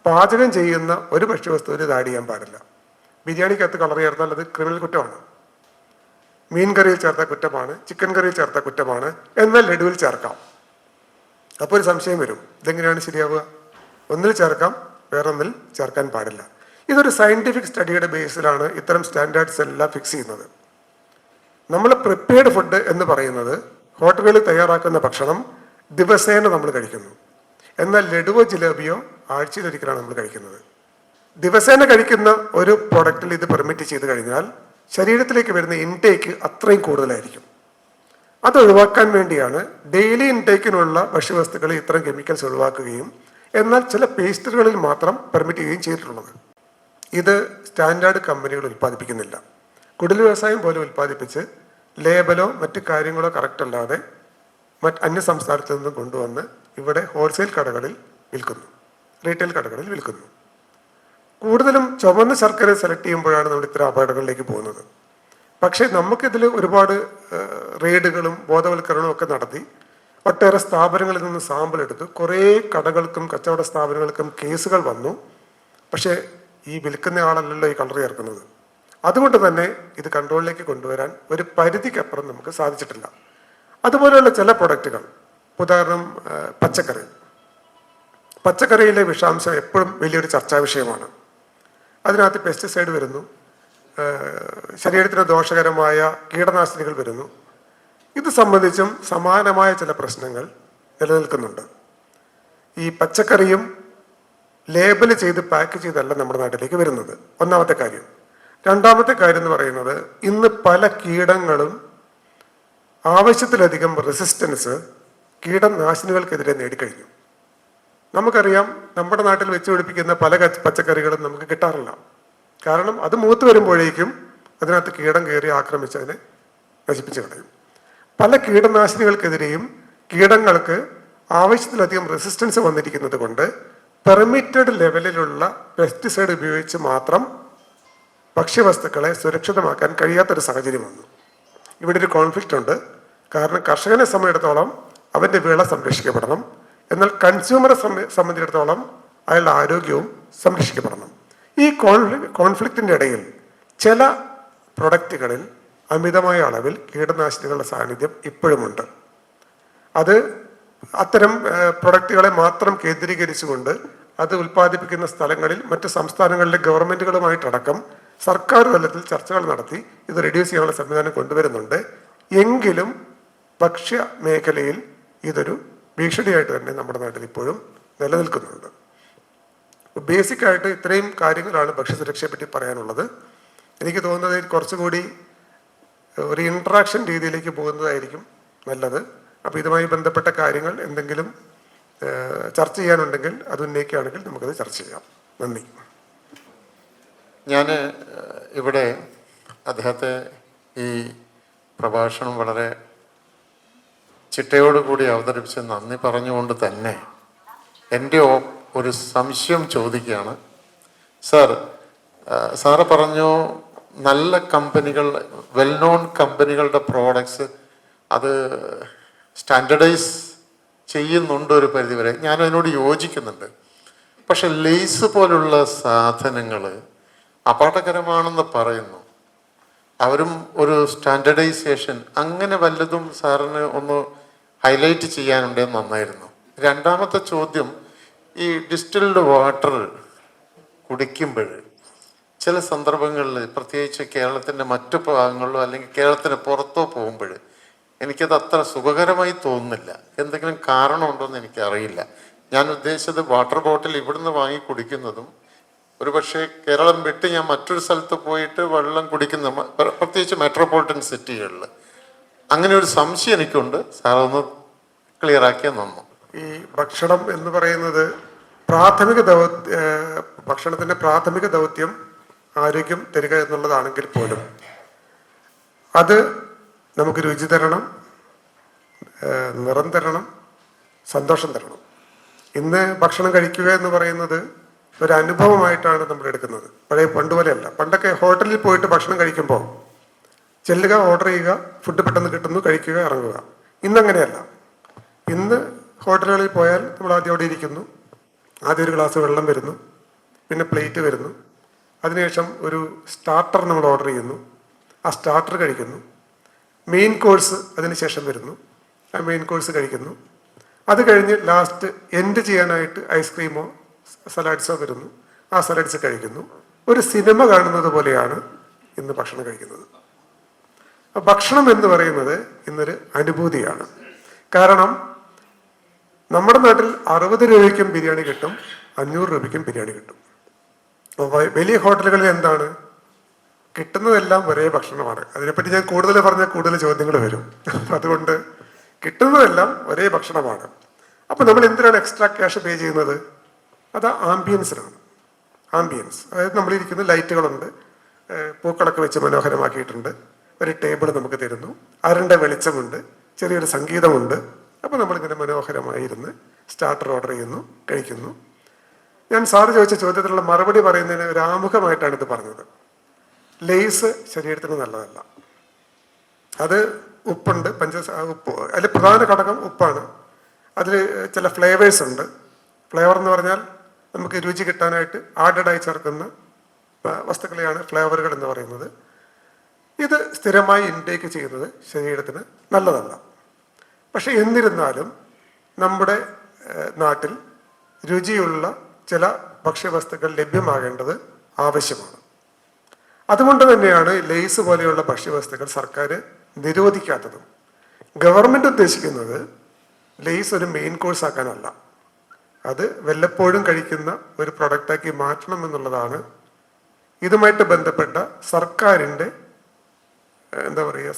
പാചകം ചെയ്യുന്ന ഒരു ഭക്ഷ്യവസ്തുവിൽ ഇത് ആഡ് ചെയ്യാൻ പാടില്ല. ബിരിയാണിക്കകത്ത് കളർ ചേർത്താൽ അത് ക്രിമിനൽ കുറ്റമാണ്. മീൻ കറിയിൽ ചേർത്താൽ കുറ്റമാണ്, ചിക്കൻ കറിയിൽ ചേർത്താൽ കുറ്റമാണ്. എന്നാൽ ലഡുവിൽ ചേർക്കാം. അപ്പോൾ ഒരു സംശയം വരും, ഇതെങ്ങനെയാണ് ശരിയാവുക? ഒന്നിൽ ചേർക്കാം, വേറൊന്നിൽ ചേർക്കാൻ പാടില്ല. ഇതൊരു സയൻറ്റിഫിക് സ്റ്റഡിയുടെ ബേസിലാണ് ഇത്തരം സ്റ്റാൻഡേർഡ്സ് എല്ലാം ഫിക്സ് ചെയ്യുന്നത്. നമ്മൾ പ്രിപ്പയർഡ് ഫുഡ് എന്ന് പറയുന്നത് ഹോട്ടലുകളിൽ തയ്യാറാക്കുന്ന ഭക്ഷണം ദിവസേന നമ്മൾ കഴിക്കുന്നു. എന്നാൽ ലഡുവോ ജിലേബിയോ ആഴ്ചയിലൊരിക്കലാണ് നമ്മൾ കഴിക്കുന്നത്. ദിവസേന കഴിക്കുന്ന ഒരു പ്രൊഡക്റ്റിൽ ഇത് പെർമിറ്റ് ചെയ്ത് കഴിഞ്ഞാൽ ശരീരത്തിലേക്ക് വരുന്ന ഇൻടേക്ക് അത്രയും കൂടുതലായിരിക്കും. അത് ഒഴിവാക്കാൻ വേണ്ടിയാണ് ഡെയിലി ഇൻടേക്കിനുള്ള ഭക്ഷ്യവസ്തുക്കളിൽ ഇത്തരം കെമിക്കൽസ് ഒഴിവാക്കുകയും എന്നാൽ ചില പേസ്റ്ററുകളിൽ മാത്രം പെർമിറ്റ് ചെയ്യുകയും ചെയ്തിട്ടുള്ളത്. ഇത് സ്റ്റാൻഡേർഡ് കമ്പനികൾ ഉൽപ്പാദിപ്പിക്കുന്നില്ല. കുടിൽ വ്യവസായം പോലെ ഉൽപ്പാദിപ്പിച്ച് ലേബലോ മറ്റു കാര്യങ്ങളോ കറക്റ്റ് അല്ലാതെ അന്യ സംസ്ഥാനത്തു നിന്നും കൊണ്ടുവന്ന് ഇവിടെ ഹോൾസെയിൽ കടകളിൽ വിൽക്കുന്നു, റീറ്റെയിൽ കടകളിൽ വിൽക്കുന്നു. കൂടുതലും ചുവന്ന ശർക്കര സെലക്ട് ചെയ്യുമ്പോഴാണ് നമ്മൾ ഇത്തരം അപകടങ്ങളിലേക്ക് പോകുന്നത്. പക്ഷേ നമുക്കിതിൽ ഒരുപാട് റെയ്ഡുകളും ബോധവൽക്കരണവും ഒക്കെ നടത്തി ഒട്ടേറെ സ്ഥാപനങ്ങളിൽ നിന്ന് സാമ്പിൾ എടുത്തു. കുറേ കടകൾക്കും കച്ചവട സ്ഥാപനങ്ങൾക്കും കേസുകൾ വന്നു. പക്ഷേ ഈ വിൽക്കുന്ന ആളല്ലല്ലോ ഈ കളർ ചേർക്കുന്നത്. അതുകൊണ്ട് തന്നെ ഇത് കൺട്രോളിലേക്ക് കൊണ്ടുവരാൻ ഒരു പരിധിക്കപ്പുറം നമുക്ക് സാധിച്ചിട്ടില്ല. അതുപോലെയുള്ള ചില പ്രൊഡക്റ്റുകൾ, ഉദാഹരണം പച്ചക്കറിയിലെ വിഷാംശം എപ്പോഴും വലിയൊരു ചർച്ചാ വിഷയമാണ്. അതിനകത്ത് പെസ്റ്റിസൈഡ് വരുന്നു, ശരീരത്തിന് ദോഷകരമായ കീടനാശിനികൾ വരുന്നു. ഇത് സംബന്ധിച്ചും സമാനമായ ചില പ്രശ്നങ്ങൾ നിലനിൽക്കുന്നുണ്ട്. ഈ പച്ചക്കറിയും ലേബൽ ചെയ്ത് പാക്ക് ചെയ്തല്ല നമ്മുടെ നാട്ടിലേക്ക് വരുന്നത്, ഒന്നാമത്തെ കാര്യം. രണ്ടാമത്തെ കാര്യം എന്ന് പറയുന്നത്, ഇന്ന് പല കീടങ്ങളും ആവശ്യത്തിലധികം റെസിസ്റ്റൻസ് കീടനാശിനികൾക്കെതിരെ നേടിക്കഴിഞ്ഞു. നമുക്കറിയാം, നമ്മുടെ നാട്ടിൽ വെച്ച് പിടിപ്പിക്കുന്ന പല പച്ചക്കറികളും നമുക്ക് കിട്ടാറില്ല. കാരണം അത് മൂത്ത് വരുമ്പോഴേക്കും അതിനകത്ത് കീടം കയറി ആക്രമിച്ച് അതിനെ നശിപ്പിച്ച് കളയും. പല കീടനാശിനികൾക്കെതിരെയും കീടങ്ങൾക്ക് ആവശ്യത്തിലധികം റെസിസ്റ്റൻസ് വന്നിരിക്കുന്നത് കൊണ്ട് പെർമിറ്റഡ് ലെവലിലുള്ള പെസ്റ്റിസൈഡ് ഉപയോഗിച്ച് മാത്രം ഭക്ഷ്യവസ്തുക്കളെ സുരക്ഷിതമാക്കാൻ കഴിയാത്തൊരു സാഹചര്യം വന്നു. ഇവിടെ ഒരു കോൺഫ്ലിക്റ്റ് ഉണ്ട്. കാരണം കർഷകനെ സംബന്ധിച്ചിടത്തോളം അവൻ്റെ വിള സംരക്ഷിക്കപ്പെടണം, എന്നാൽ കൺസ്യൂമറെ സംബന്ധിച്ചിടത്തോളം അയാളുടെ ആരോഗ്യവും സംരക്ഷിക്കപ്പെടണം. ഈ കോൺഫ്ലിക്റ്റിൻ്റെ ഇടയിൽ ചില പ്രൊഡക്റ്റുകളിൽ അമിതമായ അളവിൽ കീടനാശിനികളുടെ സാന്നിധ്യം ഇപ്പോഴുമുണ്ട്. അത് അത്തരം പ്രൊഡക്റ്റുകളെ മാത്രം കേന്ദ്രീകരിച്ചുകൊണ്ട് അത് ഉൽപ്പാദിപ്പിക്കുന്ന സ്ഥലങ്ങളിൽ മറ്റ് സംസ്ഥാനങ്ങളിലെ ഗവൺമെൻറ്റുകളുമായിട്ടടക്കം സർക്കാർ തലത്തിൽ ചർച്ചകൾ നടത്തി ഇത് റെഡ്യൂസ് ചെയ്യാനുള്ള സംവിധാനം കൊണ്ടുവരുന്നുണ്ട്. എങ്കിലും ഭക്ഷ്യ മേഖലയിൽ ഇതൊരു ഭീഷണിയായിട്ട് തന്നെ നമ്മുടെ നാട്ടിൽ ഇപ്പോഴും നിലനിൽക്കുന്നുണ്ട്. ബേസിക്കായിട്ട് ഇത്രയും കാര്യങ്ങളാണ് ഭക്ഷ്യസുരക്ഷയെ പറ്റി പറയാനുള്ളത്. എനിക്ക് തോന്നുന്നത് കുറച്ചുകൂടി ഒരു ഇൻട്രാക്ഷൻ രീതിയിലേക്ക് പോകുന്നതായിരിക്കും നല്ലത്. അപ്പോൾ ഇതുമായി ബന്ധപ്പെട്ട കാര്യങ്ങൾ എന്തെങ്കിലും ചർച്ച ചെയ്യാനുണ്ടെങ്കിൽ അത് ഉന്നയിക്കുകയാണെങ്കിൽ നമുക്കത് ചർച്ച ചെയ്യാം. നന്ദി. ഞാൻ ഇവിടെ അദ്ദേഹത്തെ ഈ പ്രഭാഷണം വളരെ ചിട്ടയോടുകൂടി അവതരിപ്പിച്ച് നന്ദി പറഞ്ഞുകൊണ്ട് തന്നെ എൻ്റെ ഒരു സംശയം ചോദിക്കുകയാണ്. സാറ് പറഞ്ഞു നല്ല കമ്പനികൾ, വെൽ നോൺ കമ്പനികളുടെ പ്രോഡക്ട്സ് അത് സ്റ്റാൻഡർഡൈസ് ചെയ്യുന്നുണ്ട് ഒരു പരിധിവരെ. ഞാൻ അതിനോട് യോജിക്കുന്നുണ്ട്. പക്ഷെ ലേസ് പോലുള്ള സാധനങ്ങൾ അപകടകരമാണെന്ന് പറയുന്നു. അവരും ഒരു സ്റ്റാൻഡർഡൈസേഷൻ അങ്ങനെ വല്ലതും സാറിന് ഒന്ന് ഹൈലൈറ്റ് ചെയ്യാനുണ്ടെന്ന് നന്നായിരുന്നു. രണ്ടാമത്തെ ചോദ്യം, ഈ ഡിസ്റ്റിൽഡ് വാട്ടർ കുടിക്കുമ്പോൾ ചില സന്ദർഭങ്ങളിൽ, പ്രത്യേകിച്ച് കേരളത്തിൻ്റെ മറ്റു ഭാഗങ്ങളിലോ അല്ലെങ്കിൽ കേരളത്തിന് പുറത്തോ പോകുമ്പോൾ എനിക്കത് അത്ര സുഖകരമായി തോന്നുന്നില്ല. എന്തെങ്കിലും കാരണമുണ്ടോ എന്ന് എനിക്കറിയില്ല. ഞാൻ ഉദ്ദേശിച്ചത് വാട്ടർ ബോട്ടിൽ ഇവിടുന്ന് വാങ്ങി കുടിക്കുന്നതും ഒരു പക്ഷേ കേരളം വിട്ട് ഞാൻ മറ്റൊരു സ്ഥലത്ത് പോയിട്ട് വെള്ളം കുടിക്കുന്ന, പ്രത്യേകിച്ച് മെട്രോപൊളിറ്റൻ സിറ്റികളിൽ അങ്ങനെ ഒരു സംശയം എനിക്കുണ്ട്. സാറൊന്ന് ക്ലിയർ ആക്കിയാൽ നന്നു. ഈ ഭക്ഷണം എന്ന് പറയുന്നത് ഭക്ഷണത്തിൻ്റെ പ്രാഥമിക ദൗത്യം ആരോഗ്യം തരിക എന്നുള്ളതാണെങ്കിൽ പോലും അത് നമുക്ക് രുചി തരണം, നിറം തരണം, സന്തോഷം തരണം. ഇന്ന് ഭക്ഷണം കഴിക്കുക എന്ന് പറയുന്നത് ഒരു അനുഭവമായിട്ടാണ് നമ്മൾ എടുക്കുന്നത്. പണ്ടുപോലെയല്ല. പണ്ടൊക്കെ ഹോട്ടലിൽ പോയിട്ട് ഭക്ഷണം കഴിക്കുമ്പോൾ ചെല്ലുക, ഓർഡർ ചെയ്യുക, ഫുഡ് പെട്ടെന്ന് കിട്ടുന്നു, കഴിക്കുക, ഇറങ്ങുക. ഇന്നങ്ങനെയല്ല. ഇന്ന് ഹോട്ടലുകളിൽ പോയാൽ നമ്മൾ ആദ്യം അവിടെ ഇരിക്കുന്നു, ആദ്യം ഒരു ഗ്ലാസ് വെള്ളം വരുന്നു, പിന്നെ പ്ലേറ്റ് വരുന്നു, അതിനുശേഷം ഒരു സ്റ്റാർട്ടർ നമ്മൾ ഓർഡർ ചെയ്യുന്നു, ആ സ്റ്റാർട്ടർ കഴിക്കുന്നു, മെയിൻ കോഴ്സ് അതിനുശേഷം വരുന്നു, ആ മെയിൻ കോഴ്സ് കഴിക്കുന്നു, അത് കഴിഞ്ഞ് ലാസ്റ്റ് എൻഡ് ചെയ്യാനായിട്ട് ഐസ്ക്രീമോ സലാഡ്സോ വരുന്നു, ആ സലാഡ്സ് കഴിക്കുന്നു. ഒരു സിനിമ കാണുന്നത് പോലെയാണ് ഇന്ന് ഭക്ഷണം കഴിക്കുന്നത്. ഭക്ഷണം എന്ന് പറയുന്നത് ഇന്നൊരു അനുഭൂതിയാണ്. കാരണം നമ്മുടെ നാട്ടിൽ 60 രൂപയ്ക്കും ബിരിയാണി കിട്ടും, 500 രൂപയ്ക്കും ബിരിയാണി കിട്ടും. വലിയ ഹോട്ടലുകളിൽ എന്താണ് കിട്ടുന്നതെല്ലാം ഒരേ ഭക്ഷണമാണ്. അതിനെപ്പറ്റി ഞാൻ കൂടുതൽ പറഞ്ഞാൽ കൂടുതൽ ചോദ്യങ്ങൾ വരും. അതുകൊണ്ട് കിട്ടുന്നതെല്ലാം ഒരേ ഭക്ഷണമാണ്. അപ്പം നമ്മൾ എന്തിനാണ് എക്സ്ട്രാ ക്യാഷ് പേ ചെയ്യുന്നത്? അത് ആംബിയൻസിനാണ്. ആംബിയൻസ്, അതായത് നമ്മളിരിക്കുന്ന ലൈറ്റുകളുണ്ട്, പൂക്കളൊക്കെ വെച്ച് മനോഹരമാക്കിയിട്ടുണ്ട്, ഒരു ടേബിൾ നമുക്ക് തരുന്നു, അരണ്ട വെളിച്ചമുണ്ട്, ചെറിയൊരു സംഗീതമുണ്ട്. അപ്പോൾ നമ്മളിങ്ങനെ മനോഹരമായിരുന്ന് സ്റ്റാർട്ടർ ഓർഡർ ചെയ്യുന്നു, കഴിക്കുന്നു. ഞാൻ സാറ് ചോദിച്ച ചോദ്യത്തിനുള്ള മറുപടി പറയുന്നതിന് ഒരു ആമുഖമായിട്ടാണ് ഇത് പറഞ്ഞത്. ലേസ് ശരീരത്തിന് നല്ലതല്ല. അത് ഉപ്പുണ്ട്, ഉപ്പ്, അതിൽ പ്രധാന ഘടകം ഉപ്പാണ്. അതിൽ ചില ഫ്ലേവേഴ്സ് ഉണ്ട്. ഫ്ലേവർ എന്ന് പറഞ്ഞാൽ നമുക്ക് രുചി കിട്ടാനായിട്ട് ആഡഡായി ചേർക്കുന്ന വസ്തുക്കളെയാണ് ഫ്ലേവറുകൾ എന്ന് പറയുന്നത്. ഇത് സ്ഥിരമായി ഇൻടേക്ക് ചെയ്യുന്നത് ശരീരത്തിന് നല്ലതല്ല. പക്ഷെ എന്നിരുന്നാലും നമ്മുടെ നാട്ടിൽ രുചിയുള്ള ചില ഭക്ഷ്യവസ്തുക്കൾ ലഭ്യമാകേണ്ടത് ആവശ്യമാണ്. അതുകൊണ്ട് തന്നെയാണ് ലേസ് പോലെയുള്ള ഭക്ഷ്യവസ്തുക്കൾ സർക്കാർ നിരോധിക്കാത്തതും. ഗവൺമെൻറ് ഉദ്ദേശിക്കുന്നത് ലേസ് ഒരു മെയിൻ കോഴ്സ് ആക്കാനല്ല, അത് വല്ലപ്പോഴും കഴിക്കുന്ന ഒരു പ്രൊഡക്റ്റാക്കി മാറ്റണം എന്നുള്ളതാണ് ഇതുമായിട്ട് ബന്ധപ്പെട്ട സർക്കാരിൻ്റെ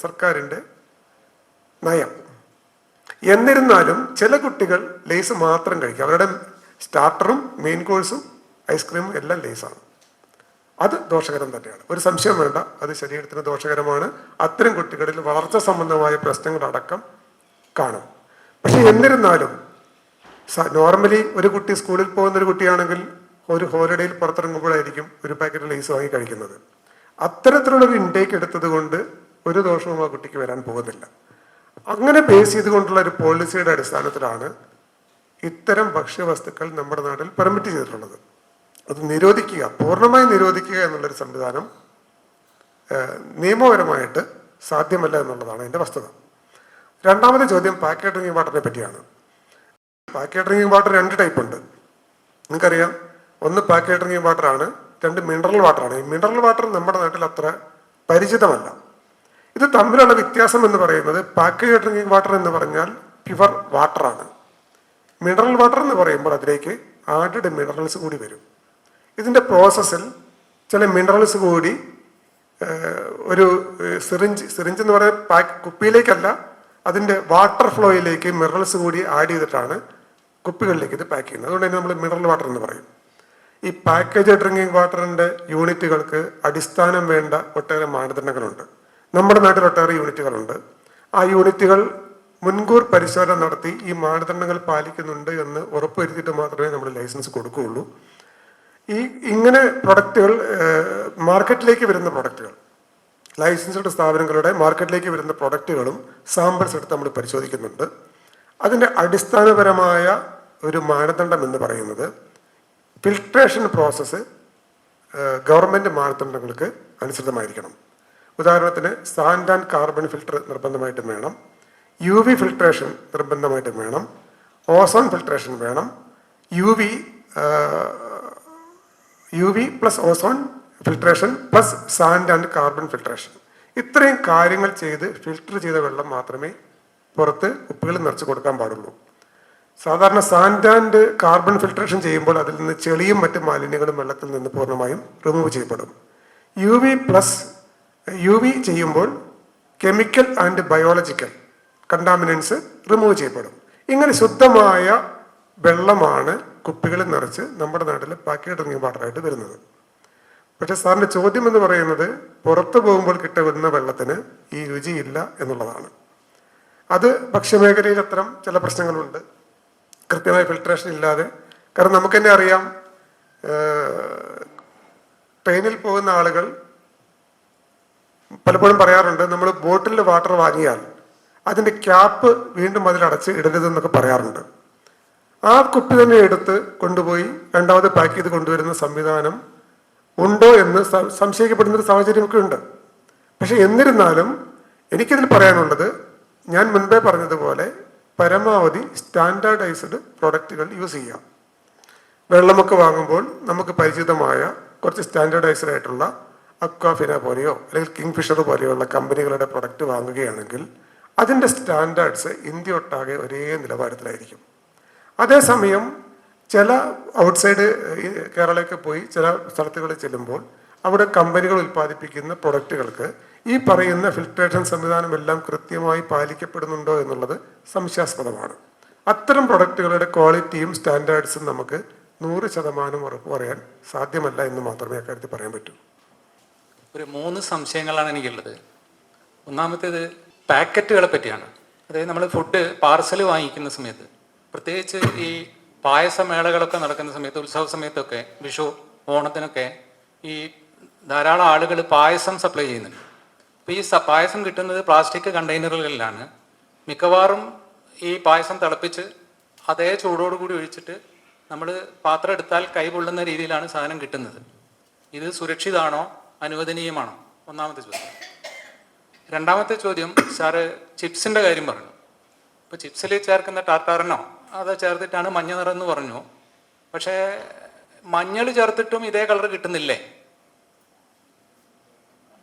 സർക്കാരിൻ്റെ നയം. എന്നിരുന്നാലും ചില കുട്ടികൾ ലേസ് മാത്രം കഴിക്കും. അവരുടെ സ്റ്റാർട്ടറും മെയിൻ കോഴ്സും ഐസ്ക്രീമും എല്ലാം ലേസാണ്. അത് ദോഷകരം തന്നെയാണ്, ഒരു സംശയം വേണ്ട. അത് ശരീരത്തിന് ദോഷകരമാണ്. അത്തരം കുട്ടികളിൽ വളർച്ച സംബന്ധമായ പ്രശ്നങ്ങളടക്കം കാണും. പക്ഷെ എന്നിരുന്നാലും നോർമലി ഒരു കുട്ടി സ്കൂളിൽ പോകുന്ന ഒരു കുട്ടിയാണെങ്കിൽ ഒരു ഹോളിഡേയിൽ പുറത്തിറങ്ങുമ്പോഴായിരിക്കും ഒരു പാക്കറ്റ് ലേസ് വാങ്ങി കഴിക്കുന്നത്. അത്തരത്തിലുള്ളൊരു ഇൻടേക്ക് എടുത്തത് കൊണ്ട് ഒരു ദോഷവും ആ കുട്ടിക്ക് വരാൻ പോകുന്നില്ല. അങ്ങനെ ബേസ് ചെയ്തുകൊണ്ടുള്ള ഒരു പോളിസിയുടെ അടിസ്ഥാനത്തിലാണ് ഇത്തരം ഭക്ഷ്യവസ്തുക്കൾ നമ്മുടെ നാട്ടിൽ പെർമിറ്റ് ചെയ്തിട്ടുള്ളത്. അത് നിരോധിക്കുക, പൂർണ്ണമായി നിരോധിക്കുക എന്നുള്ളൊരു സംവിധാനം നിയമപരമായിട്ട് സാധ്യമല്ല എന്നുള്ളതാണ് അതിൻ്റെ വസ്തുത. രണ്ടാമത്തെ ചോദ്യം പാക്കറ്റ് ഡ്രിങ്കിങ് വാട്ടറിനെ പറ്റിയാണ്. പാക്കറ്റ് ഡ്രിങ്കിങ് വാട്ടർ 2 ടൈപ്പ് ഉണ്ട്, നിങ്ങൾക്കറിയാം. ഒന്ന് പാക്കറ്റ് ഡ്രിങ്കിങ് വാട്ടറാണ്, 2 മിനറൽ വാട്ടറാണ്. ഈ മിനറൽ വാട്ടർ നമ്മുടെ നാട്ടിൽ അത്ര പരിചിതമല്ല. ഇത് തമ്മിലുള്ള വ്യത്യാസം എന്ന് പറയുന്നത്, പാക്കേജ് ഡ്രിങ്കിങ് വാട്ടർ എന്ന് പറഞ്ഞാൽ പ്യുവർ വാട്ടറാണ്. മിനറൽ വാട്ടർ എന്ന് പറയുമ്പോൾ അതിലേക്ക് ആഡഡ് മിനറൽസ് കൂടി വരും. ഇതിൻ്റെ പ്രോസസ്സിൽ ചില മിനറൽസ് കൂടി ഒരു സിറിഞ്ച് എന്ന് പറയുന്ന കുപ്പിയിലേക്കല്ല, അതിൻ്റെ വാട്ടർ ഫ്ലോയിലേക്ക് മിനറൽസ് കൂടി ആഡ് ചെയ്തിട്ടാണ് കുപ്പികളിലേക്ക് ഇത് പാക്ക് ചെയ്യുന്നത്. അതുകൊണ്ട് തന്നെ നമ്മൾ മിനറൽ വാട്ടർ എന്ന് പറയും. ഈ പാക്കേജ് ഡ്രിങ്കിങ് വാട്ടറിൻ്റെ യൂണിറ്റുകൾക്ക് അടിസ്ഥാനം വേണ്ട ഒട്ടേറെ മാനദണ്ഡങ്ങളുണ്ട്. നമ്മുടെ നാട്ടിൽ ഒട്ടേറെ യൂണിറ്റുകളുണ്ട്. ആ യൂണിറ്റുകൾ മുൻകൂർ പരിശോധന നടത്തി ഈ മാനദണ്ഡങ്ങൾ പാലിക്കുന്നുണ്ട് എന്ന് ഉറപ്പുവരുത്തിയിട്ട് മാത്രമേ നമ്മൾ ലൈസൻസ് കൊടുക്കുകയുള്ളൂ. ഇങ്ങനെ പ്രൊഡക്റ്റുകൾ മാർക്കറ്റിലേക്ക് വരുന്ന പ്രൊഡക്റ്റുകൾ, ലൈസൻസ്ഡ് സ്ഥാപനങ്ങളുടെ മാർക്കറ്റിലേക്ക് വരുന്ന പ്രൊഡക്റ്റുകളും സാമ്പിൾസ് എടുത്ത് നമ്മൾ പരിശോധിക്കുന്നുണ്ട്. അതിൻ്റെ അടിസ്ഥാനപരമായ ഒരു മാനദണ്ഡം എന്ന് പറയുന്നത് ഫിൽട്രേഷൻ പ്രോസസ്സ് ഗവൺമെൻറ് മാനദണ്ഡങ്ങൾക്ക് അനുസൃതമായിരിക്കണം. ഉദാഹരണത്തിന് സാൻഡ് ആൻഡ് കാർബൺ ഫിൽട്ടർ നിർബന്ധമായിട്ടും വേണം, UV ഫിൽട്രേഷൻ നിർബന്ധമായിട്ടും വേണം, ഓസോൺ ഫിൽട്രേഷൻ വേണം, UV plus ozone filtration plus sand and carbon filtration. ഇത്രയും കാര്യങ്ങൾ ചെയ്ത് ഫിൽട്ടർ ചെയ്ത വെള്ളം മാത്രമേ പുറത്ത് കുപ്പികളിൽ നിറച്ച് കൊടുക്കാൻ പാടുള്ളൂ. സാധാരണ സാൻഡ് ആൻഡ് കാർബൺ ഫിൽട്രേഷൻ ചെയ്യുമ്പോൾ അതിൽ നിന്ന് ചെളിയും മറ്റ് മാലിന്യങ്ങളും വെള്ളത്തിൽ നിന്ന് പൂർണ്ണമായും റിമൂവ് ചെയ്യപ്പെടും. UV ചെയ്യുമ്പോൾ chemical and biological contaminants remove ചെയ്യപ്പെടും. ഇങ്ങനെ ശുദ്ധമായ വെള്ളമാണ് കുപ്പികളിൽ നിറച്ച് നമ്മുടെ നാട്ടിൽ പാക്കേജ് ഡ്രിങ്കിങ് വാട്ടറായിട്ട് വരുന്നത്. പക്ഷെ സാറിൻ്റെ ചോദ്യം എന്ന് പറയുന്നത് പുറത്തു പോകുമ്പോൾ കിട്ടുന്ന വെള്ളത്തിന് ഈ രുചിയില്ല എന്നുള്ളതാണ്. അത് ഭക്ഷ്യമേഖലയിൽ അത്തരം ചില പ്രശ്നങ്ങളുണ്ട്, കൃത്യമായ ഫിൽട്രേഷൻ ഇല്ലാതെ. കാരണം നമുക്ക് തന്നെ അറിയാം, ട്രെയിനിൽ പോകുന്ന ആളുകൾ പലപ്പോഴും പറയാറുണ്ട്, നമ്മൾ ബോട്ടിൽ വാട്ടർ വാങ്ങിയാൽ അതിൻ്റെ ക്യാപ്പ് വീണ്ടും അതിലടച്ച് ഇടരുതെന്നൊക്കെ പറയാറുണ്ട്. ആ കുപ്പി തന്നെ എടുത്ത് കൊണ്ടുപോയി രണ്ടാമത് പാക്ക് ചെയ്ത് കൊണ്ടുവരുന്ന സംവിധാനം ഉണ്ടോ എന്ന് സംശയിക്കപ്പെടുന്നൊരു സാഹചര്യമൊക്കെ ഉണ്ട്. പക്ഷെ എന്നിരുന്നാലും എനിക്കിതിൽ പറയാനുള്ളത്, ഞാൻ മുൻപേ പറഞ്ഞതുപോലെ പരമാവധി സ്റ്റാൻഡേർഡൈസ്ഡ് പ്രൊഡക്റ്റുകൾ യൂസ് ചെയ്യാം. വെള്ളമൊക്കെ വാങ്ങുമ്പോൾ നമുക്ക് പരിചിതമായ കുറച്ച് സ്റ്റാൻഡേർഡൈസ്ഡ് ആയിട്ടുള്ള അക്വാഫിന പോലെയോ അല്ലെങ്കിൽ കിങ് ഫിഷർ പോലെയുള്ള കമ്പനികളുടെ പ്രൊഡക്റ്റ് വാങ്ങുകയാണെങ്കിൽ അതിൻ്റെ സ്റ്റാൻഡേർഡ്സ് ഇന്ത്യ ഒട്ടാകെ ഒരേ നിലവാരത്തിലായിരിക്കും. അതേസമയം ചില ഔട്ട്സൈഡ് കേരളയ്ക്ക് പോയി ചില സ്ഥലത്തുകളിൽ ചെല്ലുമ്പോൾ അവിടെ കമ്പനികൾ ഉൽപ്പാദിപ്പിക്കുന്ന പ്രൊഡക്റ്റുകൾക്ക് ഈ പറയുന്ന ഫിൽട്രേഷൻ സംവിധാനമെല്ലാം കൃത്യമായി പാലിക്കപ്പെടുന്നുണ്ടോ എന്നുള്ളത് സംശയാസ്പദമാണ്. അത്തരം പ്രൊഡക്റ്റുകളുടെ ക്വാളിറ്റിയും സ്റ്റാൻഡേർഡ്സും നമുക്ക് 100% ഉറപ്പ് പറയാൻ സാധ്യമല്ല എന്ന് മാത്രമേ അക്കാര്യത്തിൽ പറയാൻ പറ്റൂ. ഒരു 3 സംശയങ്ങളാണ് എനിക്കുള്ളത്. ഒന്നാമത്തേത് പാക്കറ്റുകളെ പറ്റിയാണ്. അതായത് നമ്മൾ ഫുഡ് പാർസൽ വാങ്ങിക്കുന്ന സമയത്ത്, പ്രത്യേകിച്ച് ഈ പായസമേളകളൊക്കെ നടക്കുന്ന സമയത്ത്, ഉത്സവ സമയത്തൊക്കെ, വിഷു ഓണത്തിനൊക്കെ ഈ ധാരാളം ആളുകൾ പായസം സപ്ലൈ ചെയ്യുന്നുണ്ട്. അപ്പോൾ ഈ പായസം കിട്ടുന്നത് പ്ലാസ്റ്റിക് കണ്ടെയ്നറുകളിലാണ്. മിക്കവാറും ഈ പായസം തിളപ്പിച്ച് അതേ ചൂടോടുകൂടി ഒഴിച്ചിട്ട് നമ്മൾ പാത്രം എടുത്താൽ കൈ പൊള്ളുന്ന രീതിയിലാണ് സാധനം കിട്ടുന്നത്. ഇത് സുരക്ഷിതമാണോ, അനുവദനീയമാണോ? ഒന്നാമത്തെ ചോദ്യം. രണ്ടാമത്തെ ചോദ്യം, സാറ് ചിപ്സിൻ്റെ കാര്യം പറഞ്ഞു. ഇപ്പോൾ ചിപ്സിൽ ചേർക്കുന്ന ടാർട്ടാറിനോ അത് ചേർത്തിട്ടാണ് മഞ്ഞ നിറം എന്ന് പറഞ്ഞു. പക്ഷേ മഞ്ഞൾ ചേർത്തിട്ടും ഇതേ കളർ കിട്ടുന്നില്ലേ?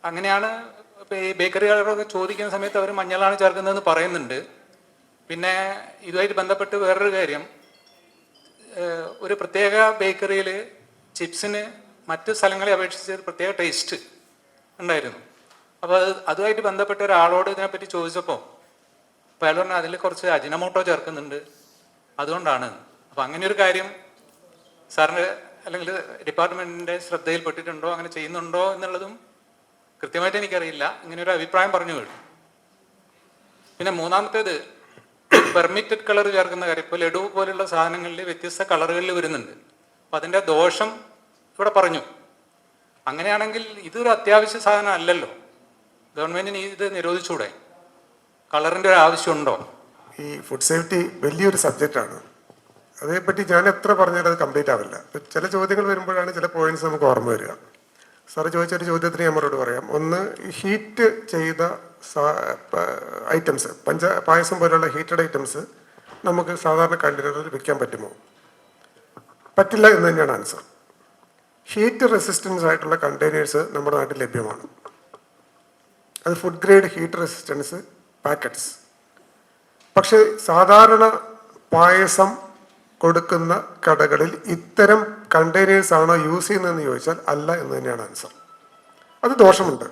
അങ്ങനെയാണ് ഇപ്പോൾ ഈ ബേക്കറികളൊക്കെ ചോദിക്കുന്ന സമയത്ത് അവർ മഞ്ഞളാണ് ചേർക്കുന്നതെന്ന് പറയുന്നുണ്ട്. പിന്നെ ഇതുമായിട്ട് ബന്ധപ്പെട്ട് വേറൊരു കാര്യം, ഒരു പ്രത്യേക ബേക്കറിയിൽ ചിപ്സിന് മറ്റ് സ്ഥലങ്ങളെ അപേക്ഷിച്ച് പ്രത്യേക ടേസ്റ്റ് ഉണ്ടായിരുന്നു. അപ്പോൾ അതുമായിട്ട് ബന്ധപ്പെട്ട ഒരാളോട് ഇതിനെപ്പറ്റി ചോദിച്ചപ്പോൾ അപ്പോൾ അയാൾ പറഞ്ഞാൽ അതിൽ കുറച്ച് അജിനമോട്ടോ ചേർക്കുന്നുണ്ട്, അതുകൊണ്ടാണ്. അപ്പോൾ അങ്ങനെ ഒരു കാര്യം സാറിൻ്റെ അല്ലെങ്കിൽ ഡിപ്പാർട്ട്മെൻറ്റിൻ്റെ ശ്രദ്ധയിൽപ്പെട്ടിട്ടുണ്ടോ, അങ്ങനെ ചെയ്യുന്നുണ്ടോ എന്നുള്ളതും കൃത്യമായിട്ട് എനിക്കറിയില്ല. ഇങ്ങനെ ഒരു അഭിപ്രായം പറഞ്ഞു കേട്ടു. പിന്നെ മൂന്നാമത്തേത് പെർമിറ്റഡ് കളർ ചേർക്കുന്ന കാര്യം. ഇപ്പോൾ ലഡു പോലുള്ള സാധനങ്ങളിൽ വ്യത്യസ്ത കളറുകളിൽ വരുന്നുണ്ട്. അപ്പം അതിൻ്റെ ദോഷം ഇവിടെ പറഞ്ഞു. അങ്ങനെയാണെങ്കിൽ ഇതൊരു അത്യാവശ്യ സാധനം അല്ലല്ലോ, ഗവൺമെൻറ്റിന് ഇത് നിരോധിച്ചുകൂടെ? കളറിൻ്റെ ഒരു ആവശ്യമുണ്ടോ? ഈ ഫുഡ് സേഫ്റ്റി വലിയൊരു സബ്ജക്റ്റാണ്. അതേപ്പറ്റി ഞാൻ എത്ര പറഞ്ഞാലും അത് കംപ്ലീറ്റ് ആവില്ല. ചില ചോദ്യങ്ങൾ വരുമ്പോഴാണ് ചില പോയിന്റ്സ് നമുക്ക് ഓർമ്മ വരിക. സാറ് ചോദിച്ചൊരു ചോദ്യത്തിന് ഞാൻ മറുപടി പറയാം. ഒന്ന്, ഹീറ്റ് ചെയ്ത ഐറ്റംസ്, പായസം പോലുള്ള ഹീറ്റഡ് ഐറ്റംസ് നമുക്ക് സാധാരണ കണ്ടെയ്നറിൽ വെക്കാൻ പറ്റുമോ? പറ്റില്ല എന്ന് തന്നെയാണ് ആൻസർ. ഹീറ്റ് റെസിസ്റ്റൻസ് ആയിട്ടുള്ള കണ്ടെയ്നേഴ്സ് നമ്മുടെ നാട്ടിൽ ലഭ്യമാണ്. അത് food grade heat resistance packets. പക്ഷേ സാധാരണ പായസം കൊടുക്കുന്ന കടകളിൽ ഇത്തരം കണ്ടെയ്നേഴ്സ് ആണോ യൂസ് ചെയ്യുന്നതെന്ന് ചോദിച്ചാൽ അല്ല എന്ന് തന്നെയാണ് ആൻസർ. അത് ദോഷമുണ്ട്.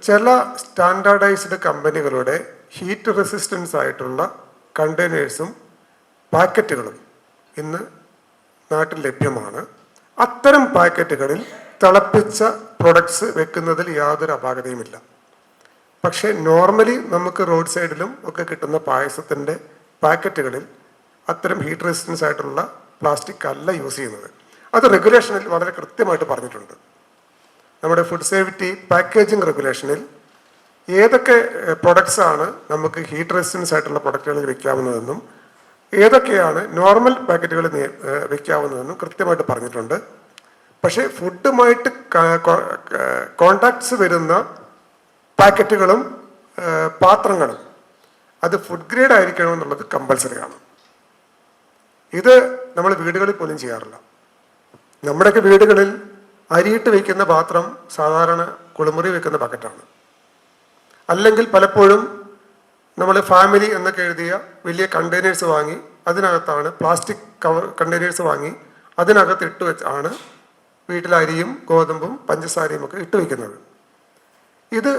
ചില സ്റ്റാൻഡേർഡൈസ്ഡ് കമ്പനികളുടെ ഹീറ്റ് റെസിസ്റ്റൻസ് ആയിട്ടുള്ള കണ്ടെയ്നേഴ്സും പാക്കറ്റുകളും ഇന്ന് നാട്ടിൽ ലഭ്യമാണ്. അത്തരം പാക്കറ്റുകളിൽ തിളപ്പിച്ച പ്രൊഡക്ട്സ് വെക്കുന്നതിൽ യാതൊരു അപാകതയുമില്ല. പക്ഷേ നോർമലി നമുക്ക് റോഡ് സൈഡിലും ഒക്കെ കിട്ടുന്ന പായസത്തിൻ്റെ പാക്കറ്റുകളിൽ അത്തരം ഹീറ്റ് റെസിസ്റ്റൻസ് ആയിട്ടുള്ള പ്ലാസ്റ്റിക് അല്ല യൂസ് ചെയ്യുന്നത്. അത് റെഗുലേഷനിൽ വളരെ കൃത്യമായിട്ട് പറഞ്ഞിട്ടുണ്ട്. നമ്മുടെ ഫുഡ് സേഫ്റ്റി പാക്കേജിംഗ് റെഗുലേഷനിൽ ഏതൊക്കെ പ്രൊഡക്ട്സ് ആണ് നമുക്ക് ഹീറ്റ് റെസിസ്റ്റൻസ് ആയിട്ടുള്ള പ്രൊഡക്റ്റുകളിൽ വെക്കാവുന്നതെന്നും ഏതൊക്കെയാണ് നോർമൽ പാക്കറ്റുകളിൽ വെക്കാവുന്നതെന്നും കൃത്യമായിട്ട് പറഞ്ഞിട്ടുണ്ട്. പക്ഷേ ഫുഡുമായിട്ട് കോണ്ടാക്ട്സ് വരുന്ന പാക്കറ്റുകളും പാത്രങ്ങളും അത് ഫുഡ് ഗ്രേഡ് ആയിരിക്കണം എന്നുള്ളത് കമ്പൽസറി ആണ്. ഇത് നമ്മൾ വീടുകളിൽ പോലും ചെയ്യാറില്ല. നമ്മുടെയൊക്കെ വീടുകളിൽ അരിയിട്ട് വയ്ക്കുന്ന പാത്രം സാധാരണ കുളിമുറി വെക്കുന്ന ബക്കറ്റാണ്. അല്ലെങ്കിൽ പലപ്പോഴും നമ്മൾ ഫാമിലി എന്നൊക്കെ എഴുതിയ വലിയ കണ്ടെയ്നേഴ്സ് വാങ്ങി അതിനകത്താണ് പ്ലാസ്റ്റിക് കണ്ടെയ്നേഴ്സ് വാങ്ങി അതിനകത്ത് ഇട്ട് വെച്ചാണ് വീട്ടിൽ അരിയും ഗോതമ്പും പഞ്ചസാരയും ഒക്കെ ഇട്ട് വയ്ക്കുന്നത്. ഇത്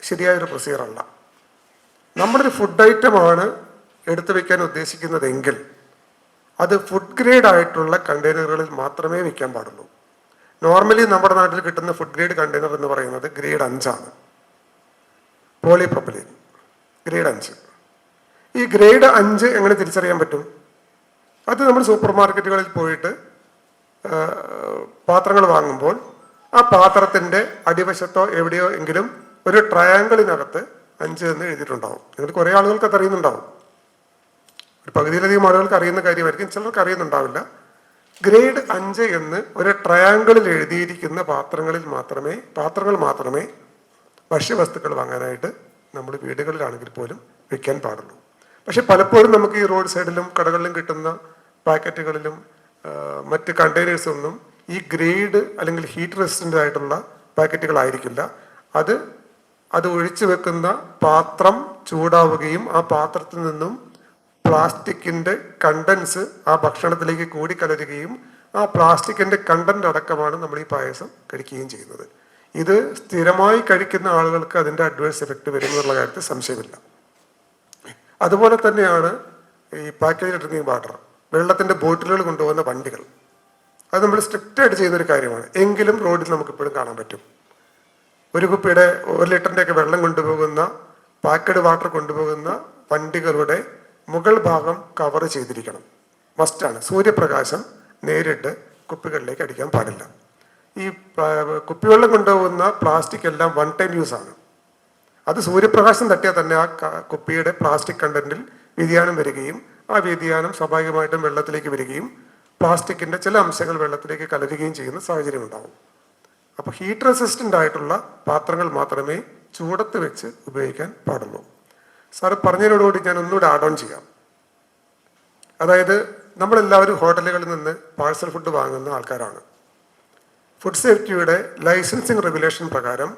ശരിയായൊരു പ്രൊസീജിയറല്ല. നമ്മളൊരു ഫുഡ് ഐറ്റമാണ് എടുത്തു വയ്ക്കാൻ ഉദ്ദേശിക്കുന്നതെങ്കിൽ അത് ഫുഡ് ഗ്രേഡ് ആയിട്ടുള്ള കണ്ടെയ്നറുകളിൽ മാത്രമേ വയ്ക്കാൻ പാടുള്ളൂ. നോർമലി നമ്മുടെ നാട്ടിൽ കിട്ടുന്ന ഫുഡ് ഗ്രേഡ് കണ്ടെയ്നർ എന്ന് പറയുന്നത് ഗ്രേഡ് 5 ആണ്. പോളിപ്രൊപ്പലിൻ ഗ്രേഡ് 5. ഈ ഗ്രേഡ് 5 എങ്ങനെ തിരിച്ചറിയാൻ പറ്റും? അത് നമ്മൾ സൂപ്പർ മാർക്കറ്റുകളിൽ പോയിട്ട് പാത്രങ്ങൾ വാങ്ങുമ്പോൾ ആ പാത്രത്തിൻ്റെ അടിവശത്തോ എവിടെയോ എങ്കിലും ഒരു ട്രയാങ്കിളിനകത്ത് 5 എന്ന് എഴുതിയിട്ടുണ്ടാവും. നിങ്ങൾ കുറേ ആളുകൾക്ക് അത് അറിയുന്നുണ്ടാവും. ഒരു പകുതിയിലധികം ആളുകൾക്ക് അറിയുന്ന കാര്യമായിരിക്കും, ചിലർക്ക് അറിയുന്നുണ്ടാവില്ല. ഗ്രേഡ് 5 എന്ന് ഒരു ട്രയാങ്കിളിൽ എഴുതിയിരിക്കുന്ന പാത്രങ്ങൾ മാത്രമേ ഭക്ഷ്യവസ്തുക്കൾ വാങ്ങാനായിട്ട് നമ്മൾ വീടുകളിലാണെങ്കിൽ പോലും വെക്കാൻ പാടുള്ളൂ. പക്ഷെ പലപ്പോഴും നമുക്ക് ഈ റോഡ് സൈഡിലും കടകളിലും കിട്ടുന്ന പാക്കറ്റുകളിലും മറ്റ് കണ്ടെയ്നേഴ്സൊന്നും ഈ ഗ്രേഡ് അല്ലെങ്കിൽ ഹീറ്റ് റെസിസ്റ്റൻ്റ് ആയിട്ടുള്ള പാക്കറ്റുകളായിരിക്കില്ല. അത് ഒഴിച്ചു വെക്കുന്ന പാത്രം ചൂടാവുകയും ആ പാത്രത്തിൽ നിന്നും പ്ലാസ്റ്റിക്കിൻ്റെ കണ്ടൻസ് ആ ഭക്ഷണത്തിലേക്ക് കൂടിക്കലരുകയും ആ പ്ലാസ്റ്റിക്കിൻ്റെ കണ്ടന്റ് അടക്കമാണ് നമ്മൾ ഈ പായസം കഴിക്കുകയും ചെയ്യുന്നത്. ഇത് സ്ഥിരമായി കഴിക്കുന്ന ആളുകൾക്ക് അതിൻ്റെ അഡ്വേഴ്സ് എഫക്റ്റ് വരുമെന്നുള്ള കാര്യത്തിൽ സംശയമില്ല. അതുപോലെ തന്നെയാണ് ഈ പാക്കേജ് ഡ്രിങ്കിങ് വാട്ടർ, വെള്ളത്തിൻ്റെ ബോട്ടിലുകൾ കൊണ്ടുപോകുന്ന വണ്ടികൾ. അത് നമ്മൾ സ്ട്രിക്റ്റായിട്ട് ചെയ്യുന്നൊരു കാര്യമാണ്. എങ്കിലും റോഡിൽ നമുക്കിപ്പോഴും കാണാൻ പറ്റും. ഒരു കുപ്പിയുടെ 1 ലിറ്ററിൻ്റെയൊക്കെ വെള്ളം കൊണ്ടുപോകുന്ന പാക്കഡ് വാട്ടർ കൊണ്ടുപോകുന്ന വണ്ടികളുടെ മുകൾ ഭാഗം കവർ ചെയ്തിരിക്കണം. മസ്റ്റാണ്. സൂര്യപ്രകാശം നേരിട്ട് കുപ്പികളിലേക്ക് അടിക്കാൻ പാടില്ല. ഈ കുപ്പിവെള്ളം കൊണ്ടുപോകുന്ന പ്ലാസ്റ്റിക് എല്ലാം 1 ടൈം യൂസ് ആണ്. അത് സൂര്യപ്രകാശം തട്ടിയാൽ തന്നെ ആ കുപ്പിയുടെ പ്ലാസ്റ്റിക് കണ്ടന്റിൽ വ്യതിയാനം വരികയും ആ വ്യതിയാനം സ്വാഭാവികമായിട്ടും വെള്ളത്തിലേക്ക് വരികയും പ്ലാസ്റ്റിക്കിൻ്റെ ചില അംശങ്ങൾ വെള്ളത്തിലേക്ക് കലരുകയും ചെയ്യുന്ന സാഹചര്യം ഉണ്ടാവും. അപ്പോൾ ഹീറ്റ് റെസിസ്റ്റൻ്റ് ആയിട്ടുള്ള പാത്രങ്ങൾ മാത്രമേ ചൂടത്ത് വെച്ച് ഉപയോഗിക്കാൻ പാടുള്ളൂ. സാറ് പറഞ്ഞതിനോടുകൂടി ഞാൻ ഒന്നുകൂടെ ആഡ് ഓൺ ചെയ്യാം. അതായത് നമ്മളെല്ലാവരും ഹോട്ടലുകളിൽ നിന്ന് പാഴ്സൽ ഫുഡ് വാങ്ങുന്ന ആൾക്കാരാണ്. ഫുഡ് സേഫ്റ്റിയുടെ ലൈസൻസിങ് റെഗുലേഷൻ പ്രകാരം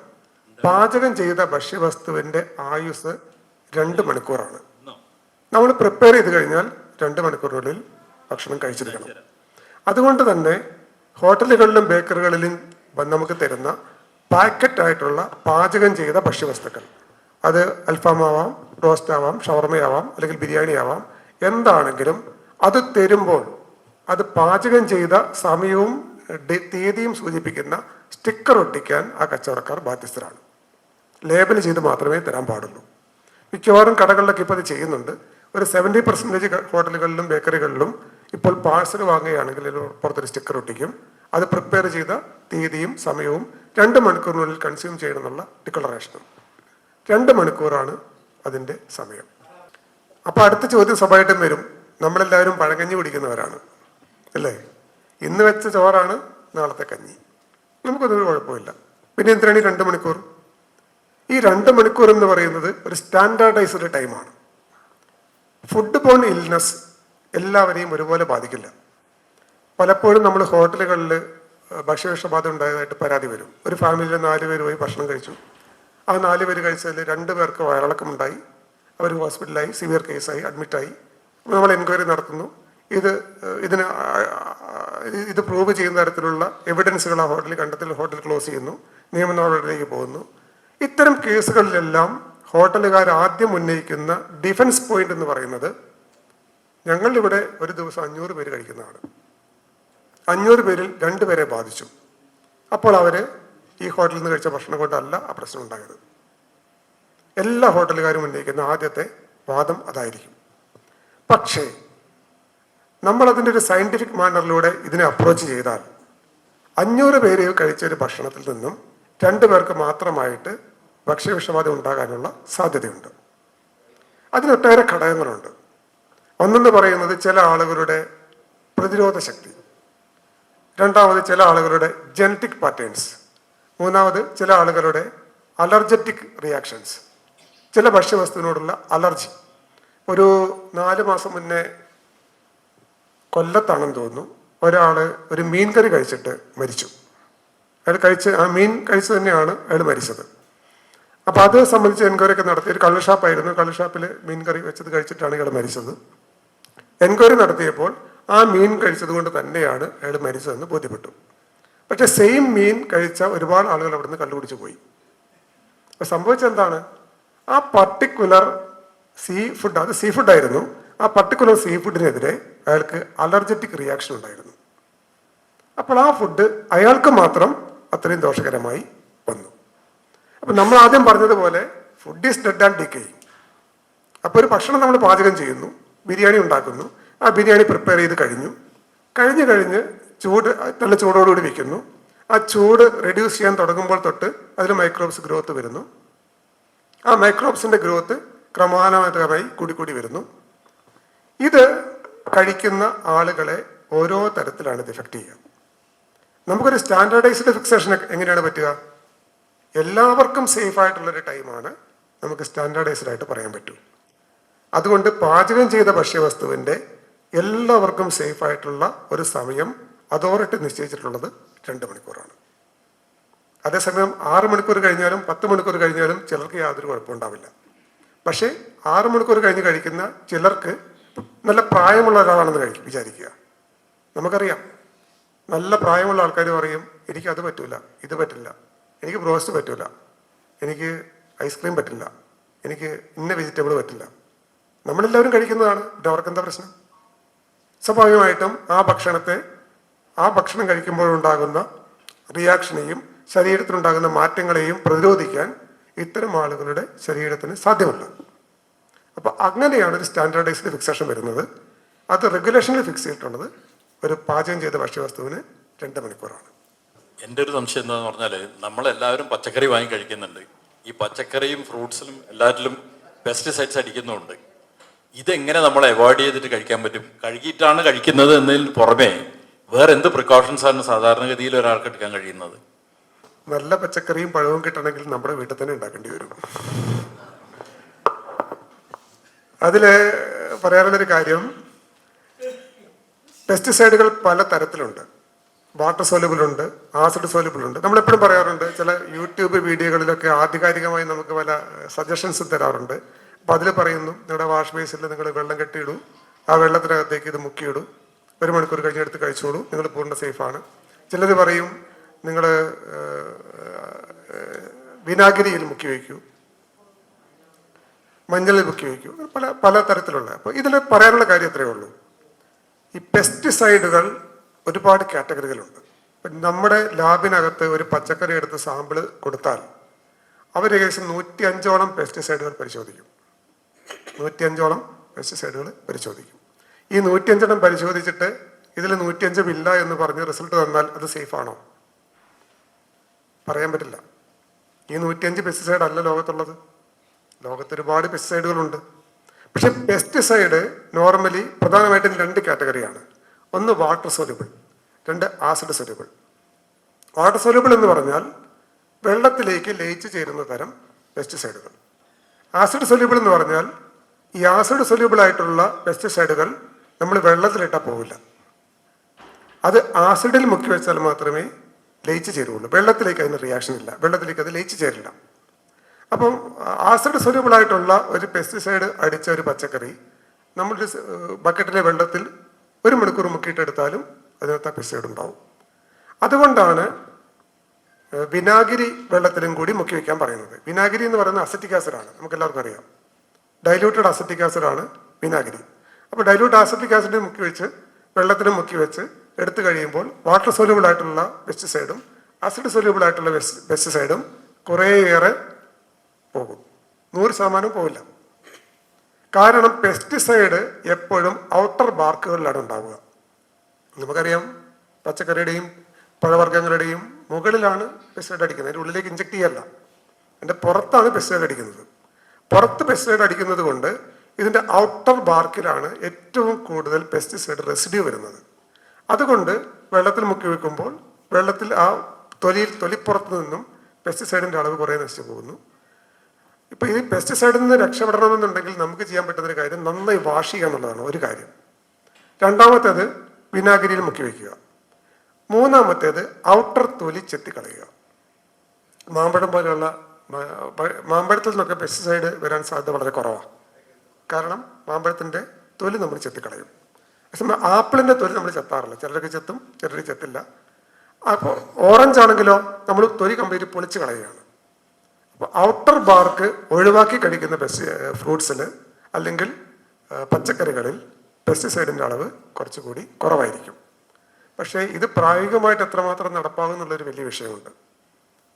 പാചകം ചെയ്ത ഭക്ഷ്യവസ്തുവിൻ്റെ ആയുസ് 2 മണിക്കൂറാണ്. നമ്മൾ പ്രിപ്പയർ ചെയ്ത് കഴിഞ്ഞാൽ 2 മണിക്കൂറിനുള്ളിൽ ഭക്ഷണം കഴിച്ചിരിക്കണം. അതുകൊണ്ട് തന്നെ ഹോട്ടലുകളിലും ബേക്കറികളിലും നമുക്ക് തരുന്ന പാക്കറ്റ് ആയിട്ടുള്ള പാചകം ചെയ്ത ഭക്ഷ്യവസ്തുക്കൾ, അത് അൽഫാമാവാം, റോസ്റ്റ് ആവാം, ഷവർമയാവാം, അല്ലെങ്കിൽ ബിരിയാണി ആവാം, എന്താണെങ്കിലും അത് തരുമ്പോൾ അത് പാചകം ചെയ്ത സമയവും തീയതിയും സൂചിപ്പിക്കുന്ന സ്റ്റിക്കർ ഒട്ടിക്കാൻ ആ കച്ചവടക്കാർ ബാധ്യസ്ഥരാണ്. ലേബൽ ചെയ്ത് മാത്രമേ തരാൻ പാടുള്ളൂ. മിക്കവാറും കടകളിലൊക്കെ ഇപ്പോൾ അത് ചെയ്യുന്നുണ്ട്. ഒരു 70% ഹോട്ടലുകളിലും ബേക്കറികളിലും ഇപ്പോൾ പാഴ്സൽ വാങ്ങുകയാണെങ്കിൽ പുറത്തൊരു സ്റ്റിക്കർ ഒട്ടിക്കും. അത് പ്രിപ്പയർ ചെയ്ത തീയതിയും സമയവും 2 മണിക്കൂറിനുള്ളിൽ കൺസ്യൂം ചെയ്യണമെന്നുള്ള ഡിക്ലറേഷനും. 2 മണിക്കൂറാണ് അതിൻ്റെ സമയം. അപ്പോൾ അടുത്ത ചോദ്യം സ്വാഭാവികമായിട്ടും വരും, നമ്മളെല്ലാവരും പഴങ്കഞ്ഞി കുടിക്കുന്നവരാണ് അല്ലേ? ഇന്ന് വെച്ച ചോറാണ് നാളത്തെ കഞ്ഞി, നമുക്കൊന്നും കുഴപ്പമില്ല. പിന്നെ എന്തിനാണ് ഈ 2 മണിക്കൂർ? ഈ 2 മണിക്കൂർ എന്ന് പറയുന്നത് ഒരു സ്റ്റാൻഡേർഡൈസ്ഡ് ടൈമാണ്. ഫുഡ് ബോൺ ഇൽനെസ് എല്ലാവരെയും ഒരുപോലെ ബാധിക്കില്ല. പലപ്പോഴും നമ്മൾ ഹോട്ടലുകളിൽ ഭക്ഷ്യവിഷബാധ ഉണ്ടായതായിട്ട് പരാതി വരും. ഒരു ഫാമിലിയിൽ 4 പേര് പോയി ഭക്ഷണം കഴിച്ചു. ആ 4 പേര് കഴിച്ചതിൽ 2 പേർക്ക് വയറിളക്കമുണ്ടായി, അവർ ഹോസ്പിറ്റലായി, സിവിയർ കേസായി, അഡ്മിറ്റായി. നമ്മൾ എൻക്വയറി നടത്തുന്നു. ഇത് പ്രൂവ് ചെയ്യുന്ന തരത്തിലുള്ള എവിഡൻസുകൾ ആ ഹോട്ടലിൽ കണ്ടെത്തി ഹോട്ടൽ ക്ലോസ് ചെയ്യുന്നു, നിയമ നടപടിയിലേക്ക് പോകുന്നു. ഇത്തരം കേസുകളിലെല്ലാം ഹോട്ടലുകാർ ആദ്യം ഉന്നയിക്കുന്ന ഡിഫൻസ് പോയിന്റ് എന്ന് പറയുന്നത്, ഞങ്ങളിവിടെ ഒരു ദിവസം 500 പേര് കഴിക്കുന്നതാണ്, 500 പേരിൽ 2 പേരെ ബാധിച്ചു. അപ്പോൾ അവർ ഈ ഹോട്ടലിൽ നിന്ന് കഴിച്ച ഭക്ഷണം കൊണ്ടല്ല ആ പ്രശ്നം ഉണ്ടായത്. എല്ലാ ഹോട്ടലുകാരും ഉന്നയിക്കുന്ന ആദ്യത്തെ വാദം അതായിരിക്കും. പക്ഷേ നമ്മളതിൻ്റെ ഒരു സയൻറ്റിഫിക് മാനറിലൂടെ ഇതിനെ അപ്രോച്ച് ചെയ്താൽ 500 പേര് കഴിച്ച ഒരു ഭക്ഷണത്തിൽ നിന്നും 2 പേർക്ക് മാത്രമായിട്ട് ഭക്ഷ്യവിഷബാധ ഉണ്ടാകാനുള്ള സാധ്യതയുണ്ട്. അതിനൊട്ടേറെ ഘടകങ്ങളുണ്ട്. ഒന്നെന്ന് പറയുന്നത് ചില ആളുകളുടെ പ്രതിരോധ ശക്തി, രണ്ടാമത് ചില ആളുകളുടെ ജനറ്റിക് പാറ്റേൺസ്, മൂന്നാമത് ചില ആളുകളുടെ അലർജറ്റിക് റിയാക്ഷൻസ്, ചില ഭക്ഷ്യവസ്തുവിനോടുള്ള അലർജി. ഒരു 4 മാസം മുന്നേ കൊല്ലത്താണെന്ന് തോന്നുന്നു, ഒരാൾ ഒരു മീൻ കറി കഴിച്ചിട്ട് മരിച്ചു. അയാൾ ആ മീൻ കഴിച്ചു തന്നെയാണ് അയാൾ മരിച്ചത്. അപ്പോൾ അത് സംബന്ധിച്ച് എൻക്വയറി ഒക്കെ നടത്തി. ഒരു കള്ള് ഷാപ്പായിരുന്നു, കള്ള് ഷാപ്പിൽ മീൻ കറി വെച്ചത് കഴിച്ചിട്ടാണ് ഇയാൾ മരിച്ചത്. എൻക്വയറി നടത്തിയപ്പോൾ ആ മീൻ കഴിച്ചത് കൊണ്ട് തന്നെയാണ് അയാൾ മരിച്ചതെന്ന് ബോധ്യപ്പെട്ടു. പക്ഷെ സെയിം മീൻ കഴിച്ച ഒരുപാട് ആളുകൾ അവിടുന്ന് കണ്ടുപിടിച്ച് പോയി. അപ്പോൾ സംഭവിച്ചെന്താണ്? ആ പർട്ടിക്കുലർ സീ ഫുഡ്, അത് സീ ഫുഡായിരുന്നു, ആ പർട്ടിക്കുലർ സീ ഫുഡിനെതിരെ അയാൾക്ക് അലർജറ്റിക് റിയാക്ഷൻ ഉണ്ടായിരുന്നു. അപ്പോൾ ആ ഫുഡ് അയാൾക്ക് മാത്രം അത്രയും ദോഷകരമായി വന്നു. അപ്പം നമ്മൾ ആദ്യം പറഞ്ഞതുപോലെ food is dead and decaying. അപ്പോൾ ഒരു ഭക്ഷണം നമ്മൾ പാചകം ചെയ്യുന്നു, ബിരിയാണി ഉണ്ടാക്കുന്നു, ആ ബിരിയാണി പ്രിപ്പയർ ചെയ്ത് കഴിഞ്ഞ് നല്ല ചൂടോടുകൂടി വയ്ക്കുന്നു. ആ ചൂട് റെഡ്യൂസ് ചെയ്യാൻ തുടങ്ങുമ്പോൾ തൊട്ട് അതിൽ മൈക്രോബ്സ് ഗ്രോത്ത് വരുന്നു. ആ മൈക്രോബ്സിൻ്റെ ഗ്രോത്ത് ക്രമാനുഗതമായി കൂടി വരുന്നു. ഇത് കഴിക്കുന്ന ആളുകളെ ഓരോ തരത്തിലാണ് ഇത് എഫക്റ്റ് ചെയ്യുക. നമുക്കൊരു സ്റ്റാൻഡേർഡൈസ്ഡ് ഫിക്സേഷൻ എങ്ങനെയാണ് പറ്റുക? എല്ലാവർക്കും സേഫ് ആയിട്ടുള്ളൊരു ടൈമാണ് നമുക്ക് സ്റ്റാൻഡേർഡൈസ്ഡ് ആയിട്ട് പറയാൻ പറ്റൂ. അതുകൊണ്ട് പാചകം ചെയ്ത ഭക്ഷ്യവസ്തുവിൻ്റെ എല്ലാവർക്കും സേഫ് ആയിട്ടുള്ള ഒരു സമയം അതോറിറ്റി നിശ്ചയിച്ചിട്ടുള്ളത് 2 മണിക്കൂറാണ്. അതേസമയം 6 മണിക്കൂർ കഴിഞ്ഞാലും 10 മണിക്കൂർ കഴിഞ്ഞാലും ചിലർക്ക് യാതൊരു കുഴപ്പമുണ്ടാവില്ല. പക്ഷേ 6 മണിക്കൂർ കഴിഞ്ഞ് കഴിക്കുന്ന ചിലർക്ക്, നല്ല പ്രായമുള്ള ഒരാളാണെന്ന് വിചാരിക്കുക, നമുക്കറിയാം നല്ല പ്രായമുള്ള ആൾക്കാർ പറയും, എനിക്ക് അത് പറ്റില്ല, ഇത് പറ്റില്ല, എനിക്ക് ബ്രോസ്റ്റ് പറ്റില്ല, എനിക്ക് ഐസ്ക്രീം പറ്റില്ല, എനിക്ക് ഇന്ന വെജിറ്റബിൾ പറ്റില്ല. നമ്മളെല്ലാവരും കഴിക്കുന്നതാണ്. അവർക്ക് എന്താ പ്രശ്നം? സ്വാഭാവികമായിട്ടും ആ ഭക്ഷണം കഴിക്കുമ്പോഴുണ്ടാകുന്ന റിയാക്ഷനെയും ശരീരത്തിനുണ്ടാകുന്ന മാറ്റങ്ങളെയും പ്രതിരോധിക്കാൻ ഇത്തരം ആളുകളുടെ ശരീരത്തിന് സാധ്യമല്ല. അപ്പോൾ അങ്ങനെയാണ് ഒരു സ്റ്റാൻഡേർഡൈസ്ഡ് ഫിക്സേഷൻ വരുന്നത്. അത് റെഗുലേഷനിൽ ഫിക്സ് ചെയ്തിട്ടുള്ളത് ഒരു പാചകം ചെയ്ത ഭക്ഷ്യവസ്തുവിന് 2 മണിക്കൂറാണ്. എൻ്റെ ഒരു സംശയം എന്താണെന്ന് പറഞ്ഞാൽ, നമ്മളെല്ലാവരും പച്ചക്കറി വാങ്ങി കഴിക്കുന്നുണ്ട്. ഈ പച്ചക്കറിയും ഫ്രൂട്ട്സിലും എല്ലാറ്റിലും പെസ്റ്റിസൈഡ്സ് അടിക്കുന്നുണ്ട്. ഇതെങ്ങനെ നമ്മൾ അവോയ്ഡ് ചെയ്തിട്ട് കഴിക്കാൻ പറ്റും? കഴുകിയിട്ടാണ് കഴിക്കുന്നത് എന്നതിന് പുറമെ വേറെ എന്ത് പ്രിക്കോഷൻസാണ് സാധാരണഗതിയിൽ ഒരാൾക്ക് എടുക്കാൻ കഴിയുന്നത്? നല്ല പച്ചക്കറിയും പഴവും കിട്ടണമെങ്കിൽ നമ്മുടെ വീട്ടിൽ തന്നെ ഉണ്ടാക്കേണ്ടി വരും. അതിൽ പറയാനുള്ളൊരു കാര്യം, പെസ്റ്റിസൈഡുകൾ പല തരത്തിലുണ്ട്. വാട്ടർ സോലുബിൾ ഉണ്ട്, ആസിഡ് സോലുബിൾ ഉണ്ട്. നമ്മളെപ്പോഴും പറയാറുണ്ട്, ചില യൂട്യൂബ് വീഡിയോകളിലൊക്കെ ആധികാരികമായി നമുക്ക് പല സജഷൻസ് തരാറുണ്ട്. അപ്പം അതിൽ പറയുന്നു, നിങ്ങളുടെ വാഷ് ബേസിൽ നിങ്ങൾ വെള്ളം കെട്ടിയിടൂ, ആ വെള്ളത്തിനകത്തേക്ക് ഇത് മുക്കിയിടൂ, 1 മണിക്കൂർ കഴിഞ്ഞെടുത്ത് കഴിച്ചോളൂ, നിങ്ങൾ പൂർണ്ണ സേഫാണ്. ചിലർ പറയും നിങ്ങൾ വിനാഗിരിയിൽ മുക്കി വയ്ക്കൂ, മഞ്ഞളിൽ മുക്കി വയ്ക്കൂ, പല തരത്തിലുള്ള. അപ്പോൾ ഇതിൽ പറയാനുള്ള കാര്യം ഇത്രയേ ഉള്ളൂ, ഈ പെസ്റ്റിസൈഡുകൾ ഒരുപാട് കാറ്റഗറികളുണ്ട്. നമ്മുടെ ലാബിനകത്ത് ഒരു പച്ചക്കറി എടുത്ത് സാമ്പിൾ കൊടുത്താൽ അവർ ഏകദേശം 105ഓളം പെസ്റ്റിസൈഡുകൾ പരിശോധിക്കും. 105ഓളം പെസ്റ്റിസൈഡുകൾ പരിശോധിക്കും. ഈ 105 പരിശോധിച്ചിട്ട് ഇതിൽ 105 ഇല്ല എന്ന് പറഞ്ഞ് റിസൾട്ട് തന്നാൽ അത് സേഫാണോ? പറയാൻ പറ്റില്ല. ഈ 105 പെസ്റ്റിസൈഡ് അല്ല ലോകത്തുള്ളത്. ലോകത്ത് ഒരുപാട് പെസ്റ്റിസൈഡുകളുണ്ട്. പക്ഷെ പെസ്റ്റിസൈഡ് നോർമലി പ്രധാനമായിട്ടും 2 കാറ്റഗറിയാണ്. ഒന്ന് water soluble, 2 acid soluble. Water soluble എന്ന് പറഞ്ഞാൽ വെള്ളത്തിലേക്ക് ലയിച്ച് ചേരുന്ന തരം പെസ്റ്റിസൈഡുകൾ. ആസിഡ് സോലുബിൾ എന്ന് പറഞ്ഞാൽ ഈ ആസിഡ് സോലുബിൾ ആയിട്ടുള്ള പെസ്റ്റിസൈഡുകൾ നമ്മൾ വെള്ളത്തിലിട്ടാൽ പോവില്ല. അത് ആസിഡിൽ മുക്കി വെച്ചാൽ മാത്രമേ ലയിച്ച് ചേരുള്ളൂ. വെള്ളത്തിലേക്ക് അതിന് റിയാക്ഷൻ ഇല്ല, വെള്ളത്തിലേക്ക് അത് ലയിച്ച് ചേരില്ല. അപ്പം ആസിഡ് സോലുബിൾ ആയിട്ടുള്ള ഒരു പെസ്റ്റിസൈഡ് അടിച്ച ഒരു പച്ചക്കറി നമ്മളൊരു ബക്കറ്റിലെ വെള്ളത്തിൽ 1 മണിക്കൂർ മുക്കിയിട്ടെടുത്താലും അതിനകത്ത് ആ പെസ്റ്റിസൈഡ് ഉണ്ടാവും. അതുകൊണ്ടാണ് വിനാഗിരി വെള്ളത്തിലും കൂടി മുക്കി വയ്ക്കാൻ പറയുന്നത്. വിനാഗിരി എന്ന് പറയുന്നത് അസറ്റിക് ആസിഡാണ്, നമുക്ക് എല്ലാവർക്കും അറിയാം. ഡൈല്യൂട്ടഡ് അസറ്റിക് ആസിഡാണ് വിനാഗിരി. അപ്പോൾ ഡൈല്യൂട്ട് അസറ്റിക് ആസിഡ് മുക്കി വെച്ച് വെള്ളത്തിലും മുക്കി വെച്ച് എടുത്തു കഴിയുമ്പോൾ വാട്ടർ സോലുബിൾ ആയിട്ടുള്ള പെസ്റ്റിസൈഡും ആസിഡ് സോലുബിൾ ആയിട്ടുള്ള പെസ്റ്റിസൈഡും കുറേയേറെ പോകും. 100% പോവില്ല. കാരണം പെസ്റ്റിസൈഡ് എപ്പോഴും ഔട്ടർ ബാർക്കുകളിലാണ് ഉണ്ടാവുക. നമുക്കറിയാം, പച്ചക്കറിയുടെയും പഴവർഗ്ഗങ്ങളുടെയും മുകളിലാണ് പെസ്റ്റിസൈഡ് അടിക്കുന്നത്, അതിൻ്റെ ഉള്ളിലേക്ക് ഇഞ്ചക്ട് ചെയ്യല്ല. അതിൻ്റെ പുറത്താണ് പെസ്റ്റിസൈഡ് അടിക്കുന്നത്. പുറത്ത് പെസ്റ്റിസൈഡ് അടിക്കുന്നത് കൊണ്ട് ഇതിൻ്റെ ഔട്ടർ ബാർക്കിലാണ് ഏറ്റവും കൂടുതൽ പെസ്റ്റിസൈഡ് റെസിഡ്യൂ വരുന്നത്. അതുകൊണ്ട് വെള്ളത്തിൽ മുക്കി വെക്കുമ്പോൾ വെള്ളത്തിൽ ആ തൊലിപ്പുറത്ത് നിന്നും പെസ്റ്റിസൈഡിൻ്റെ അളവ് കുറേ നശിച്ചു പോകുന്നു. ഇപ്പം ഈ പെസ്റ്റിസൈഡിൽ നിന്ന് രക്ഷപ്പെടണമെന്നുണ്ടെങ്കിൽ നമുക്ക് ചെയ്യാൻ പറ്റുന്നൊരു കാര്യം നന്നായി വാഷ് ചെയ്യുക എന്നുള്ളതാണ് ഒരു കാര്യം. രണ്ടാമത്തേത് വിനാഗിരിയിൽ മുക്കി വയ്ക്കുക. മൂന്നാമത്തേത് ഔട്ടർ തൊലി ചെത്തിക്കളയുക. മാമ്പഴം പോലെയുള്ള മാമ്പഴത്തിൽ നിന്നൊക്കെ പെസ്റ്റിസൈഡ് വരാൻ സാധ്യത വളരെ കുറവാണ്. കാരണം മാമ്പഴത്തിൻ്റെ തൊലി നമ്മൾ ചെത്തിക്കളയും. അതേസമയം ആപ്പിളിൻ്റെ തൊലി നമ്മൾ ചെത്താറില്ല. ചിലരൊക്കെ ചെത്തും, ചിലർ ചെത്തില്ല. അപ്പോൾ ഓറഞ്ച് ആണെങ്കിലോ നമ്മൾ തൊലി കംപ്ലീറ്റ് പൊളിച്ച് കളയുകയാണ്. അപ്പോൾ ഔട്ടർ ബാർക്ക് ഒഴിവാക്കി കഴിക്കുന്ന ഫ്രൂട്ട്സിൽ അല്ലെങ്കിൽ പച്ചക്കറികളിൽ പെസ്റ്റിസൈഡിൻ്റെ അളവ് കുറച്ചുകൂടി കുറവായിരിക്കും. പക്ഷേ ഇത് പ്രായോഗികമായിട്ട് എത്രമാത്രം നടപ്പാകും എന്നുള്ളൊരു വലിയ വിഷയമുണ്ട്.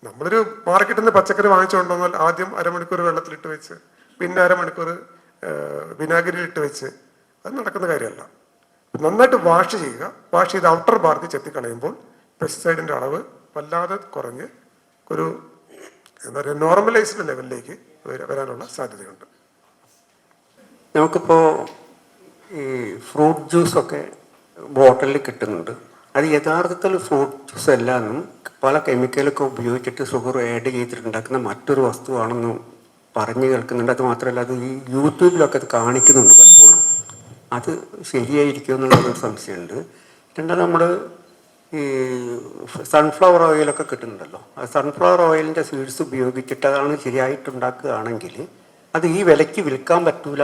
നമ്മളൊരു മാർക്കറ്റിൽ നിന്ന് പച്ചക്കറി വാങ്ങിച്ചുകൊണ്ട് വന്നാൽ ആദ്യം 1/2 മണിക്കൂർ വെള്ളത്തിലിട്ട് വെച്ച് പിന്നെ 1/2 മണിക്കൂർ വിനാഗിരിയിലിട്ട് വെച്ച് അത് നടക്കുന്ന കാര്യമല്ല. നന്നായിട്ട് വാഷ് ചെയ്യുക. വാഷ് ചെയ്ത് ഔട്ടർ ബാർക്ക് ചെത്തിക്കളയുമ്പോൾ പെസ്റ്റിസൈഡിൻ്റെ അളവ് വല്ലാതെ കുറഞ്ഞ് ഒരു എന്താ പറയുക നോർമലൈസ്ഡ് ലെവലിലേക്ക് വരാനുള്ള സാധ്യതയുണ്ട്. നമുക്കിപ്പോൾ ഈ ഫ്രൂട്ട് ജ്യൂസൊക്കെ ബോട്ടിലിൽ കിട്ടുന്നുണ്ട്. അത് യഥാർത്ഥത്തിൽ ഫ്രൂട്ട് ജ്യൂസ് എല്ലാന്നും പല കെമിക്കലൊക്കെ ഉപയോഗിച്ചിട്ട് ഷുഗർ ആഡ് ചെയ്തിട്ടുണ്ടാക്കുന്ന മറ്റൊരു വസ്തുവാണെന്നും പറഞ്ഞു കേൾക്കുന്നുണ്ട്. അത് മാത്രമല്ല, അത് ഈ യൂട്യൂബിലൊക്കെ അത് കാണിക്കുന്നുണ്ട് പലപ്പോഴും. അത് ശരിയായിരിക്കും എന്നുള്ളൊരു സംശയമുണ്ട്. രണ്ടാമത് നമ്മൾ ഈ സൺഫ്ലവർ ഓയിലൊക്കെ കിട്ടുന്നുണ്ടല്ലോ, ആ സൺഫ്ലവർ ഓയിലിൻ്റെ സീഡ്സ് ഉപയോഗിച്ചിട്ട് അതാണ് ശരിയായിട്ടുണ്ടാക്കുകയാണെങ്കിൽ അത് ഈ വിലയ്ക്ക് വിൽക്കാൻ പറ്റൂല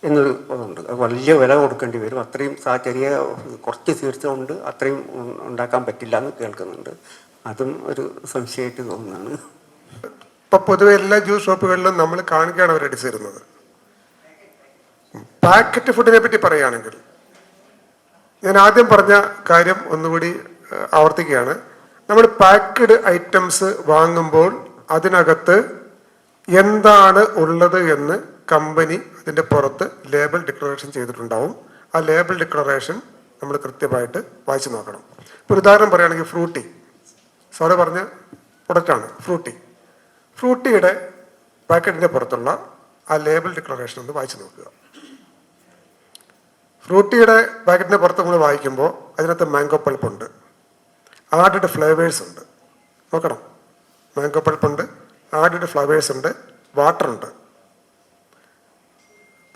എന്നൊരു ഇതുണ്ട്. അത് വലിയ വില കൊടുക്കേണ്ടി വരും. അത്രയും ചെറിയ കുറച്ച് സീഡ്സ് കൊണ്ട് അത്രയും ഉണ്ടാക്കാൻ പറ്റില്ല എന്ന് കേൾക്കുന്നുണ്ട്. അതും ഒരു സംശയമായിട്ട് തോന്നുന്നതാണ്. ഇപ്പം പൊതുവെ എല്ലാ ജ്യൂസ് ഷോപ്പുകളിലും നമ്മൾ കാണിക്കുകയാണ് അവർ അടിച്ചു തരുന്നത്. പാക്കറ്റ് ഫുഡിനെ പറ്റി പറയുകയാണെങ്കിൽ ഞാൻ ആദ്യം പറഞ്ഞ കാര്യം ഒന്നുകൂടി ആവർത്തിക്കുകയാണ്. നമ്മൾ പാക്ക്ഡ് ഐറ്റംസ് വാങ്ങുമ്പോൾ അതിനകത്ത് എന്താണ് ഉള്ളത് എന്ന് കമ്പനി അതിൻ്റെ പുറത്ത് ലേബൽ ഡിക്ലറേഷൻ ചെയ്തിട്ടുണ്ടാവും. ആ ലേബൽ ഡിക്ലറേഷൻ നമ്മൾ കൃത്യമായിട്ട് വായിച്ചു നോക്കണം. ഇപ്പോൾ ഒരു ഉദാഹരണം പറയുകയാണെങ്കിൽ ഫ്രൂട്ടി, സാറ് പറഞ്ഞ പ്രൊഡക്റ്റാണ് ഫ്രൂട്ടിയുടെ പാക്കറ്റിൻ്റെ പുറത്തുള്ള ആ ലേബൽ ഡിക്ലറേഷൻ ഒന്ന് വായിച്ചു നോക്കുക. ഫ്രൂട്ടിയുടെ പാക്കറ്റിൻ്റെ പുറത്ത് നമ്മൾ വായിക്കുമ്പോൾ അതിനകത്ത് മാംഗോ പൾപ്പുണ്ട്, ആഡഡ് ഫ്ലേവേഴ്സ് ഉണ്ട്. നോക്കണം, മാംഗോ പൾപ്പുണ്ട്, ആഡഡ് ഫ്ലേവേഴ്സ് ഉണ്ട്, വാട്ടർ ഉണ്ട്.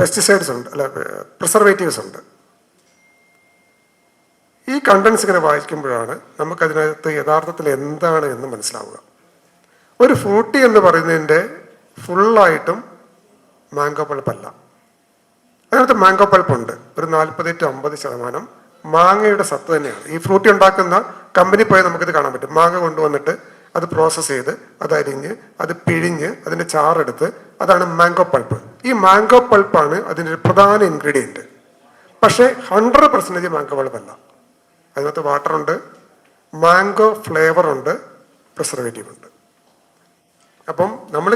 പെസ്റ്റിസൈഡ്സ് ഉണ്ട്, അല്ല പ്രിസർവേറ്റീവ്സ് ഉണ്ട്. ഈ കണ്ടൻസ് ഇങ്ങനെ വായിക്കുമ്പോഴാണ് നമുക്കതിനകത്ത് യഥാർത്ഥത്തിൽ എന്താണ് എന്ന് മനസ്സിലാവുക. ഒരു ഫ്രൂട്ടി എന്ന് പറയുന്നതിൻ്റെ ഫുള്ളായിട്ടും മാംഗോ പൾപ്പല്ല. അതിനകത്ത് മാംഗോ പൾപ്പുണ്ട്. ഒരു 40-50% മാങ്ങയുടെ സത്ത് തന്നെയാണ്. ഈ ഫ്രൂട്ടി ഉണ്ടാക്കുന്ന കമ്പനി പോയി നമുക്കിത് കാണാൻ പറ്റും. മാങ്ങ കൊണ്ടുവന്നിട്ട് അത് പ്രോസസ്സ് ചെയ്ത് അതരിഞ്ഞ് അത് പിഴിഞ്ഞ് അതിൻ്റെ ചാറെടുത്ത് അതാണ് മാംഗോ പൾപ്പ്. ഈ മാംഗോ പൾപ്പാണ് അതിൻ്റെ ഒരു പ്രധാന ഇൻഗ്രീഡിയൻറ്റ്. പക്ഷേ 100% മാംഗോ പൾപ്പല്ല. അതിനകത്ത് വാട്ടറുണ്ട്, മാംഗോ ഫ്ലേവറുണ്ട്, പ്രിസർവേറ്റീവ് ഉണ്ട്. അപ്പം നമ്മൾ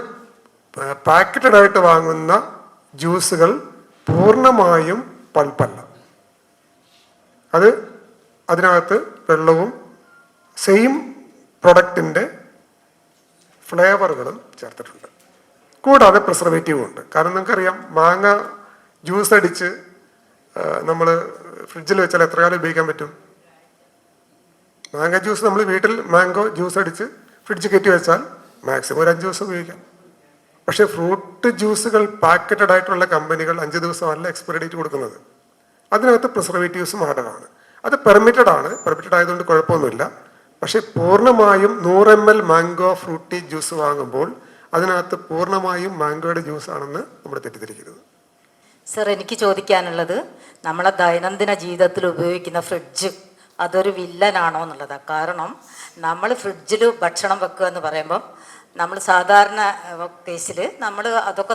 പാക്കറ്റഡ് ആയിട്ട് വാങ്ങുന്ന ജ്യൂസുകൾ പൂർണ്ണമായും പൾപ്പല്ല. അതിനകത്ത് വെള്ളവും സെയിം പ്രൊഡക്റ്റിൻ്റെ ഫ്ലേവറുകളും ചേർത്തിട്ടുണ്ട്. കൂടാതെ പ്രിസർവേറ്റീവും ഉണ്ട്. കാരണം നിങ്ങൾക്കറിയാം, മാങ്ങ ജ്യൂസ് അടിച്ച് നമ്മൾ ഫ്രിഡ്ജിൽ വെച്ചാൽ എത്ര കാലം ഉപയോഗിക്കാൻ പറ്റും? മാങ്ങ ജ്യൂസ് നമ്മൾ വീട്ടിൽ മാംഗോ ജ്യൂസ് അടിച്ച് ഫ്രിഡ്ജ് കയറ്റി വെച്ചാൽ മാക്സിമം ഒരു 5 ദിവസം ഉപയോഗിക്കാം. പക്ഷേ ഫ്രൂട്ട് ജ്യൂസുകൾ പാക്കറ്റഡ് ആയിട്ടുള്ള കമ്പനികൾ 5 ദിവസമല്ല എക്സ്പയറി ഡേറ്റ് കൊടുക്കുന്നത്. അതിനകത്ത് പ്രിസർവേറ്റീവ്സും ആഡാണ്. അത് പെർമിറ്റഡ് ആണ്. പെർമിറ്റഡ് ആയതുകൊണ്ട് കുഴപ്പമൊന്നുമില്ല. പക്ഷേ പൂർണ്ണമായും 100 ml മാംഗോ ഫ്രൂട്ടി ജ്യൂസ് വാങ്ങുമ്പോൾ അതിനകത്ത് പൂർണ്ണമായും മാംഗോയുടെ ജ്യൂസ് ആണെന്ന് നമ്മൾ തെറ്റിദ്ധരിക്കരുത്. സർ, എനിക്ക് ചോദിക്കാനുള്ളത്, നമ്മളെ ദൈനംദിന ജീവിതത്തിൽ ഉപയോഗിക്കുന്ന ഫ്രിഡ്ജ് അതൊരു വില്ലനാണോ എന്നുള്ളതാണ്. കാരണം നമ്മൾ ഫ്രിഡ്ജിൽ ഭക്ഷണം വെക്കുക എന്ന് പറയുമ്പം നമ്മൾ സാധാരണ കേസിൽ നമ്മൾ അതൊക്കെ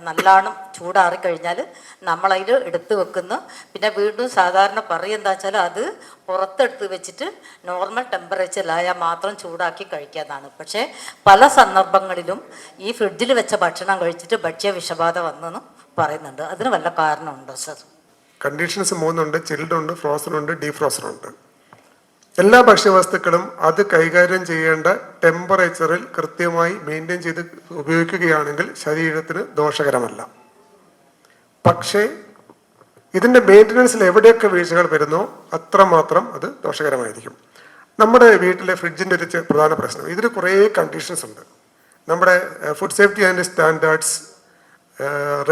നല്ലോണം ചൂടാറിക്കഴിഞ്ഞാൽ നമ്മളതിൽ എടുത്ത് വെക്കുന്നു. പിന്നെ വീണ്ടും സാധാരണ എന്താ വെച്ചാൽ അത് പുറത്തെടുത്ത് വെച്ചിട്ട് നോർമൽ ടെമ്പറേച്ചറിലായാൽ മാത്രം ചൂടാക്കി കഴിക്കാമെന്നാണ്. പക്ഷേ പല സന്ദർഭങ്ങളിലും ഈ ഫ്രിഡ്ജിൽ വെച്ച ഭക്ഷണം കഴിച്ചിട്ട് ഭക്ഷ്യ വിഷബാധ വന്നെന്ന് പറയുന്നുണ്ട്. അതിന് വല്ല കാരണമുണ്ടോ സർ? കണ്ടീഷൻസ് 3 ഉണ്ട്. ചിൽഡ് ഉണ്ട്, ഫ്രോസൺ ഉണ്ട്, ഡീഫ്രോസൺ ഉണ്ട്. എല്ലാ ഭക്ഷ്യവസ്തുക്കളും അത് കൈകാര്യം ചെയ്യേണ്ട ടെമ്പറേച്ചറിൽ കൃത്യമായി മെയിൻറ്റെയിൻ ചെയ്ത് ഉപയോഗിക്കുകയാണെങ്കിൽ ശരീരത്തിന് ദോഷകരമല്ല. പക്ഷേ ഇതിൻ്റെ മെയിൻ്റനൻസിൽ എവിടെയൊക്കെ വീഴ്ചകൾ വരുന്നോ അത്രമാത്രം അത് ദോഷകരമായിരിക്കും. നമ്മുടെ വീട്ടിലെ ഫ്രിഡ്ജിൻ്റെ ഒരു പ്രധാന പ്രശ്നം, ഇതിൽ കുറേ കണ്ടീഷൻസ് ഉണ്ട്. നമ്മുടെ food safety and standards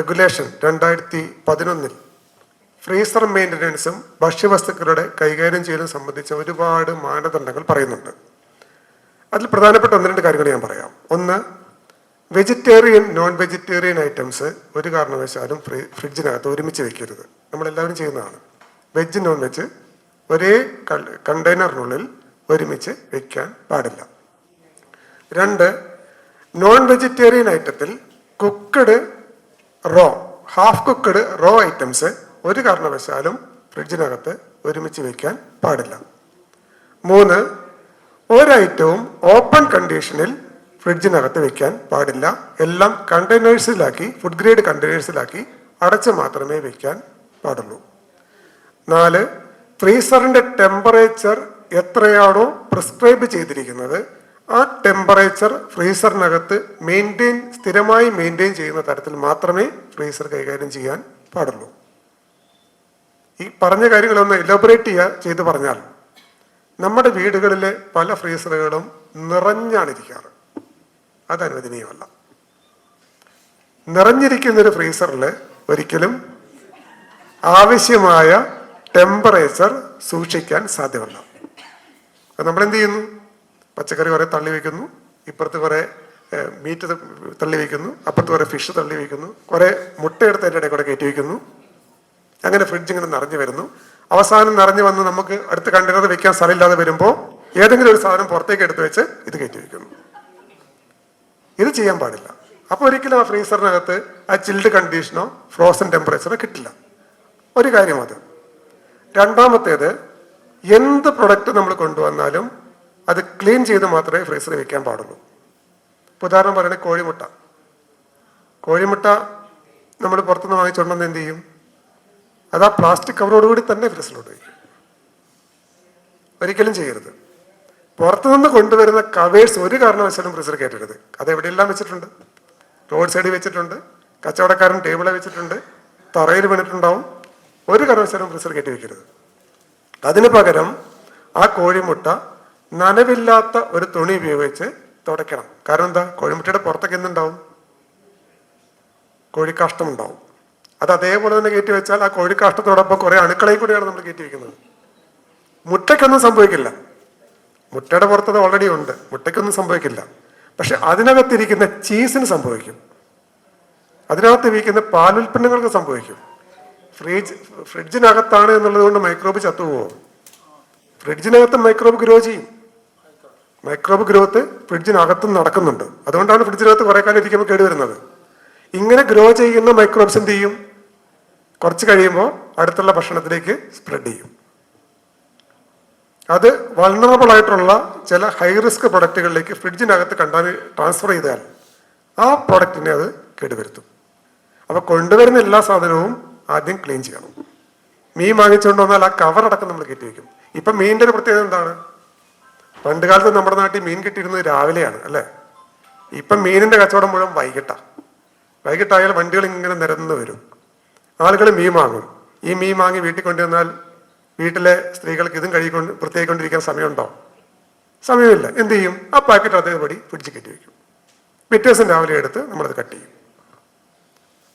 regulation 2011 freezer മെയിൻ്റനൻസും ഭക്ഷ്യവസ്തുക്കളുടെ കൈകാര്യം ചെയ്യലും സംബന്ധിച്ച ഒരുപാട് മാനദണ്ഡങ്ങൾ പറയുന്നുണ്ട്. അതിൽ പ്രധാനപ്പെട്ട 1-2 കാര്യങ്ങൾ ഞാൻ പറയാം. ഒന്ന്, വെജിറ്റേറിയൻ നോൺ വെജിറ്റേറിയൻ ഐറ്റംസ് ഒരു കാരണവശാലും ഫ്രിഡ്ജിനകത്ത് ഒരുമിച്ച് വെക്കരുത്. നമ്മളെല്ലാവരും ചെയ്യുന്നതാണ്. വെജ് നോൺ വെജ് ഒരേ കണ്ടെയ്നറിനുള്ളിൽ ഒരുമിച്ച് വെക്കാൻ പാടില്ല. 2, നോൺ വെജിറ്റേറിയൻ ഐറ്റത്തിൽ cooked raw, half cooked raw items ഒരു കാരണവശാലും ഫ്രിഡ്ജിനകത്ത് ഒരുമിച്ച് വയ്ക്കാൻ പാടില്ല. 3, ഒരൈറ്റവും ഓപ്പൺ കണ്ടീഷനിൽ ഫ്രിഡ്ജിനകത്ത് വെക്കാൻ പാടില്ല. എല്ലാം കണ്ടെയ്നേഴ്സിലാക്കി, ഫുഡ് ഗ്രേഡ് കണ്ടെയ്നേഴ്സിലാക്കി അടച്ച് മാത്രമേ വെക്കാൻ പാടുള്ളൂ. 4, ഫ്രീസറിൻ്റെ ടെമ്പറേച്ചർ എത്രയാണോ പ്രിസ്ക്രൈബ് ചെയ്തിരിക്കുന്നത് ആ ടെമ്പറേച്ചർ ഫ്രീസറിനകത്ത് സ്ഥിരമായി മെയിൻറ്റെയിൻ ചെയ്യുന്ന തരത്തിൽ മാത്രമേ ഫ്രീസർ കൈകാര്യം ചെയ്യാൻ പാടുള്ളൂ. ഈ പറഞ്ഞ കാര്യങ്ങളൊന്ന് എലബറേറ്റ് ചെയ്ത് പറഞ്ഞാൽ, നമ്മുടെ വീടുകളിലെ പല ഫ്രീസറുകളും നിറഞ്ഞാണിരിക്കാറ്. അത് അനുവദനീയമല്ല. നിറഞ്ഞിരിക്കുന്നൊരു ഫ്രീസറിൽ ഒരിക്കലും ആവശ്യമായ ടെമ്പറേച്ചർ സൂക്ഷിക്കാൻ സാധ്യമല്ല. അപ്പം നമ്മളെന്ത് ചെയ്യുന്നു? പച്ചക്കറി കുറേ തള്ളി വയ്ക്കുന്നു, ഇപ്പുറത്ത് കുറേ മീറ്റ് തള്ളി വയ്ക്കുന്നു, അപ്പുറത്ത് കുറേ ഫിഷ് തള്ളി വയ്ക്കുന്നു, കുറേ മുട്ടയെടുത്ത് അതിൻ്റെ ഇടയിൽ കൂടെ കയറ്റി വയ്ക്കുന്നു. അങ്ങനെ ഫ്രിഡ്ജ് ഇങ്ങനെ നിറഞ്ഞു വരുന്നു. അവസാനം നിറഞ്ഞു വന്ന് നമുക്ക് അടുത്ത കണ്ടെയ്നർ വെക്കാൻ സ്ഥലമില്ലാതെ വരുമ്പോൾ ഏതെങ്കിലും ഒരു സാധനം പുറത്തേക്ക് എടുത്ത് വെച്ച് ഇത് കയറ്റി വയ്ക്കുന്നു. ഇത് ചെയ്യാൻ പാടില്ല. അപ്പോൾ ഒരിക്കലും ആ ഫ്രീസറിനകത്ത് ആ ചിൽഡ് കണ്ടീഷനോ ഫ്രോസൺ ടെമ്പറേച്ചറോ കിട്ടില്ല. ഒരു കാര്യം അത്. രണ്ടാമത്തേത്, എന്ത് പ്രൊഡക്റ്റ് നമ്മൾ കൊണ്ടുവന്നാലും അത് ക്ലീൻ ചെയ്ത് മാത്രമേ ഫ്രീസറിൽ വെക്കാൻ പാടുള്ളൂ. ഇപ്പോൾ ഉദാഹരണം പറയുന്നത് കോഴിമുട്ട നമ്മൾ പുറത്തുനിന്ന് വാങ്ങിച്ചുകൊണ്ടെന്ന് എന്ത് ചെയ്യും? അത് ആ പ്ലാസ്റ്റിക് കവറോടുകൂടി തന്നെ ഫ്രീസറിലോട്ട് വയ്ക്കും. ഒരിക്കലും ചെയ്യരുത്. പുറത്തുനിന്ന് കൊണ്ടുവരുന്ന കവേഴ്സ് ഒരു കാരണവശാലും ഫ്രീസർ കയറ്റരുത്. അത് എവിടെയെല്ലാം വെച്ചിട്ടുണ്ട്. റോഡ് സൈഡിൽ വെച്ചിട്ടുണ്ട്, കച്ചവടക്കാരൻ ടേബിളിൽ വെച്ചിട്ടുണ്ട്, തറയിൽ വീണിട്ടുണ്ടാവും. ഒരു കാരണവശാലും ഫ്രീസർ കയറ്റി വെക്കരുത്. അതിന് പകരം ആ കോഴിമുട്ട നനവില്ലാത്ത ഒരു തുണി ഉപയോഗിച്ച് തുടയ്ക്കണം. കാരണം എന്താ? കോഴിമുട്ടയുടെ പുറത്തൊക്കെ എന്തുണ്ടാവും? കോഴിക്കാഷ്ടം ഉണ്ടാവും. അത് അതേപോലെ തന്നെ കയറ്റി വെച്ചാൽ ആ കോഴിക്കാഷ്ടത്തോടൊപ്പം കുറേ അണുക്കളയും കൂടിയാണ് നമ്മൾ കയറ്റി വെക്കുന്നത്. മുട്ടയ്ക്കൊന്നും സംഭവിക്കില്ല, മുട്ടയുടെ പുറത്തത് ഓൾറെഡി ഉണ്ട്, മുട്ടയ്ക്കൊന്നും സംഭവിക്കില്ല. പക്ഷെ അതിനകത്തിരിക്കുന്ന ചീസിന് സംഭവിക്കും, അതിനകത്ത് ഇരിക്കുന്ന പാലുൽപ്പന്നങ്ങൾക്ക് സംഭവിക്കും. ഫ്രിഡ്ജിനകത്താണ് എന്നുള്ളത് കൊണ്ട് മൈക്രോബ് ചത്തുപോകും. ഫ്രിഡ്ജിനകത്ത് മൈക്രോബ് ഗ്രോ ചെയ്യും. മൈക്രോബ് ഗ്രോത്ത് ഫ്രിഡ്ജിനകത്തും നടക്കുന്നുണ്ട്. അതുകൊണ്ടാണ് ഫ്രിഡ്ജിനകത്ത് കുറെ കാലം ഇരിക്കുമ്പോൾ കേടുവരുന്നത്. ഇങ്ങനെ ഗ്രോ ചെയ്യുന്ന മൈക്രോബ്സ് എന്ത് ചെയ്യും? കുറച്ച് കഴിയുമ്പോൾ അടുത്തുള്ള ഭക്ഷണത്തിലേക്ക് സ്പ്രെഡ് ചെയ്യും. അത് വൾണറബിൾ ആയിട്ടുള്ള ചില ഹൈ റിസ്ക് പ്രൊഡക്റ്റുകളിലേക്ക് ഫ്രിഡ്ജിനകത്ത് ട്രാൻസ്ഫർ ചെയ്താൽ ആ പ്രൊഡക്റ്റിനെ അത് കേടുവരുത്തും. അപ്പോൾ കൊണ്ടുവരുന്ന എല്ലാ സാധനവും ആദ്യം ക്ലീൻ ചെയ്യണം. മീൻ വാങ്ങിച്ചുകൊണ്ട് വന്നാൽ ആ കവറടക്കം നമ്മൾ കയറ്റി വയ്ക്കും. ഇപ്പം മീനിൻ്റെ ഒരു പ്രത്യേകത എന്താണ്? പണ്ട് കാലത്ത് നമ്മുടെ നാട്ടിൽ മീൻ കിട്ടിയിരുന്നത് രാവിലെയാണ് അല്ലേ? ഇപ്പം മീനിൻ്റെ കച്ചവടം മുഴുവൻ വൈകിട്ടായാൽ വണ്ടികൾ ഇങ്ങനെ നിരന്ന് വരും, ആളുകൾ മീൻ വാങ്ങും. ഈ മീൻ വാങ്ങി വീട്ടിൽ കൊണ്ടുവന്നാൽ വീട്ടിലെ സ്ത്രീകൾക്ക് ഇതും വൃത്തിയായിക്കൊണ്ടിരിക്കാൻ സമയമുണ്ടോ? സമയമില്ല. എന്ത് ചെയ്യും? ആ പാക്കറ്റ് അതേപടി ഫ്രിഡ്ജിൽ കയറ്റി വയ്ക്കും. പിറ്റേ ദിവസം രാവിലെ എടുത്ത് നമ്മളത് കട്ട് ചെയ്യും.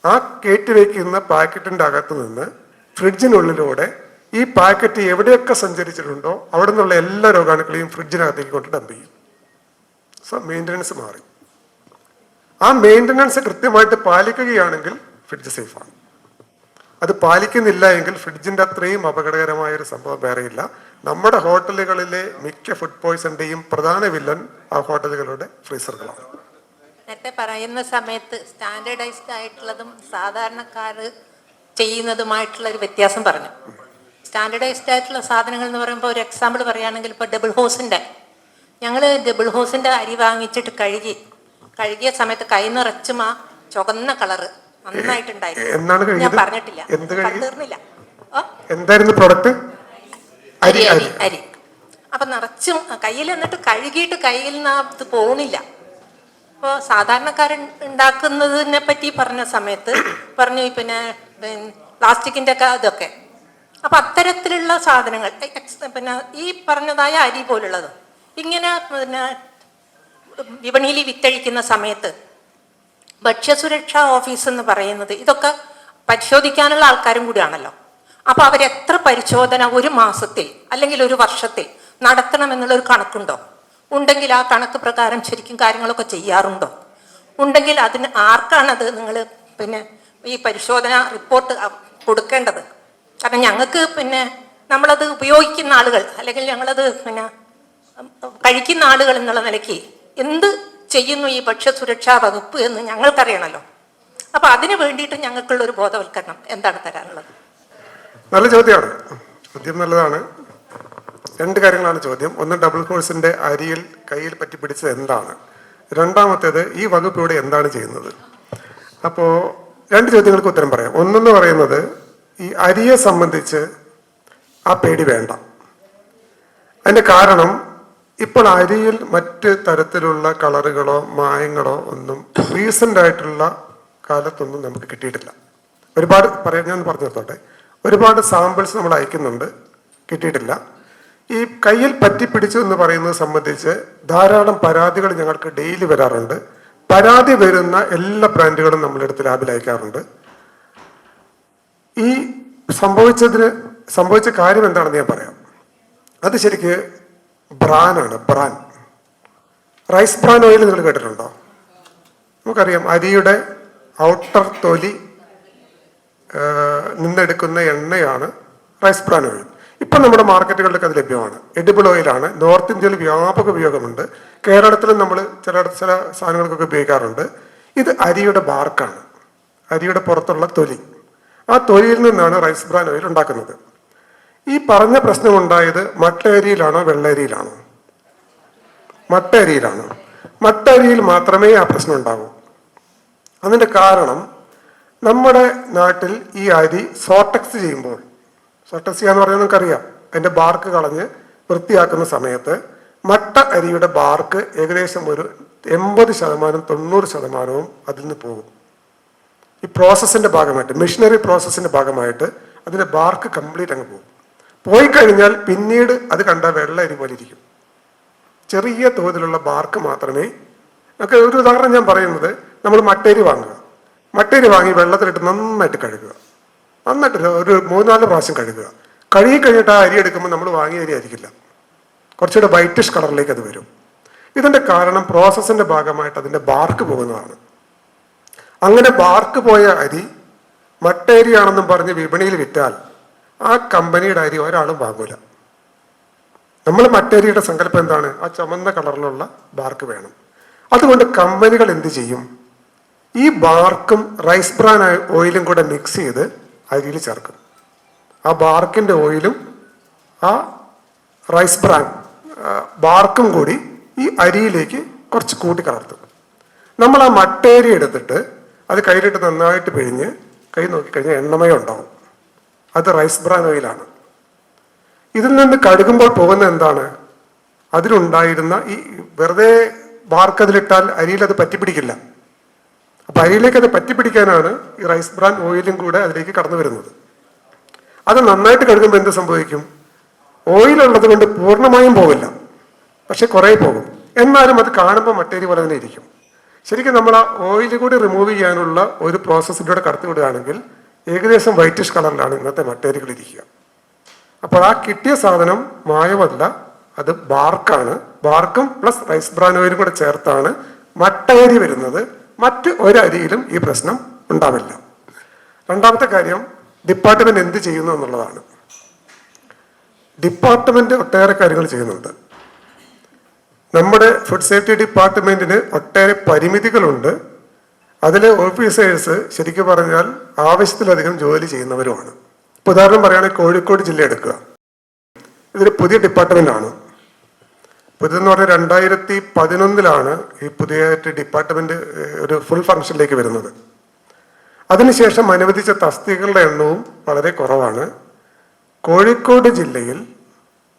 ആ കയറ്റി വയ്ക്കുന്ന പാക്കറ്റിൻ്റെ അകത്ത് നിന്ന് ഫ്രിഡ്ജിനുള്ളിലൂടെ ഈ പാക്കറ്റ് എവിടെയൊക്കെ സഞ്ചരിച്ചിട്ടുണ്ടോ അവിടെ നിന്നുള്ള എല്ലാ രോഗാണുക്കളെയും ഫ്രിഡ്ജിനകത്തേക്ക് കൊണ്ട് ഡംപ് ചെയ്യും. സോ മെയിൻ്റനൻസ് മാറി. ആ മെയിൻ്റനൻസ് കൃത്യമായിട്ട് പാലിക്കുകയാണെങ്കിൽ ഫ്രിഡ്ജ് സേഫാണ്. അത് പാലിക്കുന്നില്ല എങ്കിൽ ഫ്രിഡ്ജിൻ്റെ അത്രയും അപകടകരമായ ഒരു സംഭവം വേറെയില്ല. നമ്മുടെ ഹോട്ടലുകളിലെ മിക്ക ഫുഡ് പോയ്സണിൻ്റെയും പ്രധാന വില്ലൻ ആ ഹോട്ടലുകളുടെ ഫ്രീസറുകളാണ്. നേരത്തെ പറയുന്ന സമയത്ത് സ്റ്റാൻഡേർഡൈസ്ഡ് ആയിട്ടുള്ളതും സാധാരണക്കാർ ചെയ്യുന്നതുമായിട്ടുള്ള ഒരു വ്യത്യാസം പറഞ്ഞു. സ്റ്റാൻഡേർഡൈസ്ഡ് ആയിട്ടുള്ള സാധനങ്ങൾ എന്ന് പറയുമ്പോൾ ഒരു എക്സാമ്പിൾ പറയുകയാണെങ്കിൽ ഇപ്പോൾ ഞങ്ങൾ ഡബിൾ ഹോസിൻ്റെ അരി വാങ്ങിച്ചിട്ട് കഴുകിയ സമയത്ത് കൈ നിറച്ചും ആ ചുവന്ന കളറ് നന്നായിട്ടുണ്ടായിരുന്നു. ഞാൻ പറഞ്ഞിട്ടില്ല, തീർന്നില്ല. എന്തായിരുന്നു പ്രോഡക്റ്റ്? അരി അപ്പൊ നിറച്ചും കയ്യിൽ എന്നിട്ട് കഴുകിയിട്ട് കയ്യിൽ നിന്ന് ഇത് പോണില്ല. അപ്പോൾ സാധാരണക്കാരൻ ഉണ്ടാക്കുന്നതിനെ പറ്റി പറഞ്ഞ സമയത്ത് പറഞ്ഞു പിന്നെ പ്ലാസ്റ്റിക്കിൻ്റെ ഒക്കെ ഇതൊക്കെ. അപ്പം അത്തരത്തിലുള്ള സാധനങ്ങൾ പിന്നെ ഈ പറഞ്ഞതായ അരി പോലുള്ളത് ഇങ്ങനെ പിന്നെ വിപണിയിൽ വിറ്റഴിക്കുന്ന സമയത്ത് ഭക്ഷ്യസുരക്ഷാ ഓഫീസ് എന്ന് പറയുന്നത് ഇതൊക്കെ പരിശോധിക്കാനുള്ള ആൾക്കാരും കൂടിയാണല്ലോ. അപ്പോൾ അവരെത്ര പരിശോധന ഒരു മാസത്തിൽ അല്ലെങ്കിൽ ഒരു വർഷത്തിൽ നടത്തണമെന്നുള്ളൊരു കണക്കുണ്ടോ? ഉണ്ടെങ്കിൽ ആ കണക്ക് പ്രകാരം ശരിക്കും കാര്യങ്ങളൊക്കെ ചെയ്യാറുണ്ടോ? ഉണ്ടെങ്കിൽ അതിന് ആർക്കാണത് നിങ്ങൾ പിന്നെ ഈ പരിശോധന റിപ്പോർട്ട് കൊടുക്കേണ്ടത്? കാരണം ഞങ്ങൾക്ക് പിന്നെ നമ്മളത് ഉപയോഗിക്കുന്ന ആളുകൾ അല്ലെങ്കിൽ ഞങ്ങളത് പിന്നെ കഴിക്കുന്ന ആളുകൾ എന്നുള്ള നിലയ്ക്ക് എന്ത് ചെയ്യുന്നു ഈ ഭക്ഷ്യസുരക്ഷാ വകുപ്പ് എന്ന് ഞങ്ങൾക്കറിയണമല്ലോ. അപ്പം അതിന് വേണ്ടിയിട്ട് ഞങ്ങൾക്കുള്ളൊരു ബോധവൽക്കരണം എന്താണ് തരാനുള്ളത്? നല്ല ചോദ്യമാണ്. ചോദ്യം നല്ലതാണ്. രണ്ട് കാര്യങ്ങളാണ് ചോദ്യം. ഒന്ന്, ഡബിൾ ഹോഴ്സിൻ്റെ അരിയിൽ കയ്യിൽ പറ്റി പിടിച്ചത് എന്താണ്? രണ്ടാമത്തേത്, ഈ വകുപ്പ് ഇവിടെ എന്താണ് ചെയ്യുന്നത്? അപ്പോൾ രണ്ട് ചോദ്യങ്ങൾക്ക് ഉത്തരം പറയാം. ഒന്നെന്ന് പറയുന്നത്, ഈ അരിയെ സംബന്ധിച്ച് ആ പേടി വേണ്ട. അതിൻ്റെ കാരണം, ഇപ്പോൾ അരിയിൽ മറ്റ് തരത്തിലുള്ള കളറുകളോ മായങ്ങളോ ഒന്നും റീസെൻ്റ് ആയിട്ടുള്ള കാലത്തൊന്നും നമുക്ക് കിട്ടിയിട്ടില്ല. ഒരുപാട് ഞാൻ പറഞ്ഞു നിർത്തോട്ടെ, ഒരുപാട് സാമ്പിൾസ് നമ്മൾ അയക്കുന്നുണ്ട്, കിട്ടിയിട്ടില്ല. ഈ കയ്യിൽ പറ്റിപ്പിടിച്ചു എന്ന് പറയുന്നത് സംബന്ധിച്ച് ധാരാളം പരാതികൾ ഞങ്ങൾക്ക് ഡെയിലി വരാറുണ്ട്. പരാതി വരുന്ന എല്ലാ ബ്രാൻഡുകളും നമ്മളെടുത്ത് ലാബിൽ അയക്കാറുണ്ട്. ഈ സംഭവിച്ച കാര്യം എന്താണെന്ന് ഞാൻ പറയാം. അത് ശരിക്ക് ബ്രാനാണ്. റൈസ് ബ്രാൻ ഓയിൽ നിങ്ങൾ കേട്ടിട്ടുണ്ടോ? നമുക്കറിയാം, അരിയുടെ ഔട്ടർ തൊലി നിന്നെടുക്കുന്ന എണ്ണയാണ് റൈസ് ബ്രാൻ ഓയിൽ. ഇപ്പം നമ്മുടെ മാർക്കറ്റുകളിലൊക്കെ അത് ലഭ്യമാണ്. എഡിബിൾ ഓയിലാണ്. നോർത്ത് ഇന്ത്യയിൽ വ്യാപക ഉപയോഗമുണ്ട്. കേരളത്തിലും നമ്മൾ ചില സാധനങ്ങൾക്കൊക്കെ ഉപയോഗിക്കാറുണ്ട്. ഇത് അരിയുടെ ബാർക്കാണ്, അരിയുടെ പുറത്തുള്ള തൊലി. ആ തൊലിയിൽ നിന്നാണ് റൈസ് ബ്രാൻ ഓയിൽ ഉണ്ടാക്കുന്നത്. ഈ പറഞ്ഞ പ്രശ്നമുണ്ടായത് മട്ട അരിയിലാണോ വെള്ള അരിയിലാണോ? മട്ട അരിയിലാണ്. മട്ട അരിയിൽ മാത്രമേ ആ പ്രശ്നം ഉണ്ടാകൂ. അതിൻ്റെ കാരണം, നമ്മുടെ നാട്ടിൽ ഈ അരി സോട്ടക്സ് ചെയ്യുമ്പോൾ, സോട്ടക്സ് ചെയ്യാന്ന് പറഞ്ഞാൽ നമുക്കറിയാം, അതിൻ്റെ ബാർക്ക് കളഞ്ഞ് വൃത്തിയാക്കുന്ന സമയത്ത് മട്ട അരിയുടെ ബാർക്ക് ഏകദേശം ഒരു 80%-90% അതിൽ നിന്ന് പോകും. ഈ പ്രോസസ്സിൻ്റെ ഭാഗമായിട്ട്, മെഷീനറി പ്രോസസ്സിൻ്റെ ഭാഗമായിട്ട് അതിൻ്റെ ബാർക്ക് കംപ്ലീറ്റ് അങ്ങ് പോകും. പോയി കഴിഞ്ഞാൽ പിന്നീട് അത് കണ്ട വെള്ള അരി പോലെ ഇരിക്കും. ചെറിയ തോതിലുള്ള ബാർക്ക് മാത്രമേ. നമുക്ക് ഒരു ഉദാഹരണം ഞാൻ പറയുന്നത്, നമ്മൾ മട്ടേരി വാങ്ങുക. മട്ടേരി വാങ്ങി വെള്ളത്തിലിട്ട് നന്നായിട്ട് കഴുകുക. നന്നായിട്ട് ഒരു 3-4 പ്രാവശ്യം കഴുകുക. കഴുകി കഴിഞ്ഞിട്ട് ആ അരി എടുക്കുമ്പോൾ നമ്മൾ വാങ്ങിയ അരി ആയിരിക്കില്ല, കുറച്ചുകൂടെ വൈറ്റിഷ് കളറിലേക്ക് അത് വരും. ഇതിൻ്റെ കാരണം പ്രോസസ്സിൻ്റെ ഭാഗമായിട്ട് അതിൻ്റെ ബാർക്ക് പോകുന്നതാണ്. അങ്ങനെ ബാർക്ക് പോയ അരി മട്ടേരിയാണെന്നും പറഞ്ഞ് വിപണിയിൽ വിറ്റാൽ ആ കമ്പനിയുടെ അരി ഒരാളും വാങ്ങൂല. നമ്മൾ മട്ടേരിയുടെ സങ്കല്പം എന്താണ്? ആ ചുമന്ന കളറിലുള്ള ബാർക്ക് വേണം. അതുകൊണ്ട് കമ്പനികൾ എന്ത് ചെയ്യും? ഈ ബാർക്കും റൈസ് ബ്രാൻ ഓയിലും കൂടെ മിക്സ് ചെയ്ത് അരിയിൽ ചേർക്കും. ആ ബാർക്കിൻ്റെ ഓയിലും ആ റൈസ് ബ്രാൻ ബാർക്കും കൂടി ഈ അരിയിലേക്ക് കുറച്ച് കൂട്ടി കലർത്തും. നമ്മൾ ആ മട്ടേരി എടുത്തിട്ട് അത് കയ്യിലിട്ട് നന്നായിട്ട് പിഴിഞ്ഞ് കൈ നോക്കിക്കഴിഞ്ഞാൽ എണ്ണമയം ഉണ്ടാവും. അത് റൈസ് ബ്രാൻ ഓയിലാണ്. ഇതിൽ നിന്ന് കഴുകുമ്പോൾ പോകുന്ന എന്താണ്? അതിലുണ്ടായിരുന്ന ഈ വെറുതെ ബാർക്ക് അതിലിട്ടാൽ അരിയിൽ അത് പറ്റിപ്പിടിക്കില്ല. അപ്പം അരിയിലേക്ക് അത് പറ്റിപ്പിടിക്കാനാണ് ഈ റൈസ് ബ്രാൻ ഓയിലും കൂടെ അതിലേക്ക് കടന്നു വരുന്നത്. അത് നന്നായിട്ട് കഴുകുമ്പോൾ എന്ത് സംഭവിക്കും? ഓയിലുള്ളത് കൊണ്ട് പൂർണ്ണമായും പോകില്ല, പക്ഷെ കുറേ പോകും. എന്നാലും അത് കാണുമ്പോൾ മട്ടേരി പോലെ തന്നെ ഇരിക്കും. ശരിക്കും നമ്മൾ ആ ഓയിൽ കൂടി റിമൂവ് ചെയ്യാനുള്ള ഒരു പ്രോസസ്സിലൂടെ കടത്തി വിടുകയാണെങ്കിൽ ഏകദേശം വൈറ്റിഷ് കളറിലാണ് ഇന്നത്തെ മട്ടേരികൾ ഇരിക്കുക. അപ്പോൾ ആ കിട്ടിയ സാധനം മായമല്ല, അത് ബാർക്കാണ്. ബാർക്കും പ്ലസ് റൈസ് ബ്രാൻ ഓയിലും കൂടെ ചേർത്താണ് മട്ടേരി വരുന്നത്. മറ്റ് ഒരു അരിയിലും ഈ പ്രശ്നം ഉണ്ടാവില്ല. രണ്ടാമത്തെ കാര്യം, ഡിപ്പാർട്ട്മെന്റ് എന്ത് ചെയ്യുന്നു എന്നുള്ളതാണ്. ഡിപ്പാർട്ട്മെന്റ് ഒട്ടേറെ കാര്യങ്ങൾ ചെയ്യുന്നുണ്ട്. നമ്മുടെ ഫുഡ് സേഫ്റ്റി ഡിപ്പാർട്ട്മെന്റിന് ഒട്ടേറെ പരിമിതികളുണ്ട്. അതിലെ ഓഫീസേഴ്സ് ശരിക്കും പറഞ്ഞാൽ ആവശ്യത്തിലധികം ജോലി ചെയ്യുന്നവരുമാണ്. ഇപ്പോൾ ഉദാഹരണം പറയുകയാണെങ്കിൽ കോഴിക്കോട് ജില്ല എടുക്കുക. ഇതൊരു പുതിയ ഡിപ്പാർട്ട്മെന്റാണ്. പുതിയതെന്ന് പറഞ്ഞാൽ 2011 ഈ പുതിയ ഡിപ്പാർട്ട്മെന്റ് ഒരു ഫുൾ ഫംഗ്ഷനിലേക്ക് വരുന്നത്. അതിനുശേഷം അനുവദിച്ച തസ്തികകളുടെ എണ്ണവും വളരെ കുറവാണ്. കോഴിക്കോട് ജില്ലയിൽ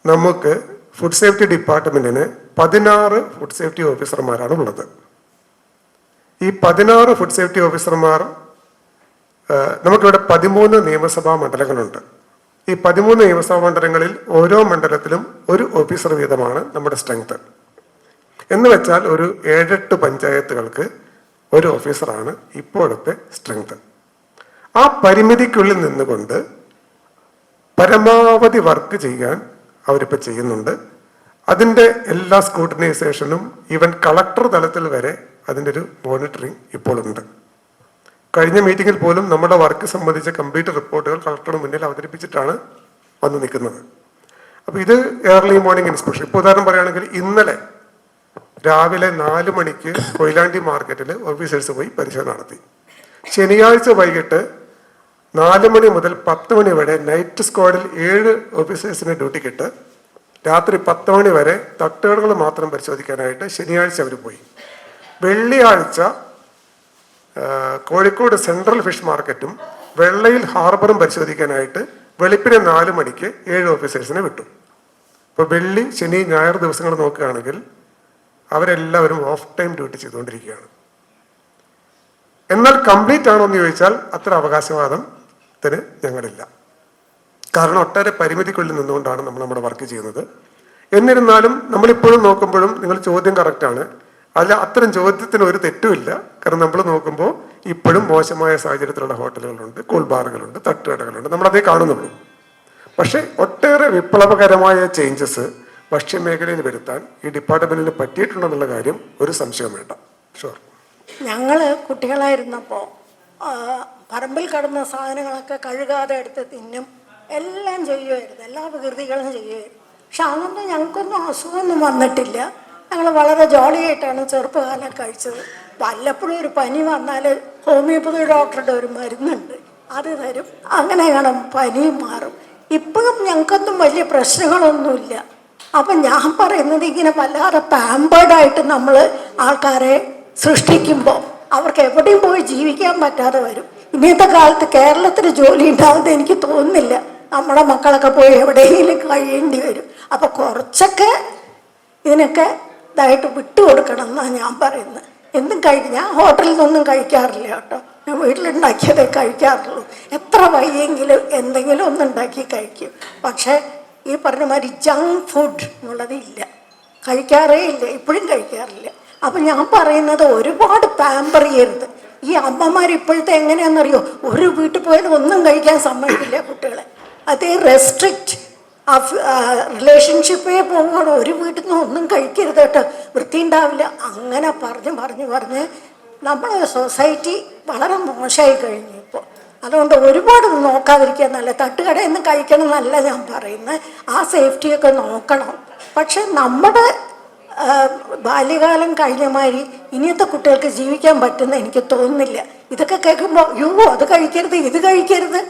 നമുക്ക് ഫുഡ് സേഫ്റ്റി ഡിപ്പാർട്ട്മെന്റിന് 16 ഫുഡ് സേഫ്റ്റി ഓഫീസർമാരാണ് ഉള്ളത്. ഈ 16 ഫുഡ് സേഫ്റ്റി ഓഫീസർമാർ നമുക്കിവിടെ 13 നിയമസഭാ മണ്ഡലങ്ങളുണ്ട്. ഈ 13 നിയമസഭാ മണ്ഡലങ്ങളിൽ ഓരോ മണ്ഡലത്തിലും ഒരു ഓഫീസർ വീതമാണ് നമ്മുടെ സ്ട്രെങ്ത്. എന്ന് വെച്ചാൽ ഒരു 7-8 പഞ്ചായത്തുകൾക്ക് ഒരു ഓഫീസറാണ് ഇപ്പോഴത്തെ സ്ട്രെങ്ത്. ആ പരിമിതിക്കുള്ളിൽ നിന്നുകൊണ്ട് പരമാവധി വർക്ക് ചെയ്യാൻ അവരിപ്പോൾ ചെയ്യുന്നുണ്ട്. അതിൻ്റെ എല്ലാ സ്ക്രൂട്ടിനൈസേഷനും ഈവൻ കളക്ടർ തലത്തിൽ വരെ അതിൻ്റെ ഒരു മോണിറ്ററിങ് ഇപ്പോൾ ഉണ്ട്. കഴിഞ്ഞ മീറ്റിങ്ങിൽ പോലും നമ്മുടെ വർക്ക് സംബന്ധിച്ച കംപ്ലീറ്റ് റിപ്പോർട്ടുകൾ കളക്ടറുടെ മുന്നിൽ അവതരിപ്പിച്ചിട്ടാണ് വന്ന് നിൽക്കുന്നത്. അപ്പോൾ ഇത് ഏർലി മോർണിംഗ് ഇൻസ്പെക്ഷൻ. ഇപ്പോൾ ഉദാഹരണം പറയുകയാണെങ്കിൽ ഇന്നലെ രാവിലെ 4 മണിക്ക് കൊയിലാണ്ടി മാർക്കറ്റിൽ ഓഫീസേഴ്സ് പോയി പരിശോധന നടത്തി. ശനിയാഴ്ച വൈകിട്ട് 4 മണി മുതൽ 10 മണി വരെ നൈറ്റ് സ്ക്വാഡിൽ 7 ഓഫീസേഴ്സിനെ ഡ്യൂട്ടിക്കിട്ട് രാത്രി 10 മണി വരെ തട്ടുകടകൾ മാത്രം പരിശോധിക്കാനായിട്ട് ശനിയാഴ്ച അവർ പോയി. വെള്ളിയാഴ്ച കോഴിക്കോട് സെൻട്രൽ ഫിഷ് മാർക്കറ്റും വെള്ളയിൽ ഹാർബറും പരിശോധിക്കാനായിട്ട് വെളുപ്പിനെ 4 മണിക്ക് 7 ഓഫീസേഴ്സിനെ വിട്ടു. ഇപ്പോൾ വെള്ളി, ശനി, ഞായർ ദിവസങ്ങൾ നോക്കുകയാണെങ്കിൽ അവരെല്ലാവരും ഓഫ് ടൈം ഡ്യൂട്ടി ചെയ്തുകൊണ്ടിരിക്കുകയാണ്. എന്നാൽ കംപ്ലീറ്റ് ആണോ എന്ന് ചോദിച്ചാൽ അത്ര അവകാശവാദത്തിന് ഞങ്ങളില്ല. കാരണം ഒട്ടേറെ പരിമിതിക്കുള്ളിൽ നിന്നുകൊണ്ടാണ് നമ്മൾ നമ്മുടെ വർക്ക് ചെയ്യുന്നത്. എന്നിരുന്നാലും നമ്മളിപ്പോഴും നോക്കുമ്പോഴും നിങ്ങൾ ചോദ്യം കറക്റ്റാണ്. അതിൽ അത്തരം ചോദ്യത്തിന് ഒരു തെറ്റുമില്ല. കാരണം നമ്മൾ നോക്കുമ്പോൾ ഇപ്പോഴും മോശമായ സാഹചര്യത്തിലുള്ള ഹോട്ടലുകളുണ്ട്, കൂൾ ബാറുകളുണ്ട്, തട്ടുകടകളുണ്ട്, നമ്മളതേ കാണുന്നുള്ളൂ. പക്ഷേ ഒട്ടേറെ വിപ്ലവകരമായ ചേഞ്ചസ് ഭക്ഷ്യമേഖലയിൽ വരുത്താൻ ഈ ഡിപ്പാർട്ട്മെന്റിന് പറ്റിയിട്ടുണ്ടെന്നുള്ള കാര്യം ഒരു സംശയം വേണ്ട. ഷുവർ. ഞങ്ങൾ കുട്ടികളായിരുന്നപ്പോൾ പറമ്പിൽ കിടന്ന സാധനങ്ങളൊക്കെ കഴുകാതെ എടുത്ത് തിന്നും, എല്ലാം ചെയ്യുമായിരുന്നു, എല്ലാ വികൃതികളും ചെയ്യുമായിരുന്നു. പക്ഷെ അതൊന്നും ഞങ്ങൾക്കൊന്നും അസുഖമൊന്നും വന്നിട്ടില്ല. ഞങ്ങൾ വളരെ ജോളിയായിട്ടാണ് ചെറുപ്പകാലം കഴിച്ചത്. വല്ലപ്പോഴും ഒരു പനി വന്നാൽ ഹോമിയോപ്പതി ഡോക്ടറുടെ ഒരു മരുന്നുണ്ട്, അത് തരും, അങ്ങനെയാണ് പനിയും മാറും. ഇപ്പോഴും ഞങ്ങൾക്കൊന്നും വലിയ പ്രശ്നങ്ങളൊന്നുമില്ല. അപ്പം ഞാൻ പറയുന്നത് ഇങ്ങനെ വല്ലാതെ പാമ്പേർഡായിട്ട് നമ്മൾ ആൾക്കാരെ സൃഷ്ടിക്കുമ്പോൾ അവർക്ക് എവിടെയും പോയി ജീവിക്കാൻ പറ്റാതെ വരും. ഇന്നത്തെ കാലത്ത് കേരളത്തിൽ ജോലി ഉണ്ടാവുന്നത് എനിക്ക് തോന്നുന്നില്ല. നമ്മുടെ മക്കളൊക്കെ പോയി എവിടെയെങ്കിലും കഴിയേണ്ടി വരും. അപ്പോൾ കുറച്ചൊക്കെ ഇതിനൊക്കെ ഇതായിട്ട് വിട്ടുകൊടുക്കണം എന്നാണ് ഞാൻ പറയുന്നത്. എന്തും ഞാൻ ഹോട്ടലിൽ നിന്നൊന്നും കഴിക്കാറില്ല കേട്ടോ. ഞാൻ വീട്ടിലുണ്ടാക്കിയതേ കഴിക്കാറുള്ളൂ. എത്ര വയ്യെങ്കിലും എന്തെങ്കിലും ഒന്നുണ്ടാക്കി കഴിക്കും. പക്ഷേ ഈ പറഞ്ഞ മാതിരി ജങ്ക് ഫുഡ് എന്നുള്ളത് ഇല്ല, കഴിക്കാറേ ഇല്ല, ഇപ്പോഴും കഴിക്കാറില്ല. അപ്പം ഞാൻ പറയുന്നത് ഒരുപാട് പാമ്പർ ചെയ്യരുത്. ഈ അമ്മമാർ ഇപ്പോഴത്തെ എങ്ങനെയാണെന്നറിയോ, ഒരു വീട്ടിൽ പോയാലും ഒന്നും കഴിക്കാൻ സമ്മതിക്കില്ല കുട്ടികളെ. അത് റെസ്ട്രിക്റ്റ് റിലേഷൻഷിപ്പേ പോവുകയാണ്. ഒരു വീട്ടിൽ നിന്ന് ഒന്നും കഴിക്കരുത് കേട്ടോ, വൃത്തി ഉണ്ടാവില്ല. അങ്ങനെ പറഞ്ഞ് നമ്മളെ സൊസൈറ്റി വളരെ മോശമായി കഴിഞ്ഞു ഇപ്പോൾ. അതുകൊണ്ട് ഒരുപാട് നോക്കാതിരിക്കുക നല്ല. തട്ടുകടയിൽ നിന്ന് കഴിക്കണം എന്നല്ല ഞാൻ പറയുന്നത്, ആ സേഫ്റ്റിയൊക്കെ നോക്കണം. പക്ഷെ നമ്മുടെ ബാല്യകാലം കഴിഞ്ഞ മാതിരി ഇനിയത്തെ കുട്ടികൾക്ക് ജീവിക്കാൻ പറ്റുന്ന എനിക്ക് തോന്നുന്നില്ല. ഇതൊക്കെ കേൾക്കുമ്പോൾ യോ അത് കഴിക്കരുത് ഇത് കഴിക്കരുത്.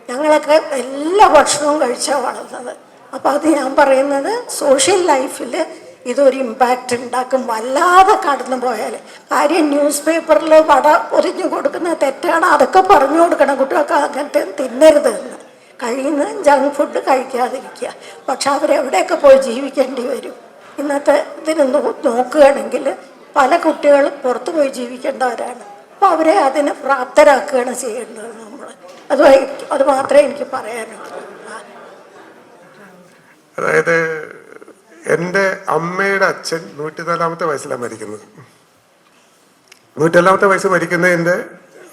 ഞങ്ങളൊക്കെ എല്ലാ ഭക്ഷണവും കഴിച്ചാണ് വളർന്നത്. അപ്പോൾ അത് ഞാൻ പറയുന്നത് സോഷ്യൽ ലൈഫിൽ ഇതൊരു ഇമ്പാക്റ്റ് ഉണ്ടാക്കും വല്ലാതെ കടന്നു പോയാൽ. കാര്യം ന്യൂസ് പേപ്പറിൽ വട പൊതിഞ്ഞു കൊടുക്കുന്നത് തെറ്റാണ്, അതൊക്കെ പറഞ്ഞു കൊടുക്കണം കുട്ടികൾക്ക് അങ്ങനത്തെ തിന്നരുത് എന്ന്. കഴിയുന്ന ജങ്ക് ഫുഡ് കഴിക്കാതിരിക്കുക. പക്ഷെ അവരെവിടെയൊക്കെ പോയി ജീവിക്കേണ്ടി വരും. ഇന്നത്തെ ഇതിന് നോക്കുകയാണെങ്കിൽ പല കുട്ടികളും പുറത്തു പോയി ജീവിക്കേണ്ടവരാണ്. അപ്പോൾ അവരെ അതിന് പ്രാപ്തരാക്കുകയാണ് ചെയ്യേണ്ടത് നമ്മൾ. അത് മാത്രമേ എനിക്ക് പറയാനുള്ളൂ. അതായത് എൻ്റെ അമ്മയുടെ അച്ഛൻ 104-ാമത്തെ വയസ്സിലാണ് മരിക്കുന്നത്. 104-ാമത്തെ വയസ്സ് മരിക്കുന്നതിൻ്റെ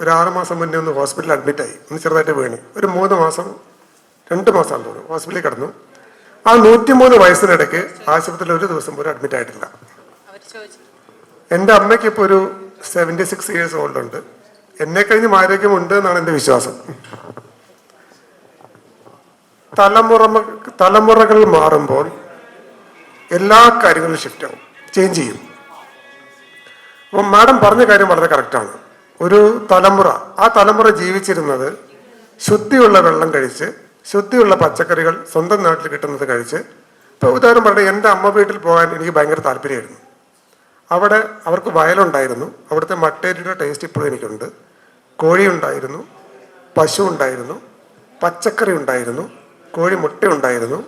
ഒരു 6 മാസം മുന്നേ ഒന്ന് ഹോസ്പിറ്റലിൽ അഡ്മിറ്റായി. ഒന്ന് ചെറുതായിട്ട് വീണ് ഒരു 2 മാസമാണെന്ന് തോന്നുന്നു ഹോസ്പിറ്റലിൽ കിടന്നു. ആ 103 വയസ്സിനിടയ്ക്ക് ആശുപത്രിയിൽ ഒരു ദിവസം പോലും അഡ്മിറ്റ് ആയിട്ടില്ല. എൻ്റെ അമ്മയ്ക്ക് ഇപ്പോൾ ഒരു 76 ഇയേഴ്സ് ഓൾഡ് ഉണ്ട്. എന്നെ കഴിഞ്ഞും ആരോഗ്യമുണ്ട് എന്നാണ് എൻ്റെ വിശ്വാസം. തലമുറകൾ മാറുമ്പോൾ എല്ലാ കാര്യങ്ങളും ഷിഫ്റ്റ് ആവും, ചേഞ്ച് ചെയ്യും. അപ്പം മാഡം പറഞ്ഞ കാര്യം വളരെ കറക്റ്റാണ്. ഒരു തലമുറ, ആ തലമുറ ജീവിച്ചിരുന്നത് ശുദ്ധിയുള്ള വെള്ളം കഴിച്ച് ശുദ്ധിയുള്ള പച്ചക്കറികൾ സ്വന്തം നാട്ടിൽ കിട്ടുന്നത് കഴിച്ച്. ഇപ്പോൾ ഉദാഹരണം പറഞ്ഞാൽ എൻ്റെ അമ്മ വീട്ടിൽ പോകാൻ എനിക്ക് ഭയങ്കര താല്പര്യമായിരുന്നു. അവിടെ അവർക്ക് വയലുണ്ടായിരുന്നു, അവിടുത്തെ മട്ടേരിയുടെ ടേസ്റ്റ് ഇപ്പോഴും എനിക്കുണ്ട്. കോഴി ഉണ്ടായിരുന്നു, പശു ഉണ്ടായിരുന്നു, പച്ചക്കറി ഉണ്ടായിരുന്നു, കോഴി മുട്ട ഉണ്ടായിരുന്നു.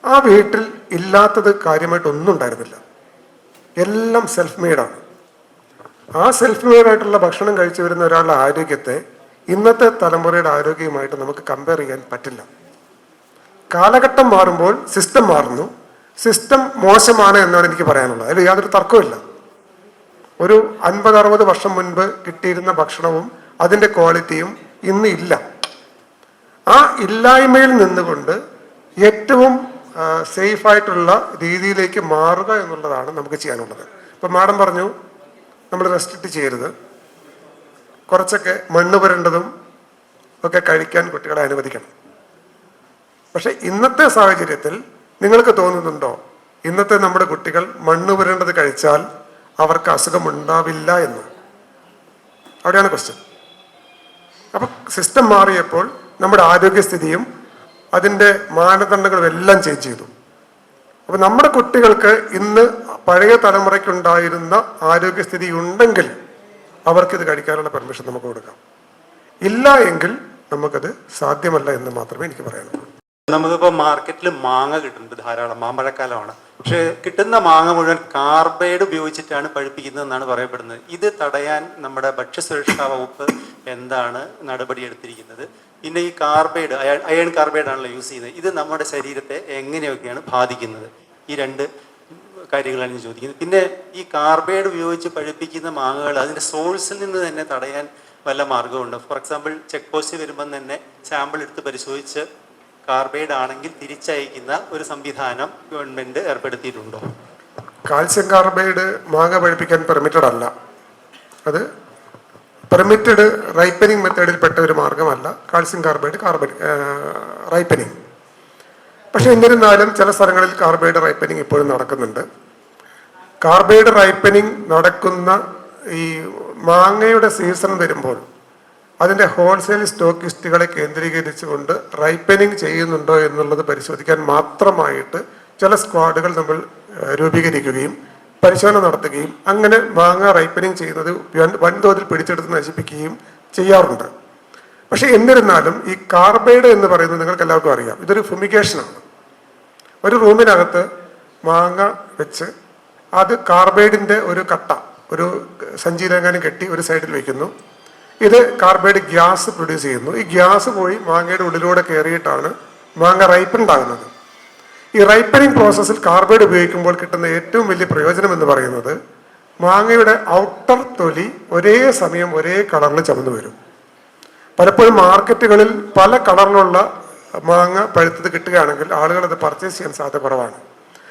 ആ വീട്ടിൽ ഇല്ലാത്തത് കാര്യമായിട്ടൊന്നും ഉണ്ടായിരുന്നില്ല. എല്ലാം സെൽഫ് മെയ്ഡാണ്. ആ സെൽഫ് മെയ്ഡായിട്ടുള്ള ഭക്ഷണം കഴിച്ചു വരുന്ന ഒരാളുടെ ആരോഗ്യത്തെ ഇന്നത്തെ തലമുറയുടെ ആരോഗ്യവുമായിട്ട് നമുക്ക് കമ്പയർ ചെയ്യാൻ പറ്റില്ല. കാലഘട്ടം മാറുമ്പോൾ സിസ്റ്റം മാറുന്നു. സിസ്റ്റം മോശമാണ് എന്നാണ് എനിക്ക് പറയാനുള്ളത്. അതിൽ യാതൊരു തർക്കമില്ല. ഒരു 50-60 വർഷം മുൻപ് കിട്ടിയിരുന്ന ഭക്ഷണവും അതിൻ്റെ ക്വാളിറ്റിയും ഇന്ന് ഇല്ല. ആ ഇല്ലായ്മയിൽ നിന്നുകൊണ്ട് ഏറ്റവും സേഫായിട്ടുള്ള രീതിയിലേക്ക് മാറുക എന്നുള്ളതാണ് നമുക്ക് ചെയ്യാനുള്ളത്. ഇപ്പം മാഡം പറഞ്ഞു നമ്മൾ റെസ്ട്രിക്റ്റ് ചെയ്യരുത്, കുറച്ചൊക്കെ മണ്ണ് പുരണ്ടതും ഒക്കെ കഴിക്കാൻ കുട്ടികളെ അനുവദിക്കണം. പക്ഷെ ഇന്നത്തെ സാഹചര്യത്തിൽ നിങ്ങൾക്ക് തോന്നുന്നുണ്ടോ ഇന്നത്തെ നമ്മുടെ കുട്ടികൾ മണ്ണ് പുരണ്ടത് കഴിച്ചാൽ അവർക്ക് അസുഖമുണ്ടാവില്ല എന്ന്? അവിടെയാണ് ക്വസ്റ്റ്യൻ. അപ്പം സിസ്റ്റം മാറിയപ്പോൾ നമ്മുടെ ആരോഗ്യസ്ഥിതിയും അതിൻ്റെ മാനദണ്ഡങ്ങളും എല്ലാം ചേഞ്ച് ചെയ്തു. അപ്പം നമ്മുടെ കുട്ടികൾക്ക് ഇന്ന് പഴയ തലമുറയ്ക്കുണ്ടായിരുന്ന ആരോഗ്യസ്ഥിതി ഉണ്ടെങ്കിൽ അവർക്കിത് കഴിക്കാനുള്ള പെർമിഷൻ നമുക്ക് കൊടുക്കാം. ഇല്ല എങ്കിൽ നമുക്കത് സാധ്യമല്ല എന്ന് മാത്രമേ എനിക്ക് പറയാനുള്ളൂ. നമുക്കിപ്പോൾ മാർക്കറ്റിൽ മാങ്ങ കിട്ടുന്നുണ്ട് ധാരാളം, മാമ്പഴക്കാലമാണ്. പക്ഷേ കിട്ടുന്ന മാങ്ങ മുഴുവൻ കാർബൈഡ് ഉപയോഗിച്ചിട്ടാണ് പഴുപ്പിക്കുന്നതെന്നാണ് പറയപ്പെടുന്നത്. ഇത് തടയാൻ നമ്മുടെ ഭക്ഷ്യസുരക്ഷാ വകുപ്പ് എന്താണ് നടപടി എടുത്തിരിക്കുന്നത്? പിന്നെ ഈ കാർബൈഡ്, അയൺ കാർബൈഡ് ആണല്ലോ യൂസ് ചെയ്യുന്നത്, ഇത് നമ്മുടെ ശരീരത്തെ എങ്ങനെയൊക്കെയാണ് ബാധിക്കുന്നത്? ഈ 2 കാര്യങ്ങളാണ് ഞാൻ ചോദിക്കുന്നത്. പിന്നെ ഈ കാർബൈഡ് ഉപയോഗിച്ച് പഴുപ്പിക്കുന്ന മാങ്ങകൾ അതിൻ്റെ സോഴ്സിൽ നിന്ന് തന്നെ തടയാൻ വല്ല മാർഗമുണ്ടോ? ഫോർ എക്സാമ്പിൾ ചെക്ക് പോസ്റ്റ് വരുമ്പം തന്നെ സാമ്പിൾ എടുത്ത് പരിശോധിച്ച് കാർബൈഡ് ആണെങ്കിൽ തിരിച്ചയക്കുന്ന ഒരു സംവിധാനം ഗവൺമെന്റ് ഏർപ്പെടുത്തിയിട്ടുണ്ടോ? കാൽസ്യം കാർബൈഡ് മാങ്ങ പഴുപ്പിക്കാൻ പെർമിറ്റഡ് അല്ല. അത് പെർമിറ്റഡ് റൈപ്പനിങ് മെത്തേഡിൽപ്പെട്ട ഒരു മാർഗമല്ല കാൽസ്യം കാർബൈഡ് റൈപ്പനിങ്. പക്ഷെ എന്നിരുന്നാലും ചില സ്ഥലങ്ങളിൽ കാർബൈഡ് റൈപ്പനിങ് ഇപ്പോഴും നടക്കുന്നുണ്ട്. കാർബൈഡ് റൈപ്പനിങ് നടക്കുന്ന ഈ മാങ്ങയുടെ സീസൺ വരുമ്പോൾ അതിൻ്റെ ഹോൾസെയിൽ സ്റ്റോക്കിസ്റ്റുകളെ കേന്ദ്രീകരിച്ചുകൊണ്ട് റൈപ്പനിങ് ചെയ്യുന്നുണ്ടോ എന്നുള്ളത് പരിശോധിക്കാൻ മാത്രമായിട്ട് ചില സ്ക്വാഡുകൾ നമ്മൾ രൂപീകരിക്കുകയും പരിശോധന നടത്തുകയും അങ്ങനെ മാങ്ങ റൈപ്പനിങ് ചെയ്യുന്നത് വൻതോതിൽ പിടിച്ചെടുത്ത് നശിപ്പിക്കുകയും ചെയ്യാറുണ്ട്. പക്ഷെ എന്നിരുന്നാലും ഈ കാർബൈഡ് എന്ന് പറയുന്നത് നിങ്ങൾക്ക് എല്ലാവർക്കും അറിയാം, ഇതൊരു ഫുമിഗേഷനാണ്. ഒരു റൂമിനകത്ത് മാങ്ങ വെച്ച് അത് കാർബൈഡിൻ്റെ ഒരു കട്ട ഒരു സഞ്ചിയിലെങ്ങാനും കെട്ടി ഒരു സൈഡിൽ വയ്ക്കുന്നു. ഇത് കാർബൈഡ് ഗ്യാസ് പ്രൊഡ്യൂസ് ചെയ്യുന്നു. ഈ ഗ്യാസ് പോയി മാങ്ങയുടെ ഉള്ളിലൂടെ കയറിയിട്ടാണ് മാങ്ങ റൈപ്പൻഡാകുന്നത്. ഈ റൈപ്പനിങ് പ്രോസസ്സിൽ കാർബൈഡ് ഉപയോഗിക്കുമ്പോൾ കിട്ടുന്ന ഏറ്റവും വലിയ പ്രയോജനം എന്ന് പറയുന്നത് മാങ്ങയുടെ ഔട്ടർ തൊലി ഒരേ സമയം ഒരേ കളറിൽ ചുമന്നു വരും. പലപ്പോഴും മാർക്കറ്റുകളിൽ പല കളറിലുള്ള മാങ്ങ പഴുത്തത് കിട്ടുകയാണെങ്കിൽ ആളുകൾ അത് പർച്ചേസ് ചെയ്യാൻ സാധ്യത കുറവാണ്.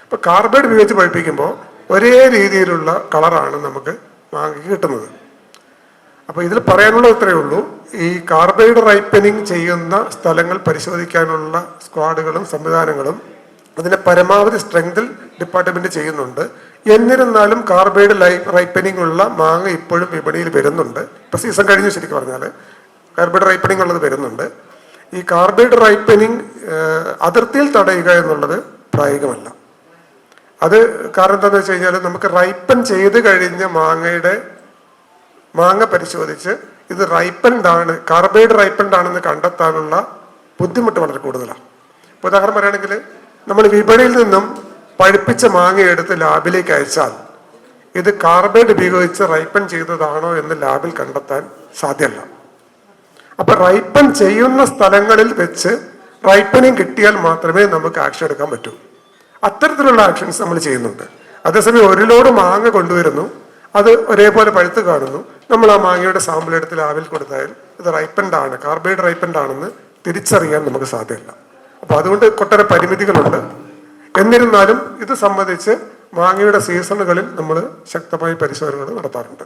അപ്പോൾ കാർബൈഡ് ഉപയോഗിച്ച് പഴുപ്പിക്കുമ്പോൾ ഒരേ രീതിയിലുള്ള കളറാണ് നമുക്ക് മാങ്ങയ്ക്ക് കിട്ടുന്നത്. അപ്പോൾ ഇതിൽ പറയാനുള്ളത് ഇത്രയേ ഉള്ളൂ. ഈ കാർബൈഡ് റൈപ്പനിങ് ചെയ്യുന്ന സ്ഥലങ്ങൾ പരിശോധിക്കാനുള്ള സ്ക്വാഡുകളും സംവിധാനങ്ങളും അതിൻ്റെ പരമാവധി സ്ട്രെങ്തിൽ ഡിപ്പാർട്ട്മെന്റ് ചെയ്യുന്നുണ്ട്. എന്നിരുന്നാലും കാർബൈഡ് റൈപ്പനിങ് ഉള്ള മാങ്ങ ഇപ്പോഴും വിപണിയിൽ വരുന്നുണ്ട്. ഇപ്പോൾ സീസൺ കഴിഞ്ഞു ശരിക്കും പറഞ്ഞാൽ കാർബൈഡ് റൈപ്പനിങ് ഉള്ളത് വരുന്നുണ്ട്. ഈ കാർബൈഡ് റൈപ്പനിങ് അതിർത്തിയിൽ തടയുക എന്നുള്ളത് പ്രായോഗികമല്ല. അത് കാരണം എന്താണെന്ന് വെച്ച് കഴിഞ്ഞാൽ നമുക്ക് റൈപ്പൻ ചെയ്ത് കഴിഞ്ഞ മാങ്ങ പരിശോധിച്ച് ഇത് റൈപ്പൻഡ് ആണ്, കാർബൈഡ് റൈപ്പൻഡ് ആണെന്ന് കണ്ടെത്താനുള്ള ബുദ്ധിമുട്ട് വളരെ കൂടുതലാണ്. ഇപ്പോൾ ഉദാഹരണം പറയുകയാണെങ്കിൽ നമ്മൾ വിപണിയിൽ നിന്നും പഴുപ്പിച്ച മാങ്ങ എടുത്ത് ലാബിലേക്ക് അയച്ചാൽ ഇത് കാർബൈഡ് ഉപയോഗിച്ച് റൈപ്പൻ ചെയ്തതാണോ എന്ന് ലാബിൽ കണ്ടെത്താൻ സാധ്യമല്ല. അപ്പൊ റൈപ്പൻ ചെയ്യുന്ന സ്ഥലങ്ങളിൽ വെച്ച് റൈപ്പനിങ് കിട്ടിയാൽ മാത്രമേ നമുക്ക് ആക്ഷൻ എടുക്കാൻ പറ്റൂ. അത്തരത്തിലുള്ള ആക്ഷൻസ് നമ്മൾ ചെയ്യുന്നുണ്ട്. അതേസമയം ഒരു ലോഡ് മാങ്ങ കൊണ്ടുവരുന്നു, അത് ഒരേപോലെ പഴുത്ത് കാണുന്നു, നമ്മൾ ആ മാങ്ങയുടെ സാമ്പിൾ എടുത്ത് ലാബിൽ കൊടുത്താൽ ഇത് റൈപ്പൻഡ് ആണ്, കാർബൈഡ് റൈപ്പൻഡ് ആണെന്ന് തിരിച്ചറിയാൻ നമുക്ക് സാധ്യമല്ല. അപ്പൊ അതുകൊണ്ട് ഒട്ടേറെ പരിമിതികളുണ്ട്. എന്നിരുന്നാലും ഇത് സംബന്ധിച്ച് മാങ്ങയുടെ സീസണുകളിൽ നമ്മൾ ശക്തമായ പരിശോധനകൾ നടത്താറുണ്ട്.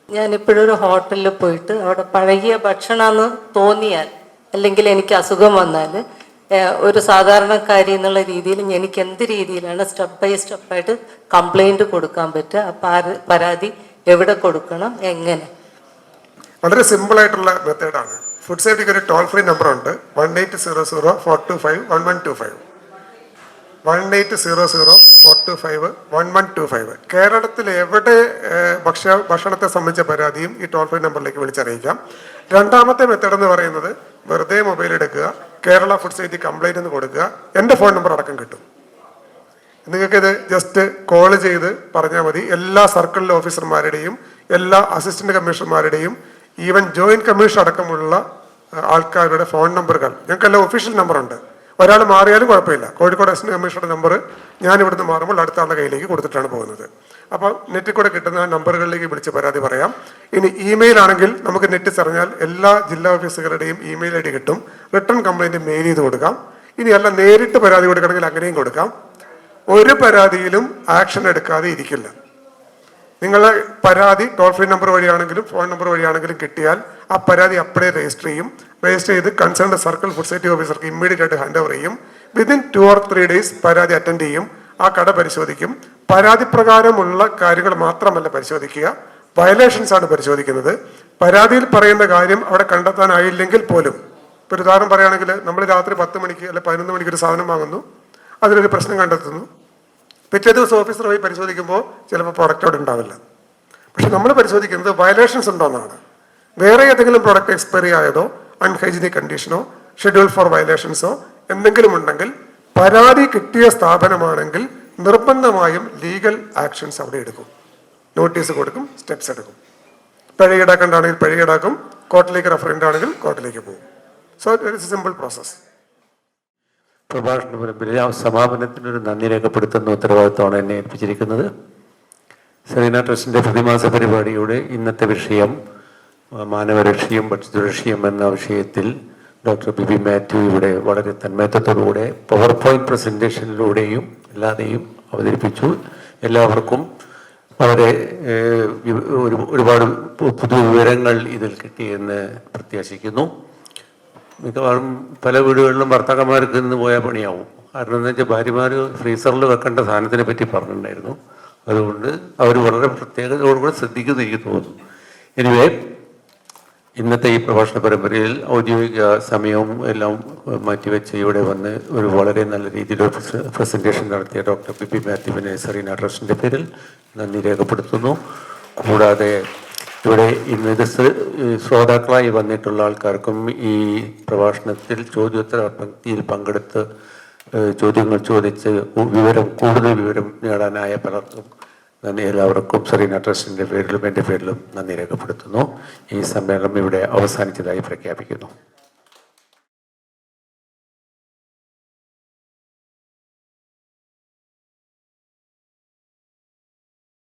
ഞാനിപ്പോഴും ഒരു ഹോട്ടലിൽ പോയിട്ട് അവിടെ പഴകിയ ഭക്ഷണമെന്ന് തോന്നിയാൽ അല്ലെങ്കിൽ എനിക്ക് അസുഖം വന്നാൽ ഒരു സാധാരണക്കാരി എന്നുള്ള രീതിയിൽ എനിക്ക് എന്ത് രീതിയിലാണ് സ്റ്റെപ്പ് ബൈ സ്റ്റെപ്പായിട്ട് കംപ്ലൈൻറ്റ് കൊടുക്കാൻ പറ്റുക, പരാതി എവിടെ കൊടുക്കണം, എങ്ങനെ? വളരെ സിമ്പിളായിട്ടുള്ള മെത്തേഡാണ്. ഫുഡ് സേഫ്റ്റിക്ക് ഒരു ടോൾ ഫ്രീ നമ്പറുണ്ട്, 1800-425-1125. 1800-425-1125. കേരളത്തിൽ എവിടെ ഭക്ഷണത്തെ സംബന്ധിച്ച പരാതിയും ഈ ടോൾ ഫ്രീ നമ്പറിലേക്ക് വിളിച്ചറിയിക്കാം. രണ്ടാമത്തെ മെത്തേഡ് എന്ന് പറയുന്നത് വെറുതെ മൊബൈൽ എടുക്കുക, കേരള ഫുഡ് സേഫ്റ്റി കംപ്ലൈന്റ് എന്ന് കൊടുക്കുക, എൻ്റെ ഫോൺ നമ്പർ അടക്കം കിട്ടും. നിങ്ങൾക്കിത് ജസ്റ്റ് കോൾ ചെയ്ത് പറഞ്ഞാൽ മതി. എല്ലാ സർക്കിൾ ഓഫീസർമാരുടെയും എല്ലാ അസിസ്റ്റന്റ് കമ്മീഷണർമാരുടെയും ഈവൻ ജോയിന്റ് കമ്മീഷണർ അടക്കമുള്ള ആൾക്കാരുടെ ഫോൺ നമ്പറുകൾ ഞങ്ങൾക്കെല്ലാം ഒഫീഷ്യൽ നമ്പറുണ്ട്. ഒരാൾ മാറിയാലും കുഴപ്പമില്ല. കോഴിക്കോട് അസിസ്റ്റന്റ് കമ്മീഷണറുടെ നമ്പർ ഞാൻ ഇവിടുന്ന് മാറുമ്പോൾ അടുത്ത ആളുടെ കയ്യിലേക്ക് കൊടുത്തിട്ടാണ് പോകുന്നത്. അപ്പോൾ നെറ്റിൽ കൂടെ കിട്ടുന്ന നമ്പറുകളിലേക്ക് വിളിച്ച് പരാതി പറയാം. ഇനി ഇമെയിൽ ആണെങ്കിൽ നമുക്ക് നെറ്റ് അറിഞ്ഞാൽ എല്ലാ ജില്ലാ ഓഫീസുകളുടെയും ഇമെയിൽ ID കിട്ടും. റിട്ടേൺ കംപ്ലൈൻറ്റ് മെയിൽ ചെയ്ത് കൊടുക്കാം. ഇനി അല്ല നേരിട്ട് പരാതി കൊടുക്കണമെങ്കിൽ അങ്ങനെയും കൊടുക്കാം. ഒരു പരാതിയിലും ആക്ഷൻ എടുക്കാതെ ഇരിക്കില്ല. നിങ്ങളുടെ പരാതി ടോൾ ഫ്രീ നമ്പർ വഴിയാണെങ്കിലും ഫോൺ നമ്പർ വഴിയാണെങ്കിലും കിട്ടിയാൽ ആ പരാതി അപ്പോഴേ രജിസ്റ്റർ ചെയ്യും. രജിസ്റ്റർ ചെയ്ത് കൺസേൺഡ് സർക്കിൾ ഫുഡ് സേഫ്റ്റി ഓഫീസർക്ക് ഇമ്മീഡിയറ്റ് ആയിട്ട് ഹാൻഡ് ഓവർ ചെയ്യും. വിതിൻ 2 or 3 days പരാതി അറ്റൻഡ് ചെയ്യും. ആ കട പരിശോധിക്കും. പരാതി പ്രകാരമുള്ള കാര്യങ്ങൾ മാത്രമല്ല പരിശോധിക്കുക, വയലേഷൻസ് ആണ് പരിശോധിക്കുന്നത്. പരാതിയിൽ പറയുന്ന കാര്യം അവിടെ കണ്ടെത്താനായില്ലെങ്കിൽ പോലും, ഇപ്പോൾ ഒരു ഉദാഹരണം പറയുകയാണെങ്കിൽ നമ്മൾ രാത്രി 10 മണിക്ക് അല്ലെ 11 മണിക്ക് ഒരു സാധനം വാങ്ങുന്നു, അതിലൊരു പ്രശ്നം കണ്ടെത്തുന്നു. പിറ്റേ ദിവസം ഓഫീസർ പോയി പരിശോധിക്കുമ്പോൾ ചിലപ്പോൾ പ്രോഡക്റ്റ് അവിടെ ഉണ്ടാവില്ല. പക്ഷെ നമ്മൾ പരിശോധിക്കുന്നത് വയലേഷൻസ് ഉണ്ടോയെന്നാണ്. വേറെ ഏതെങ്കിലും പ്രോഡക്റ്റ് എക്സ്പയറി ആയതോ അൺഹൈജീനിക് കണ്ടീഷനോ ഷെഡ്യൂൾ ഫോർ വയലേഷൻസോ എന്തെങ്കിലും ഉണ്ടെങ്കിൽ പരാതി കിട്ടിയ സ്ഥാപനമാണെങ്കിൽ നിർബന്ധമായും ലീഗൽ ആക്ഷൻസ് അവിടെ എടുക്കും. നോട്ടീസ് കൊടുക്കും, സ്റ്റെപ്സ് എടുക്കും. പിഴ ഈടാക്കേണ്ടതാണെങ്കിൽ പിഴ ഈടാക്കും, കോർട്ടിലേക്ക് റെഫറൻഡ് ആണെങ്കിൽ കോർട്ടിലേക്ക് പോകും. So it's A simple process. പ്രഭാഷണ പരമ്പരയിൽ സമാപനത്തിനൊരു നന്ദി രേഖപ്പെടുത്തുന്ന ഉത്തരവാദിത്തമാണ് എന്നെ ഏൽപ്പിച്ചിരിക്കുന്നത്. സെറീന ട്രസ്റ്റിൻ്റെ പ്രതിമാസ പരിപാടിയുടെ ഇന്നത്തെ വിഷയം മാനവരക്ഷയും ഭക്ഷ്യസുരക്ഷയും എന്ന വിഷയത്തിൽ ഡോക്ടർ ബിബി മാത്യു ഇവിടെ വളരെ തന്മയത്വത്തോടുകൂടെ പവർ പോയിന്റ് പ്രസൻറ്റേഷനിലൂടെയും അല്ലാതെയും അവതരിപ്പിച്ചു. എല്ലാവർക്കും വളരെ ഒരുപാട് പുതിയ വിവരങ്ങൾ ഇതിൽ കിട്ടിയെന്ന് പ്രത്യാശിക്കുന്നു. മിക്കവാറും പല വീടുകളിലും ഭർത്താക്കന്മാർക്ക് നിന്ന് പോയാൽ പണിയാവും. കാരണം എന്താ വെച്ചാൽ ഭാര്യമാർ ഫ്രീസറിൽ വെക്കേണ്ട സാധനത്തിനെ പറ്റി പറഞ്ഞിട്ടുണ്ടായിരുന്നു. അതുകൊണ്ട് അവർ വളരെ പ്രത്യേകതയോടുകൂടെ ശ്രദ്ധിക്കുന്നു എനിക്ക് തോന്നുന്നു. എനിവേ, ഇന്നത്തെ ഈ പ്രഭാഷണ പരമ്പരയിൽ ഔദ്യോഗിക സമയവും എല്ലാം മാറ്റിവെച്ച് ഇവിടെ വന്ന് ഒരു വളരെ നല്ല രീതിയിലൊരു പ്രസൻറ്റേഷൻ നടത്തിയ ഡോക്ടർ ബിബി മാത്യുവിനെ സെറീന ട്രസ്റ്റിൻ്റെ പേരിൽ നന്ദി രേഖപ്പെടുത്തുന്നു. കൂടാതെ ഇവിടെ ഇന്ന് ഇത് ശ്രോതാക്കളായി വന്നിട്ടുള്ള ആൾക്കാർക്കും ഈ പ്രഭാഷണത്തിൽ ചോദ്യോത്തര പങ്ക്തിയിൽ പങ്കെടുത്ത് ചോദ്യങ്ങൾ ചോദിച്ച് കൂടുതൽ വിവരം നേടാനായ പലർക്കും നന്ദി. എല്ലാവർക്കും സെറീന ട്രസ്റ്റിൻ്റെ പേരിലും എൻ്റെ പേരിലും നന്ദി രേഖപ്പെടുത്തുന്നു. ഈ സമ്മേളനം ഇവിടെ അവസാനിച്ചതായി പ്രഖ്യാപിക്കുന്നു.